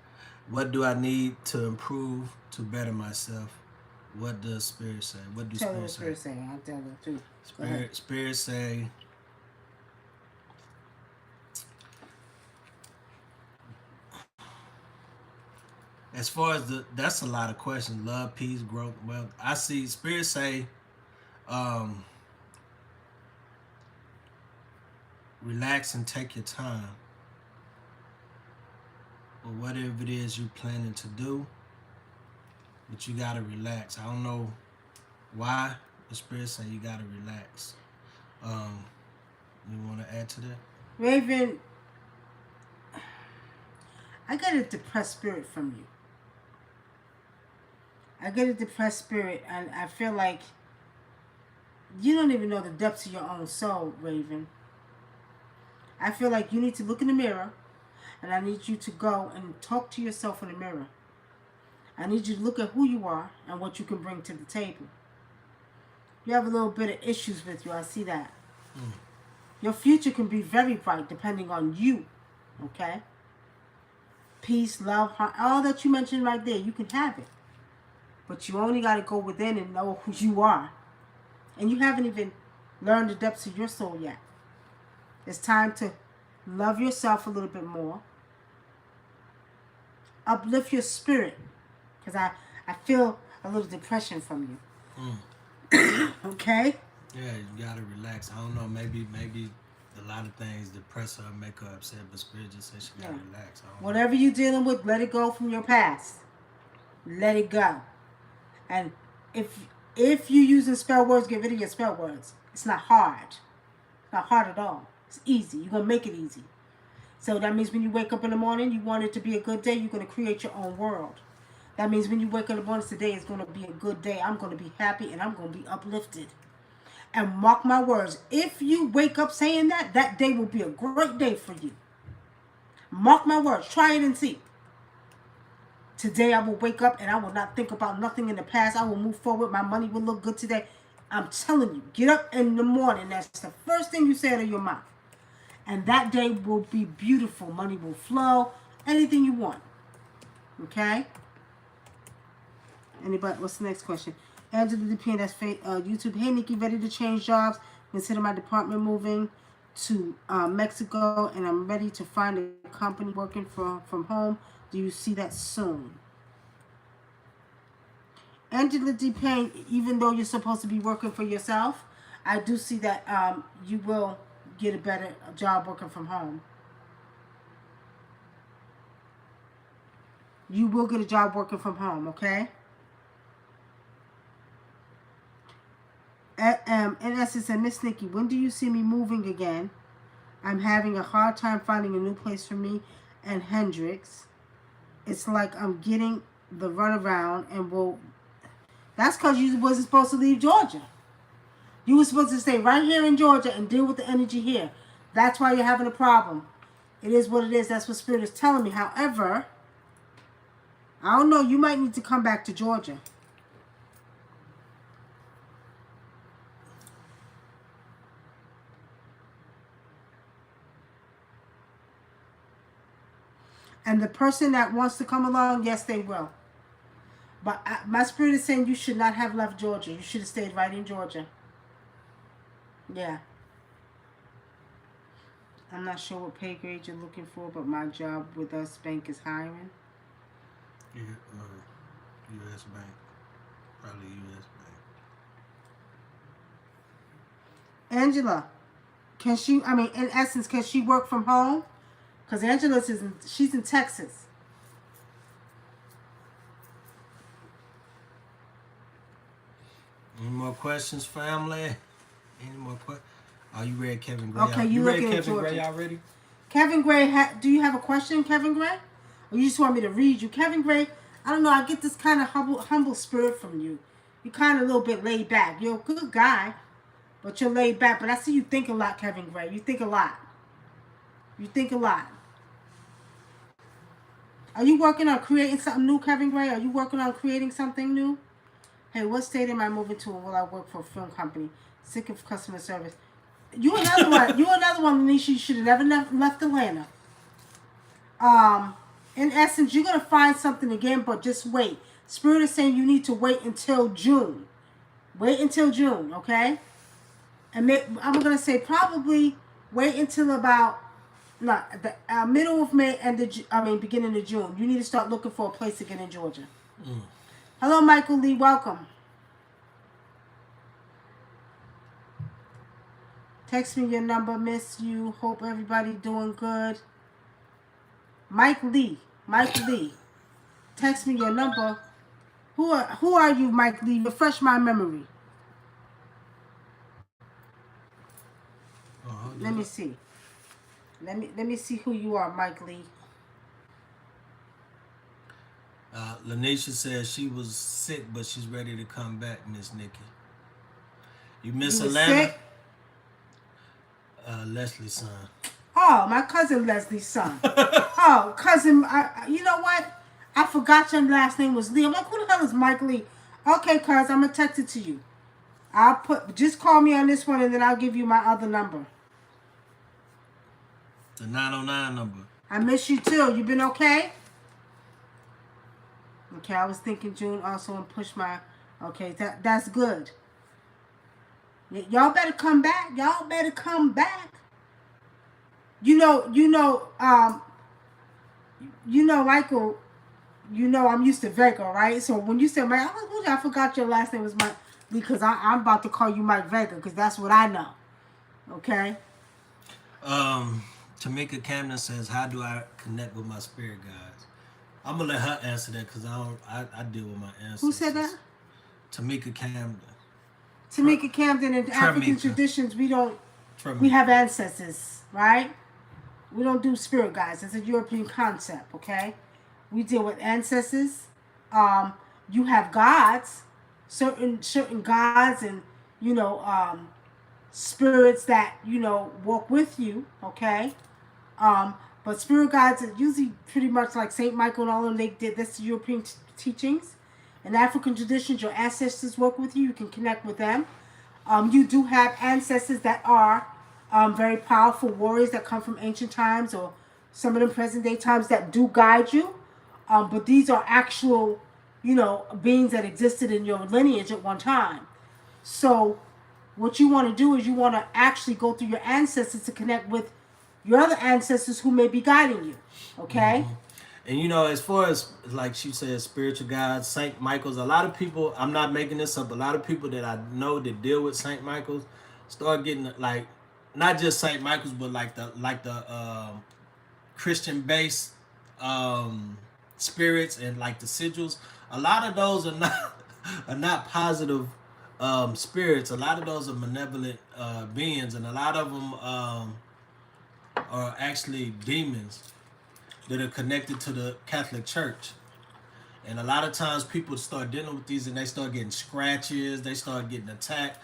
What do I need to improve to better myself? What does Spirit say? What do Tell me Spirit what say? Spirit saying. I'll tell them too. Go ahead. Spirit say, as far as that's a lot of questions. Love, peace, growth. Well, I see Spirit say, um, relax and take your time. Or whatever it is you're planning to do, but you gotta relax. I don't know why the Spirit say you gotta relax. Um, you want to add to that? Raven, I get a depressed spirit from you. I get a depressed spirit, and I feel like you don't even know the depths of your own soul, Raven. I feel like you need to look in the mirror, and I need you to go and talk to yourself in the mirror. I need you to look at who you are and what you can bring to the table. You have a little bit of issues with you. I see that. Mm. Your future can be very bright depending on you. Okay? Peace, love, heart, all that you mentioned right there, you can have it. But you only got to go within and know who you are. And you haven't even learned the depths of your soul yet. It's time to love yourself a little bit more. Uplift your spirit. Because I feel a little depression from you. Okay? Yeah, you gotta relax. I don't know. Maybe a lot of things depress her, make her upset, but Spirit just said she gotta relax. I don't know. Whatever you're dealing with, let it go from your past. Let it go. And if you're using spell words, get rid of your spell words. It's not hard. It's not hard at all. It's easy. You're gonna make it easy. So that means when you wake up in the morning, you want it to be a good day, you're gonna create your own world. That means when you wake up in the morning, today is gonna be a good day. I'm gonna be happy and I'm gonna be uplifted. And mark my words, if you wake up saying that, that day will be a great day for you. Mark my words. Try it and see. Today I will wake up and I will not think about nothing in the past. I will move forward. My money will look good today. I'm telling you, get up in the morning. That's the first thing you say out of your mouth. And that day will be beautiful. Money will flow. Anything you want. Okay? Anybody? What's the next question? Angela DePien, that's YouTube. Hey, Nikki, ready to change jobs? Consider my department moving to Mexico, and I'm ready to find a company working from home. Do you see that soon? Angela DePien, even though you're supposed to be working for yourself, I do see that you will get a better job working from home. You will get a job working from home, okay? In essence, and Miss Nikki, when do you see me moving again? I'm having a hard time finding a new place for me and Hendrix. It's like I'm getting the runaround and will. That's because you wasn't supposed to leave Georgia. You were supposed to stay right here in Georgia and deal with the energy here. That's why you're having a problem. It is what it is. That's what Spirit is telling me. However, I don't know. You might need to come back to Georgia. And the person that wants to come along, yes, they will. But my spirit is saying you should not have left Georgia. You should have stayed right in Georgia. Yeah. I'm not sure what pay grade you're looking for, but my job with us bank is hiring. Yeah, U.S. Bank. Probably U.S. Bank. Angela, can she, in essence, can she work from home? Because she's in Texas. Any more questions, family? Any more questions? Are you ready, Kevin Gray? Okay, you ready, looking at Kevin Gray? Georgia. Y'all ready? Kevin Gray, do you have a question, Kevin Gray? Or you just want me to read you? Kevin Gray, I don't know, I get this kind of humble spirit from you. You're kind of a little bit laid back. You're a good guy, but you're laid back. But I see you think a lot, Kevin Gray. You think a lot. You think a lot. Are you working on creating something new, Kevin Gray? Are you working on creating something new? Hey, what state am I moving to, and will I work for a film company? Sick of customer service. You another one. You another one, Nisha. You should have never left Atlanta. In essence, you're gonna find something again, but just wait. Spirit is saying you need to wait until June. Wait until June, okay? And I'm going to say probably wait until about the middle of May and beginning of June. You need to start looking for a place again in Georgia. Hello, Michael Lee. Welcome. Text me your number. Miss you. Hope everybody doing good. Mike Lee. Text me your number. Who are you, Mike Lee? Refresh my memory. Let me see. Let me see who you are, Mike Lee. Lanisha says she was sick, but she's ready to come back, Miss Nikki. You miss Atlanta? Leslie's son. Oh, my cousin Leslie's son. Oh, cousin. You know what? I forgot your last name was Lee. I'm like, who the hell is Mike Lee? Okay, cuz, I'm going to text it to you. Just call me on this one and then I'll give you my other number. The 909 number. I miss you too. You been okay? Okay, I was thinking June also and push my... Okay, that's good. Y'all better come back. Y'all better come back. Michael, I'm used to Vega, right? So when you said Mike, I forgot your last name was Mike, because I'm about to call you Mike Vega, because that's what I know. Okay? Tamika Camden says, how do I connect with my spirit guides? I'm going to let her answer that, because I deal with my ancestors. Who said that? Tamika Camden. Tamika Camden, in African traditions, we have ancestors, right? We don't do spirit guides. It's a European concept, okay? We deal with ancestors. You have gods, certain gods and, spirits that, walk with you, okay? But spirit guides are usually pretty much like St. Michael and all of them. That's the European teachings. In African traditions, your ancestors work with you. You can connect with them. You do have ancestors that are very powerful warriors that come from ancient times, or some of them present day times, that do guide you. But these are actual, beings that existed in your lineage at one time. So what you want to do is you want to actually go through your ancestors to connect with your other ancestors who may be guiding you. Okay? Mm-hmm. And as far as, like she said, spiritual guides, St. Michael's, a lot of people, I'm not making this up, a lot of people that I know that deal with St. Michael's start getting, like, not just St. Michael's, but like the Christian based spirits and like the sigils. A lot of those are not positive spirits. A lot of those are malevolent beings, and a lot of them are actually demons that are connected to the Catholic Church. And a lot of times people start dealing with these and they start getting scratches, they start getting attacked,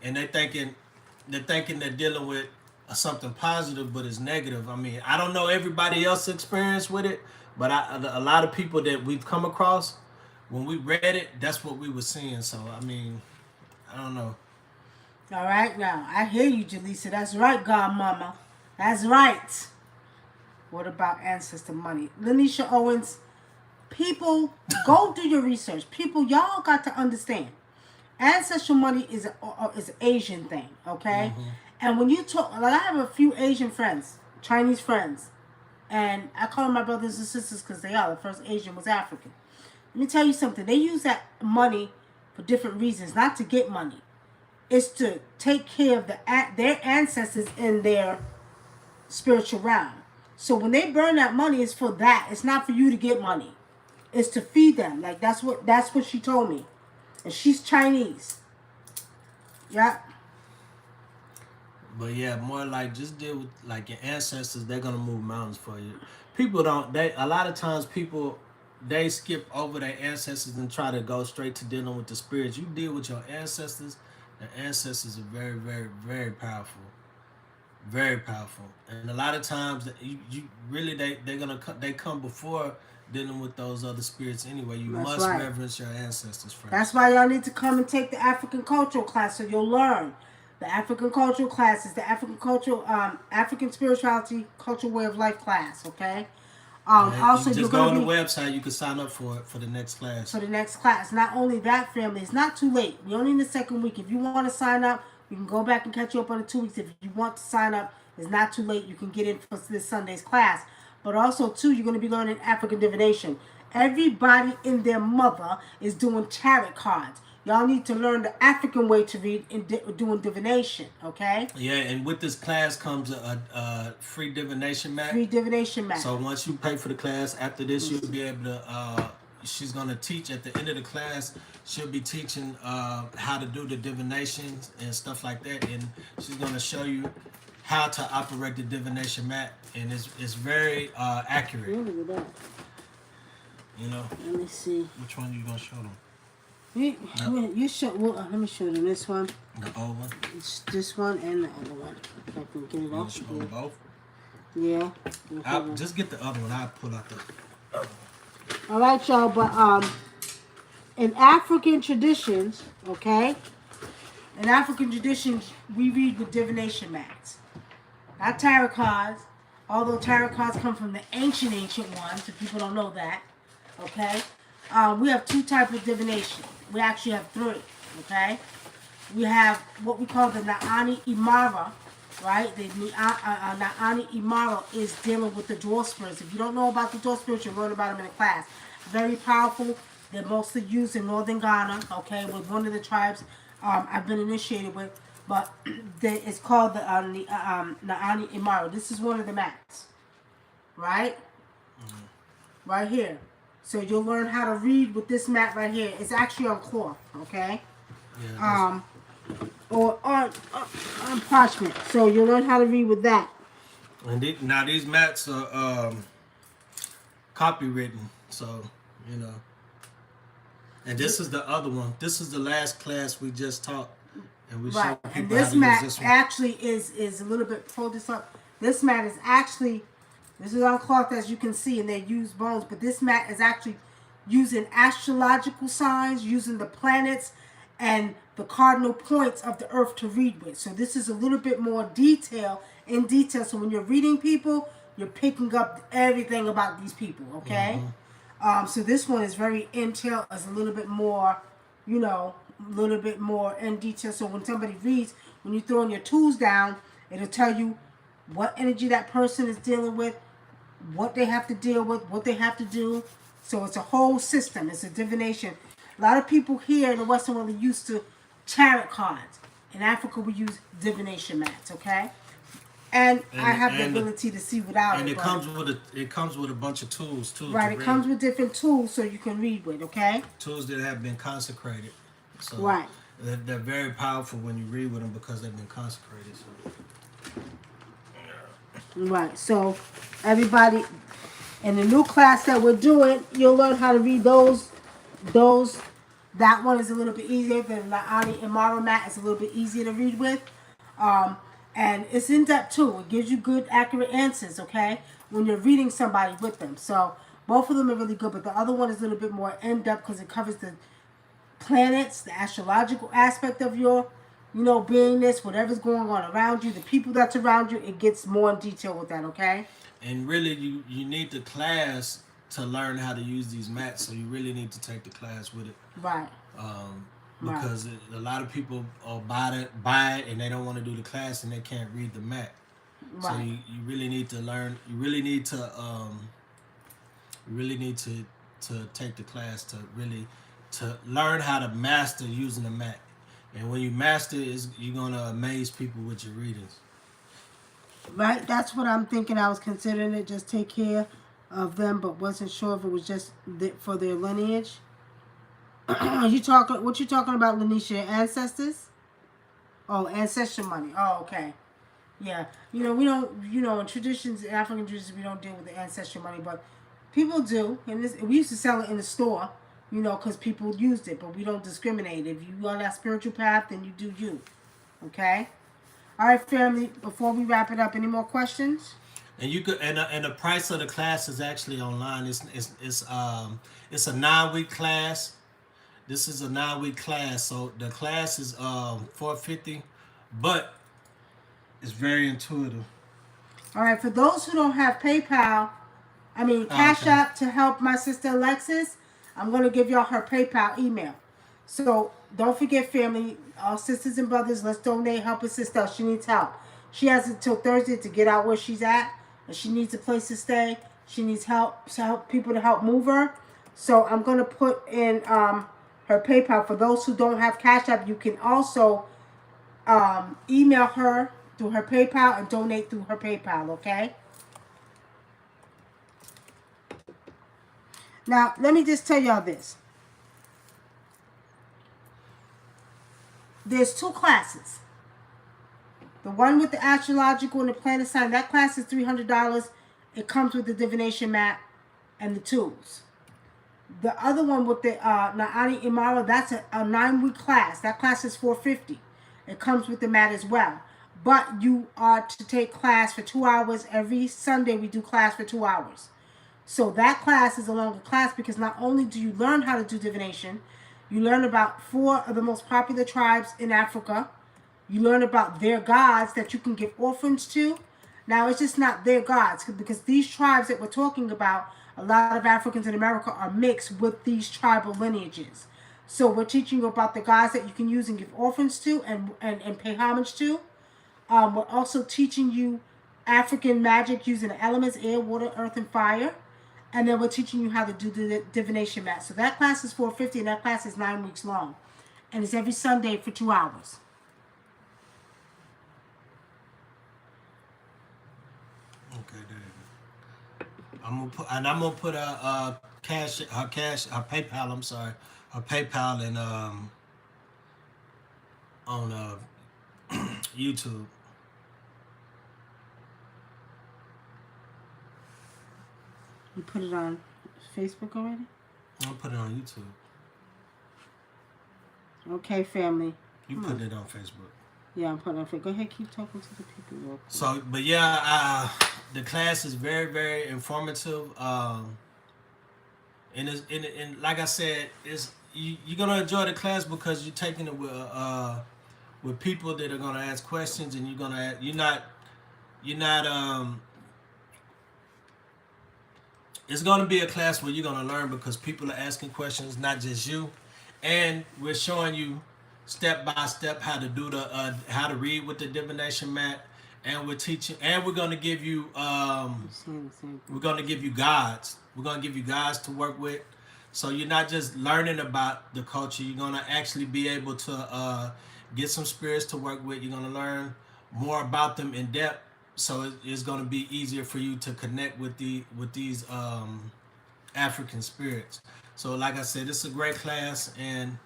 and they're thinking they're dealing with something positive, but it's negative. I mean, I don't know everybody else's experience with it, but a lot of people that we've come across, when we read it, that's what we were seeing. So, I mean, I don't know. All right, now, I hear you, Jaleesa. That's right, Godmama. That's right. What about ancestor money? Lanisha Owens, people, go do your research. People, y'all got to understand. Ancestral money is an Asian thing, okay? Mm-hmm. And when you talk, like, I have a few Asian friends, Chinese friends, and I call them my brothers and sisters because they are. The first Asian was African. Let me tell you something. They use that money for different reasons, not to get money. It's to take care of their ancestors in their spiritual realm. So when they burn that money, it's for that. It's not for you to get money. It's to feed them. Like, that's what she told me. And she's Chinese. Yeah. But yeah, more like just deal with like your ancestors. They're gonna move mountains for you. People don't. A lot of times people, they skip over their ancestors and try to go straight to dealing with the spirits. You deal with your ancestors. The ancestors are very, very, very powerful. Very powerful. And a lot of times you really they come before dealing with those other spirits anyway. You That's must right. reverence your ancestors first. That's why y'all need to come and take the African cultural class so you'll learn. The African cultural class is the African cultural, African spirituality, cultural way of life class, okay? Also, you you're just go on going the to be website. You can sign up for it for the next class. for the next class. Not only that, family, it's not too late. We're only in the second week. If you want to sign up, we can go back and catch you up on the 2 weeks. If you want to sign up, it's not too late. You can get in for this Sunday's class. But also, too, you're going to be learning African divination. Everybody and their mother is doing tarot cards. Y'all need to learn the African way to read and doing divination, okay? Yeah, and with this class comes a free divination mat. Free divination mat. So once you pay for the class, after this, you'll be able to. She's gonna teach at the end of the class. She'll be teaching how to do the divinations and stuff like that, and she's gonna show you how to operate the divination mat, and it's very accurate. Look at that. You know. Let me see. Which one you gonna show them? You show. Well, let me show them this one. The old one. It's this one and the other one. If I can get it You off. show them both. Yeah. I'll just get the other one. I'll pull out the. All right, y'all. But in African traditions, okay, in African traditions, we read with divination mats, not tarot cards. Although tarot cards come from the ancient ones, if people don't know that, okay. We have two types of divination. We actually have three, okay. We have what we call the Naani Imara, right? The Naani Imara is dealing with the dwarf spirits. If you don't know about the dwarf spirits, you'll learn about them in class. Very powerful. They're mostly used in northern Ghana, okay, with one of the tribes I've been initiated with. But it's called the Naani Imara. This is one of the mats, right? Mm-hmm. Right here. So you'll learn how to read with this mat right here. It's actually on cloth, okay? Yeah, or on parchment. So you'll learn how to read with that. And now these mats are copywritten, so you know. And this is the other one. This is the last class we just taught, and we showed people and this how to mat use this one. actually is a little bit. Hold this up. This mat is actually. This is on cloth, as you can see, and they use bones. But this mat is actually using astrological signs, using the planets and the cardinal points of the earth to read with. So this is a little bit more detail. So when you're reading people, you're picking up everything about these people, okay? Mm-hmm. So this one is very intel, is a little bit more, you know, a little bit more in detail. So when somebody reads, when you're throwing your tools down, it'll tell you what energy that person is dealing with, what they have to deal with, what they have to do. So it's a whole system. It's a divination. A lot of people here in the Western world are used to tarot cards. In Africa, we use divination mats, okay? And I have the ability to see without and it. And it comes with a bunch of tools too. Right, it comes with different tools so you can read with, okay? Tools that have been consecrated. So right. They're very powerful when you read with them because they've been consecrated. So. Right, so everybody in the new class that we're doing, you'll learn how to read those. That one is a little bit easier. The Naani Imara mat is a little bit easier to read with. And it's in depth too. It gives you good, accurate answers, okay? When you're reading somebody with them. So both of them are really good, but the other one is a little bit more in depth because it covers the planets, the astrological aspect of your, you know, beingness, whatever's going on around you, the people that's around you. It gets more in detail with that, okay? And really, you need the class to learn how to use these mats. So you really need to take the class with it. Right. Because a lot of people buy it and they don't want to do the class and they can't read the mat. Right. So you really need to learn. You really need to take the class to learn how to master using the mat. And when you master it, you're gonna amaze people with your readings. Right. That's what I'm thinking. I was considering it. Just take care of them, but wasn't sure if it was just for their lineage. What you talking about, Lanisha? Ancestors? Oh, ancestral money. Oh, okay. Yeah. We don't, in traditions, African traditions, we don't deal with the ancestral money, but people do. And we used to sell it in the store, because people used it, but we don't discriminate. If you on that spiritual path, then you do you. Okay? All right, family, before we wrap it up, any more questions? And you could, and the price of the class is actually online. It's a 9-week class. This is a 9-week class, so the class is $450, but it's very intuitive. All right, for those who don't have PayPal, Cash Okay. App to help my sister Alexis. I'm going to give y'all her PayPal email. So don't forget, family, all sisters and brothers, let's donate, help a sister. She needs help. She has until Thursday to get out where she's at, and she needs a place to stay. She needs help, people to help move her. So I'm going to put in her PayPal. For those who don't have Cash App, you can also email her through her PayPal and donate through her PayPal, okay? Now, let me just tell y'all this. There's 2 classes. The one with the astrological and the planet sign, that class is $300. It comes with the divination mat and the tools. The other one with the Naani Imara, that's a 9-week class. That class is $450. It comes with the mat as well. But you are to take class for 2 hours. Every Sunday we do class for 2 hours. So that class is a longer class because not only do you learn how to do divination, you learn about 4 of the most popular tribes in Africa. You learn about their gods that you can give offerings to. Now, it's just not their gods, because these tribes that we're talking about, a lot of Africans in America are mixed with these tribal lineages. So we're teaching you about the gods that you can use and give offerings to and pay homage to. We're also teaching you African magic using the elements, air, water, earth, and fire. And then we're teaching you how to do the divination mat. So that class is $450, and that class is 9 weeks long. And it's every Sunday for 2 hours. Okay, there. I'm gonna put her PayPal. I'm sorry, her PayPal and on YouTube. You put it on Facebook already? I'm gonna put it on YouTube. Okay, family. You put it on Facebook. Yeah, I'm putting it on Facebook. Go ahead, keep talking to the people real quick. So, but yeah, the class is very, very informative. And like I said, you're gonna enjoy the class because you're taking it with people that are gonna ask questions, and you're not it's going to be a class where you're going to learn because people are asking questions, not just you, and we're showing you step by step how to do how to read with the divination mat, and we're teaching, and we're going to give you we're going to give you guides. We're going to give you guides to work with, so you're not just learning about the culture. You're going to actually be able to get some spirits to work with. You're going to learn more about them in depth. So it's going to be easier for you to connect with these African spirits. So like I said, it's a great class, and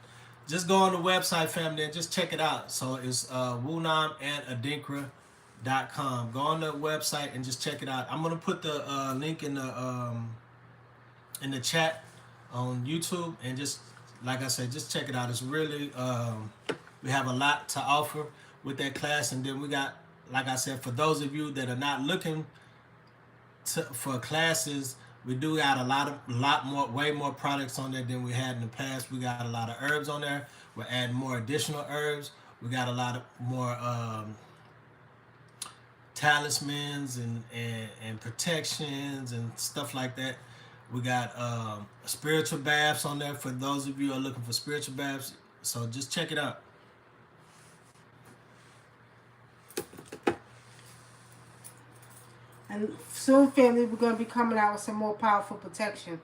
just go on the website, family, and just check it out. So it's Wunam and Adinkra.com. Go on the website and just check it out. I'm going to put the link in the chat on YouTube, and just like I said, just check it out. It's really we have a lot to offer with that class, and then we got, like I said, for those of you that are not looking for classes, we do got way more products on there than we had in the past. We got a lot of herbs on there. We're adding more additional herbs. We got a lot of more talismans and protections and stuff like that. We got spiritual baths on there for those of you who are looking for spiritual baths. So just check it out. And soon, family, we're going to be coming out with some more powerful protection.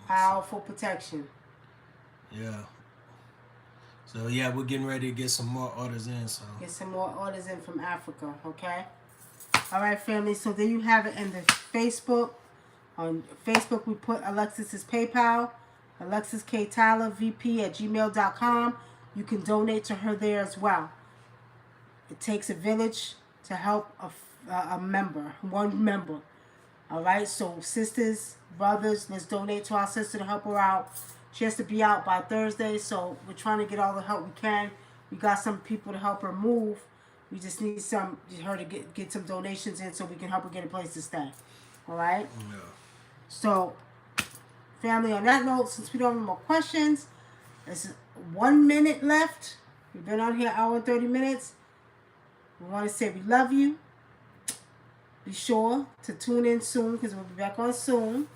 Powerful protection. Yeah. So, yeah, we're getting ready to get some more orders in. So get some more orders in from Africa, okay? All right, family. So there you have it in the Facebook. On Facebook, we put Alexis's PayPal, Alexis K. Tyler, VP@gmail.com. You can donate to her there as well. It takes a village to help a member, one member. All right, so sisters, brothers, let's donate to our sister to help her out. She has to be out by Thursday, so we're trying to get all the help we can. We got some people to help her move. We just need her to get some donations in so we can help her get a place to stay. All right? yeah. So, family, on that note, since we don't have more questions, there's 1 minute left. We've been on here an hour and 30 minutes. We want to say we love you. Be sure to tune in soon because we'll be back on soon.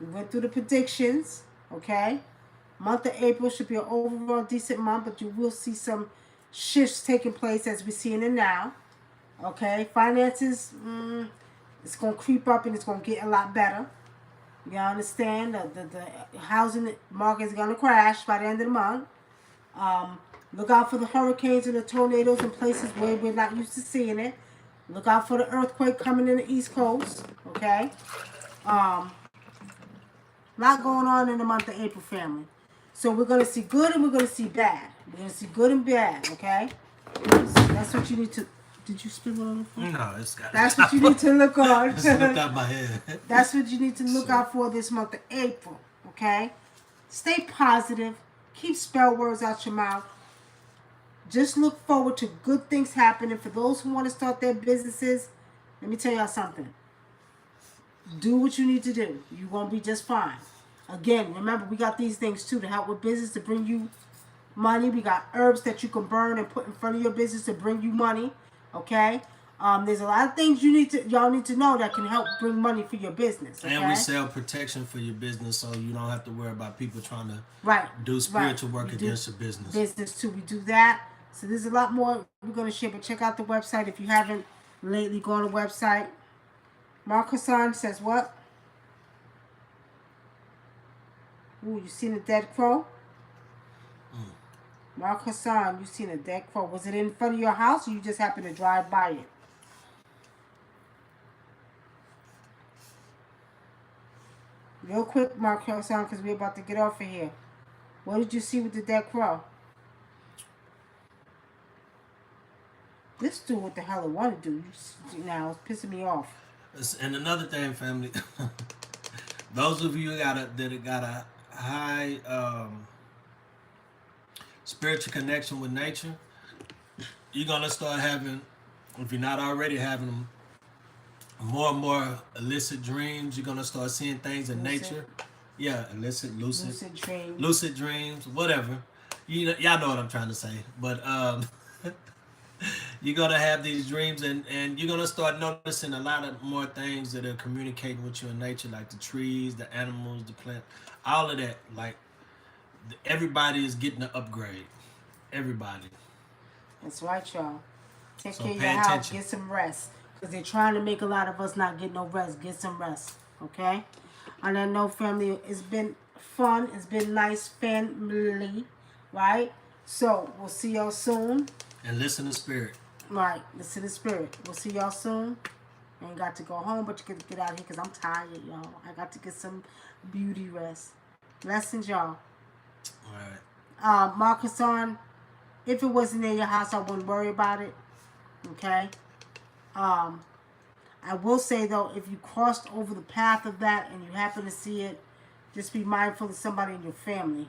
We went through the predictions, okay? Month of April should be an overall decent month, but you will see some shifts taking place as we're seeing it now, okay? Finances, it's going to creep up and it's going to get a lot better. You understand? The housing market is going to crash by the end of the month. Look out for the hurricanes and the tornadoes in places where we're not used to seeing it. Look out for the earthquake coming in the East Coast, okay? A lot going on in the month of April, family. So we're going to see good and we're going to see bad. We're going to see good and bad, okay? So that's what you need to... Did you spill it on the phone? No, it's got. That's what you need to look on. Just looked out my head. That's what you need to look out for this month of April, okay? Stay positive. Keep spell words out your mouth. Just look forward to good things happening. For those who want to start their businesses, let me tell y'all something. Do what you need to do. You're going to be just fine. Again, remember, we got these things too to help with business, to bring you money. We got herbs that you can burn and put in front of your business to bring you money. Okay? There's a lot of things y'all need to know that can help bring money for your business. Okay? And we sell protection for your business, so you don't have to worry about people trying to do spiritual work against your business. Business too. We do that. So there's a lot more we're going to share, but check out the website if you haven't lately. Go on the website. Mark Hassan says what? Ooh, you seen a dead crow? Mark Hassan, you seen a dead crow. Was it in front of your house or you just happened to drive by it? Real quick, Mark Hassan, because we're about to get off of here. What did you see with the dead crow? This dude, what the hell I want to do? Now it's pissing me off. And another thing, family, those of you that got a high spiritual connection with nature, you're gonna start having, if you're not already having them, more and more illicit dreams. You're gonna start seeing things in nature. Yeah, lucid dreams, whatever. Y'all know what I'm trying to say. But you're gonna have these dreams, and you're gonna start noticing a lot of more things that are communicating with you in nature, like the trees, the animals, the plant, all of that. Like everybody is getting an upgrade. Everybody. That's right, y'all. Take care of your house. Get some rest, because they're trying to make a lot of us not get no rest. Get some rest, okay? On that note, family, it's been fun. It's been nice, family, right? So we'll see y'all soon. And listen to spirit. Right, listen to spirit. We'll see y'all soon. I ain't got to go home, but you get out of here because I'm tired, y'all. I got to get some beauty rest. Blessings, y'all. All right. Mark Hassan, if it wasn't in your house, I wouldn't worry about it. Okay? I will say, though, if you crossed over the path of that and you happen to see it, just be mindful of somebody in your family.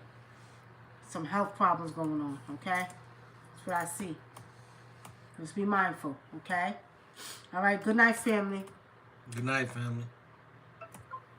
Some health problems going on, okay? That's what I see. Just be mindful, okay? All right, good night, family. Good night, family.